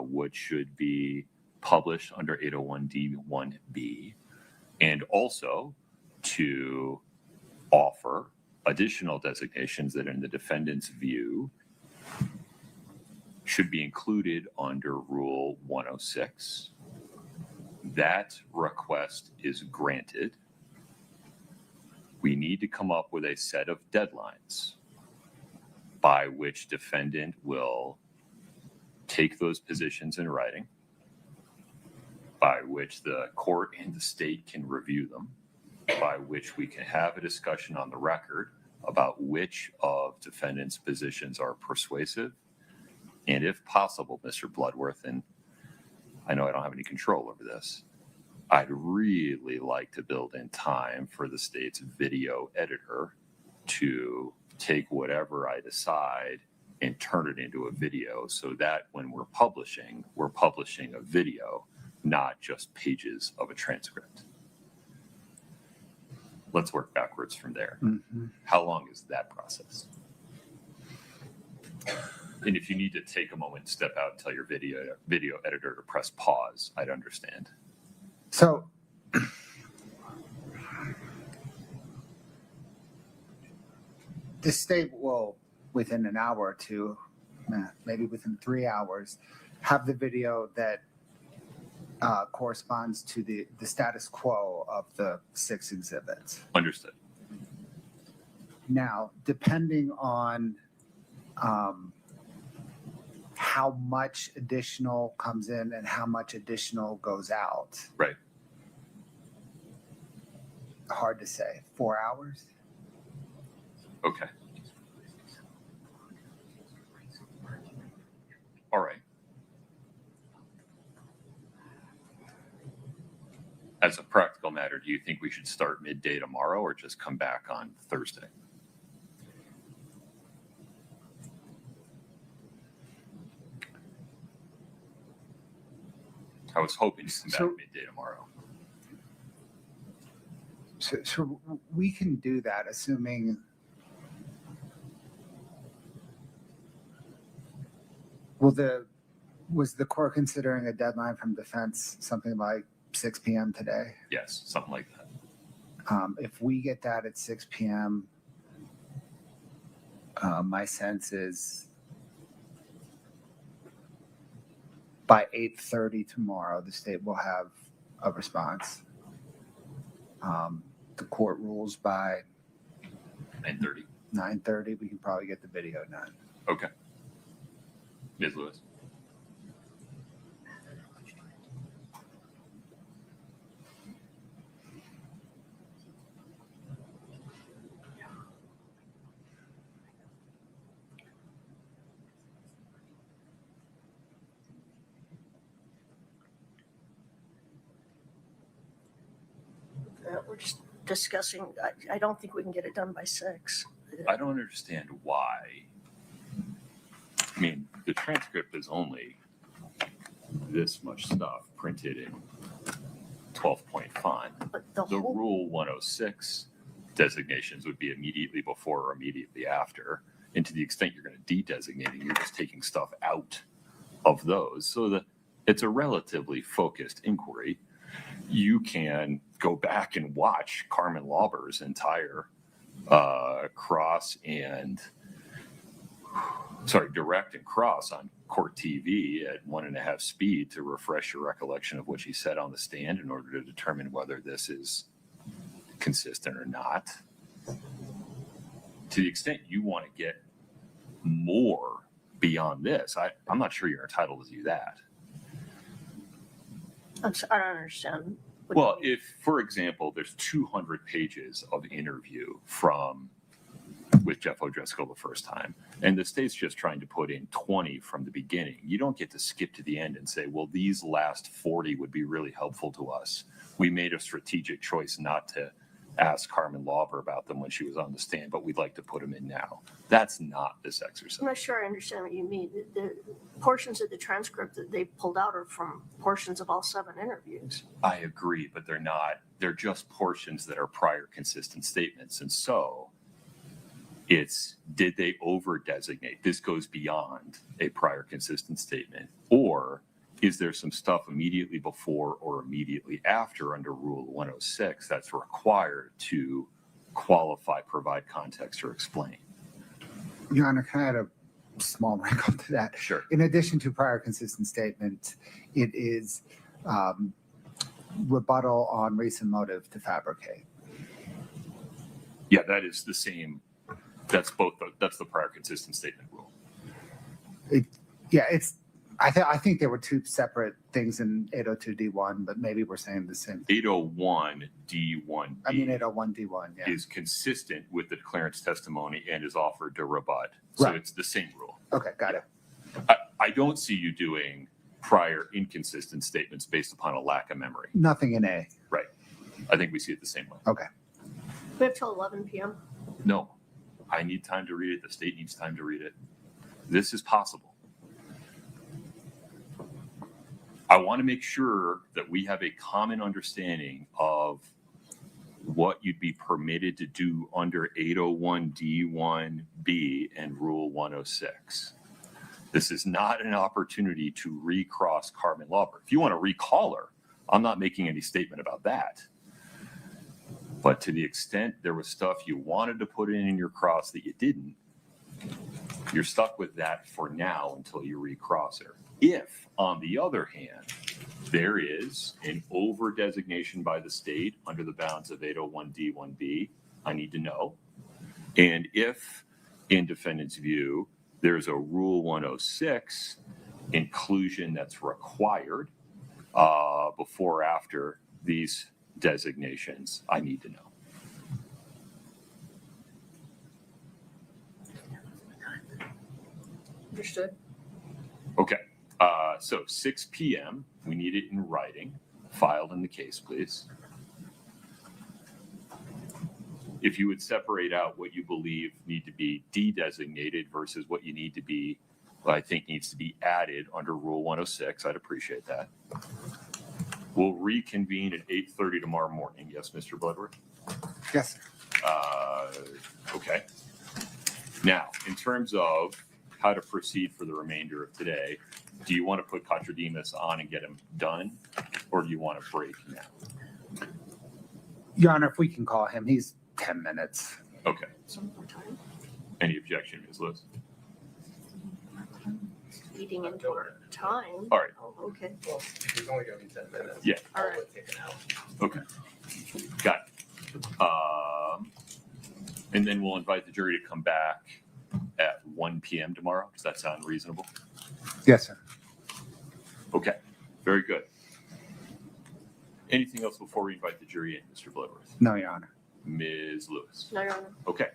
what should be published under 801D1B, and also to offer additional designations that in the defendant's view should be included under Rule 106. That request is granted. We need to come up with a set of deadlines by which defendant will take those positions in writing, by which the court and the state can review them, by which we can have a discussion on the record about which of defendant's positions are persuasive, and if possible, Mr. Bloodworth, and I know I don't have any control over this, I'd really like to build in time for the state's video editor to take whatever I decide and turn it into a video so that when we're publishing a video, not just pages of a transcript. Let's work backwards from there.
Mm-hmm.
How long is that process? And if you need to take a moment and step out and tell your video editor to press pause, I'd understand.
So, the state will, within an hour or two, maybe within 3 hours, have the video that corresponds to the status quo of the 6 exhibits.
Understood.
Now, depending on how much additional comes in and how much additional goes out.
Right.
Hard to say. 4 hours?
Okay. All right. As a practical matter, do you think we should start midday tomorrow or just come back on Thursday? I was hoping to come back midday tomorrow.
So we can do that, assuming was the court considering a deadline from defense something like 6 p.m. today?
Yes, something like that.
If we get that at 6 p.m., my sense is by 8:30 tomorrow, the state will have a response. The court rules by
9:30.
9:30. We can probably get the video done.
Okay. Ms. Lewis.
We're just discussing, I don't think we can get it done by 6.
I don't understand why. I mean, the transcript is only this much stuff printed in 12-point font.
But the
The
whole,
Rule 106 designations would be immediately before or immediately after. And to the extent you're going to de-designating, you're just taking stuff out of those. So it's a relatively focused inquiry. You can go back and watch Carmen Lauber's entire direct and cross on court TV at 1.5 speed to refresh your recollection of what she said on the stand in order to determine whether this is consistent or not. To the extent you want to get more beyond this, I'm not sure you're entitled to do that.
I don't understand. what
Well,
you mean.
if, for example, there's 200 pages of interview from with Jeff O'Driscoll the first time, and the state's just trying to put in 20 from the beginning. You don't get to skip to the end and say, well, these last 40 would be really helpful to us. We made a strategic choice not to ask Carmen Lauber about them when she was on the stand, but we'd like to put them in now. That's not this exercise.
I'm not sure I understand what you mean. The portions of the transcript that they pulled out are from portions of all 7 interviews.
I agree, but they're not. They're just portions that are prior consistent statements. And so it's, did they over designate? This goes beyond a prior consistent statement. Or is there some stuff immediately before or immediately after under Rule 106 that's required to qualify, provide context, or explain?
Your Honor, can I add a small wrinkle to that?
Sure.
In addition to prior consistent statement, it is rebuttal on recent motive to fabricate.
Yeah, that is the same. That's that's the prior consistent statement rule.
I think there were 2 separate things in 802D1, but maybe we're saying the same.
801D1B.
I mean 801D1, yeah.
Is consistent with the declarant's testimony and is offered to rebut. So
Right.
it's the same rule.
Okay, got it.
I don't see you doing prior inconsistent statements based upon a lack of memory.
Nothing in A.
I think we see it the same way.
Okay.
We have till 11 p.m.
No, I need time to read it. The state needs time to read it. This is possible. I want to make sure that we have a common understanding of what you'd be permitted to do under 801D1B and Rule 106. This is not an opportunity to recross Carmen Lauber. If you want to recall her, I'm not making any statement about that. But to the extent there was stuff you wanted to put in your cross that you didn't, you're stuck with that for now until you recross her. If, on the other hand, there is an over designation by the state under the bounds of 801D1B, I need to know. And if, in defendant's view, there's a Rule 106 inclusion that's required before or after these designations, I need to know.
Understood.
Okay. So 6 p.m., we need it in writing, filed in the case, please. If you would separate out what you believe need to be de-designated versus what you need to be, what I think needs to be added under Rule 106, I'd appreciate that. We'll reconvene at 8:30 tomorrow morning. Yes, Mr. Bloodworth?
Yes, sir.
Okay. Now, in terms of how to proceed for the remainder of today, do you want to put Kotradimus on and get him done, or do you want to break now?
Your Honor, if we can call him, he's 10 minutes.
Okay.
Some more time.
Any objection, Ms. Lewis?
Eating into our time.
All right.
Oh, okay.
Well, it's only gonna be 10 minutes.
Yeah.
All
I'll
right.
let take an hour.
Okay. Got it. And then we'll invite the jury to come back at 1 p.m. tomorrow. Does that sound reasonable?
Yes, sir.
Okay. Very good. Anything else before we invite the jury in, Mr. Bloodworth?
No, Your Honor.
Ms. Lewis?
No, Your Honor.
Okay.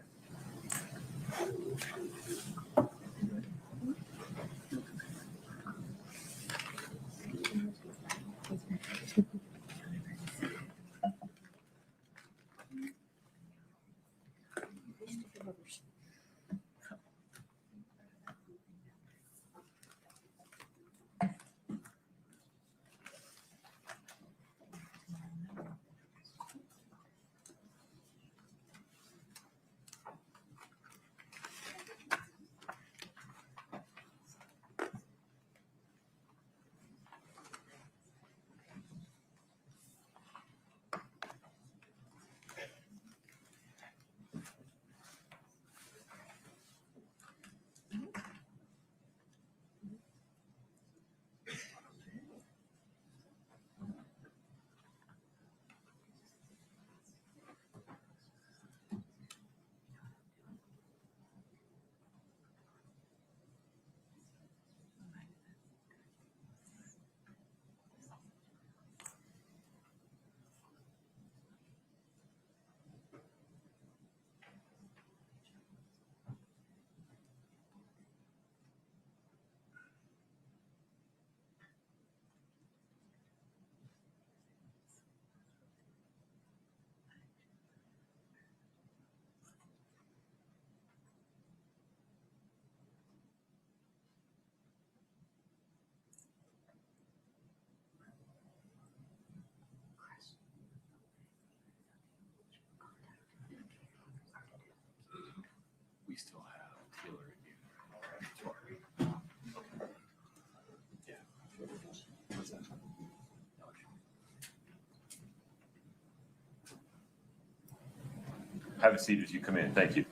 Have a seat as you come in. Thank you.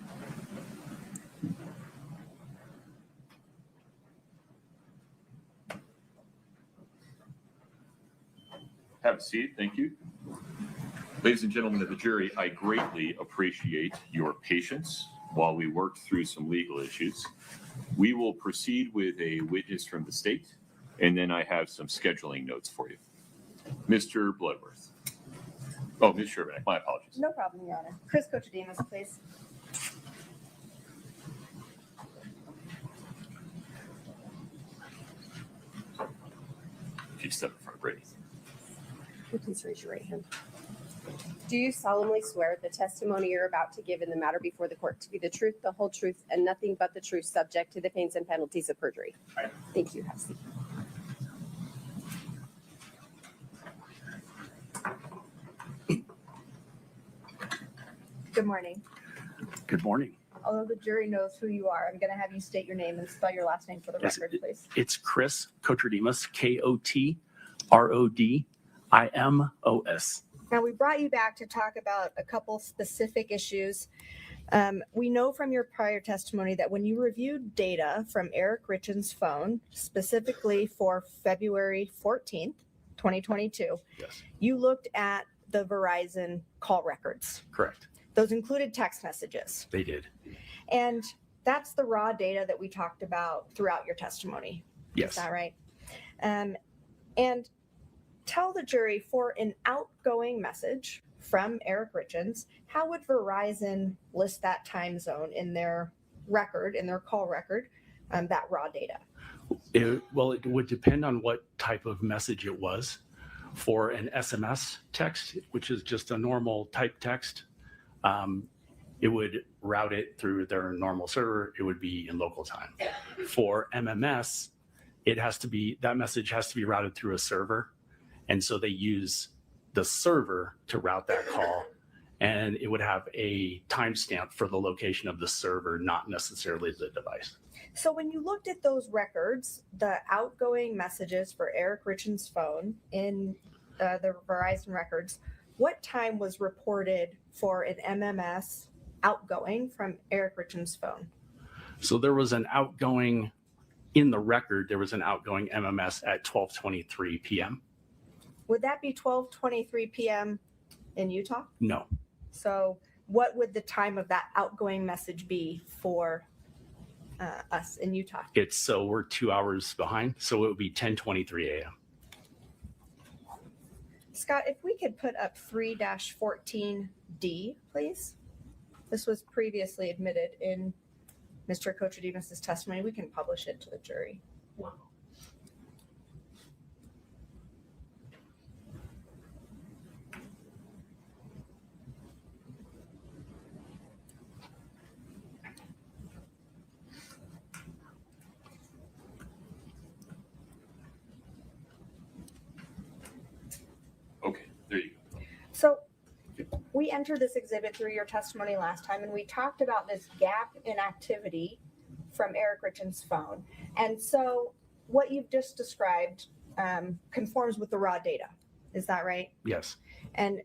Have a seat. Thank you. Ladies and gentlemen of the jury, I greatly appreciate your patience while we work through some legal issues. We will proceed with a witness from the state, and then I have some scheduling notes for you. Mr. Bloodworth. Oh, Ms. Sherback, my apologies.
No problem, Your Honor. Chris Kochademus, please.
If you step in front of Brady.
Please raise your right hand. Do you solemnly swear the testimony you're about to give in the matter before the court to be the truth, the whole truth, and nothing but the truth, subject to the pains and penalties of perjury?
I do.
Thank you. Have a seat. Good morning.
Good morning.
Although the jury knows who you are, I'm going to have you state your name and spell your last name for the
Yes,
record, please.
It's Chris Kotridimus, Kotrodimus.
Now, we brought you back to talk about a couple specific issues. We know from your prior testimony that when you reviewed data from Eric Richins' phone, specifically for February 14th, 2022,
Yes,
you looked at the Verizon call records.
correct.
Those included text messages.
They did.
And that's the raw data that we talked about throughout your testimony.
Yes.
Is that right? And tell the jury, for an outgoing message from Eric Richins, how would Verizon list that time zone in their record, in their call record, that raw data?
Well, it would depend on what type of message it was. For an SMS text, which is just a normal type text, it would route it through their normal server. It would be in local time. For MMS, that message has to be routed through a server. And so they use the server to route that call. And it would have a timestamp for the location of the server, not necessarily the device.
So when you looked at those records, the outgoing messages for Eric Richins' phone in the Verizon records, what time was reported for an MMS outgoing from Eric Richins' phone?
So there was an outgoing, in the record, there was an outgoing MMS at 12:23 p.m.
Would that be 12:23 p.m. in Utah?
No,
So what would the time of that outgoing message be for us in Utah?
we're 2 hours behind. So it would be 10:23 a.m.
Scott, if we could put up 3-14D, please. This was previously admitted in Mr. Kochademus' testimony. We can publish it to the jury.
Okay, there you go.
So we entered this exhibit through your testimony last time, and we talked about this gap in activity from Eric Richins' phone. And so what you've just described conforms with the raw data. Is that right?
Yes.
And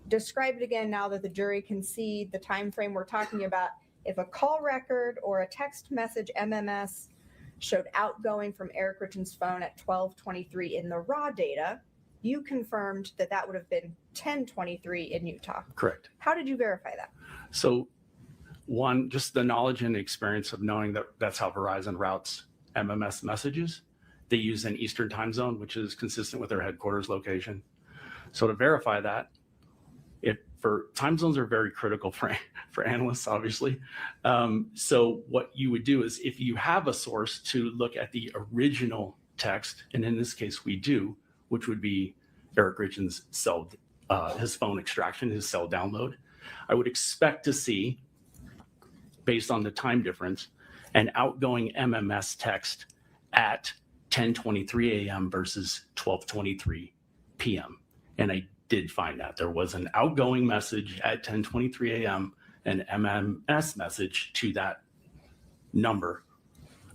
describe it again now that the jury can see the time frame we're talking about. If a call record or a text message MMS showed outgoing from Eric Richins' phone at 12:23 in the raw data, you confirmed that that would have been 10:23 in Utah.
Correct.
How did you verify that?
So one, just the knowledge and experience of knowing that that's how Verizon routes MMS messages. They use an Eastern time zone, which is consistent with their headquarters location. So to verify that, for time zones are very critical for analysts, obviously. So what you would do is if you have a source to look at the original text, and in this case we do, which would be Eric Richins' cell, his phone extraction, his cell download, I would expect to see, based on the time difference, an outgoing MMS text at 10:23 a.m. versus 12:23 p.m. And I did find that there was an outgoing message at 10:23 a.m., an MMS message to that number,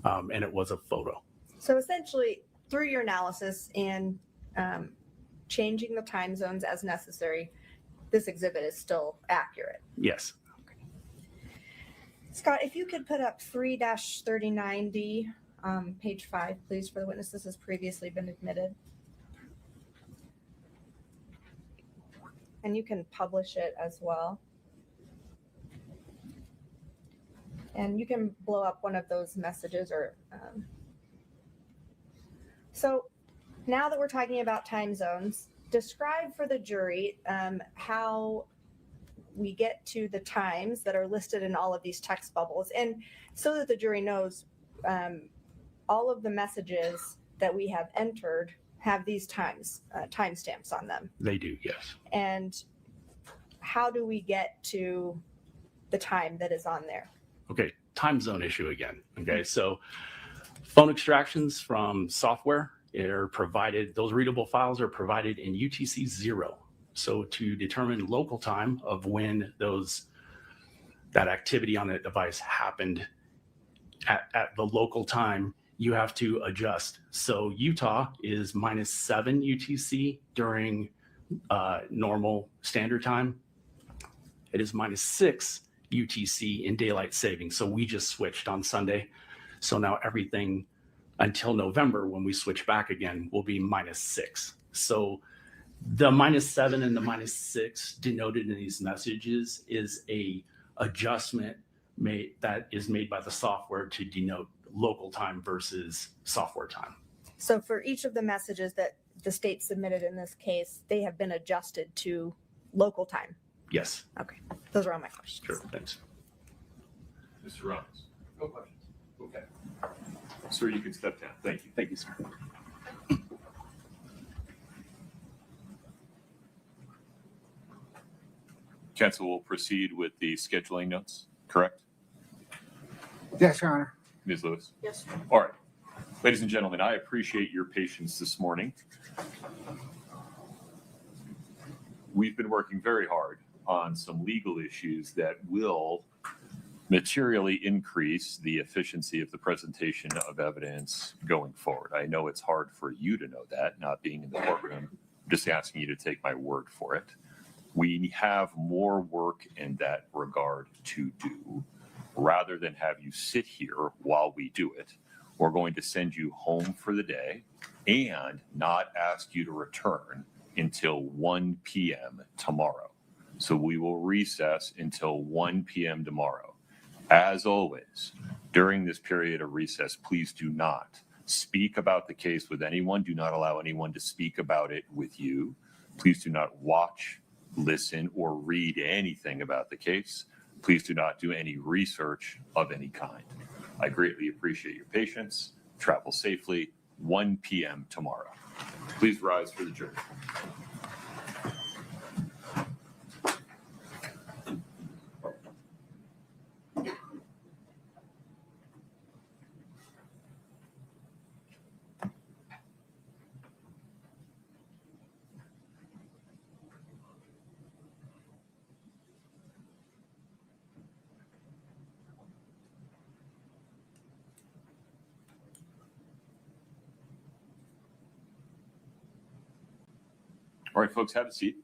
and it was a photo.
So essentially, through your analysis and changing the time zones as necessary, this exhibit is still accurate.
Yes.
Scott, if you could put up 3-39D, page 5, please, for the witness. This has previously been admitted. And you can publish it as well. And you can blow up one of those messages or. So now that we're talking about time zones, describe for the jury how we get to the times that are listed in all of these text bubbles. And so that the jury knows all of the messages that we have entered have these timestamps on them.
They do, yes.
And how do we get to the time that is on there?
Okay, time zone issue again. Okay, so phone extractions from software are provided, those readable files are provided in UTC 0. So to determine local time of when that activity on that device happened at the local time, you have to adjust. So Utah is -7 UTC during normal standard time. It is -6 UTC in daylight savings. So we just switched on Sunday. So now everything until November, when we switch back again, will be -6. So the -7 and the -6 denoted in these messages is a adjustment that is made by the software to denote local time versus software time.
So for each of the messages that the state submitted in this case, they have been adjusted to local time.
Yes,
Okay, those are all my questions.
sure, thanks.
Mr. Ramos?
No questions.
Okay. Sir, you can step down. Thank you.
Thank you, sir.
Council will proceed with the scheduling notes, correct?
Yes, Your Honor.
Ms. Lewis?
Yes.
All right. Ladies and gentlemen, I appreciate your patience this morning. We've been working very hard on some legal issues that will materially increase the efficiency of the presentation of evidence going forward. I know it's hard for you to know that, not being in the courtroom. I'm just asking you to take my word for it. We have more work in that regard to do. Rather than have you sit here while we do it, we're going to send you home for the day and not ask you to return until 1 p.m. tomorrow. So we will recess until 1 p.m. tomorrow. As always, during this period of recess, please do not speak about the case with anyone. Do not allow anyone to speak about it with you. Please do not watch, listen, or read anything about the case. Please do not do any research of any kind. I greatly appreciate your patience. Travel safely. 1 p.m. tomorrow. Please rise for the jury. All right, folks, have a seat.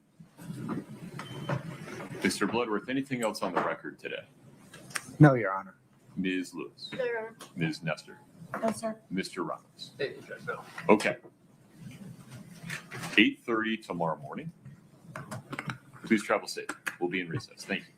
Mr. Bloodworth, anything else on the record today?
No, Your Honor.
Ms. Lewis,
There.
Ms. Nestor,
No, sir.
Mr. Ramos.
Hey, Judge, no.
Okay. 8:30 tomorrow morning. Please travel safe. We'll be in recess. Thank you.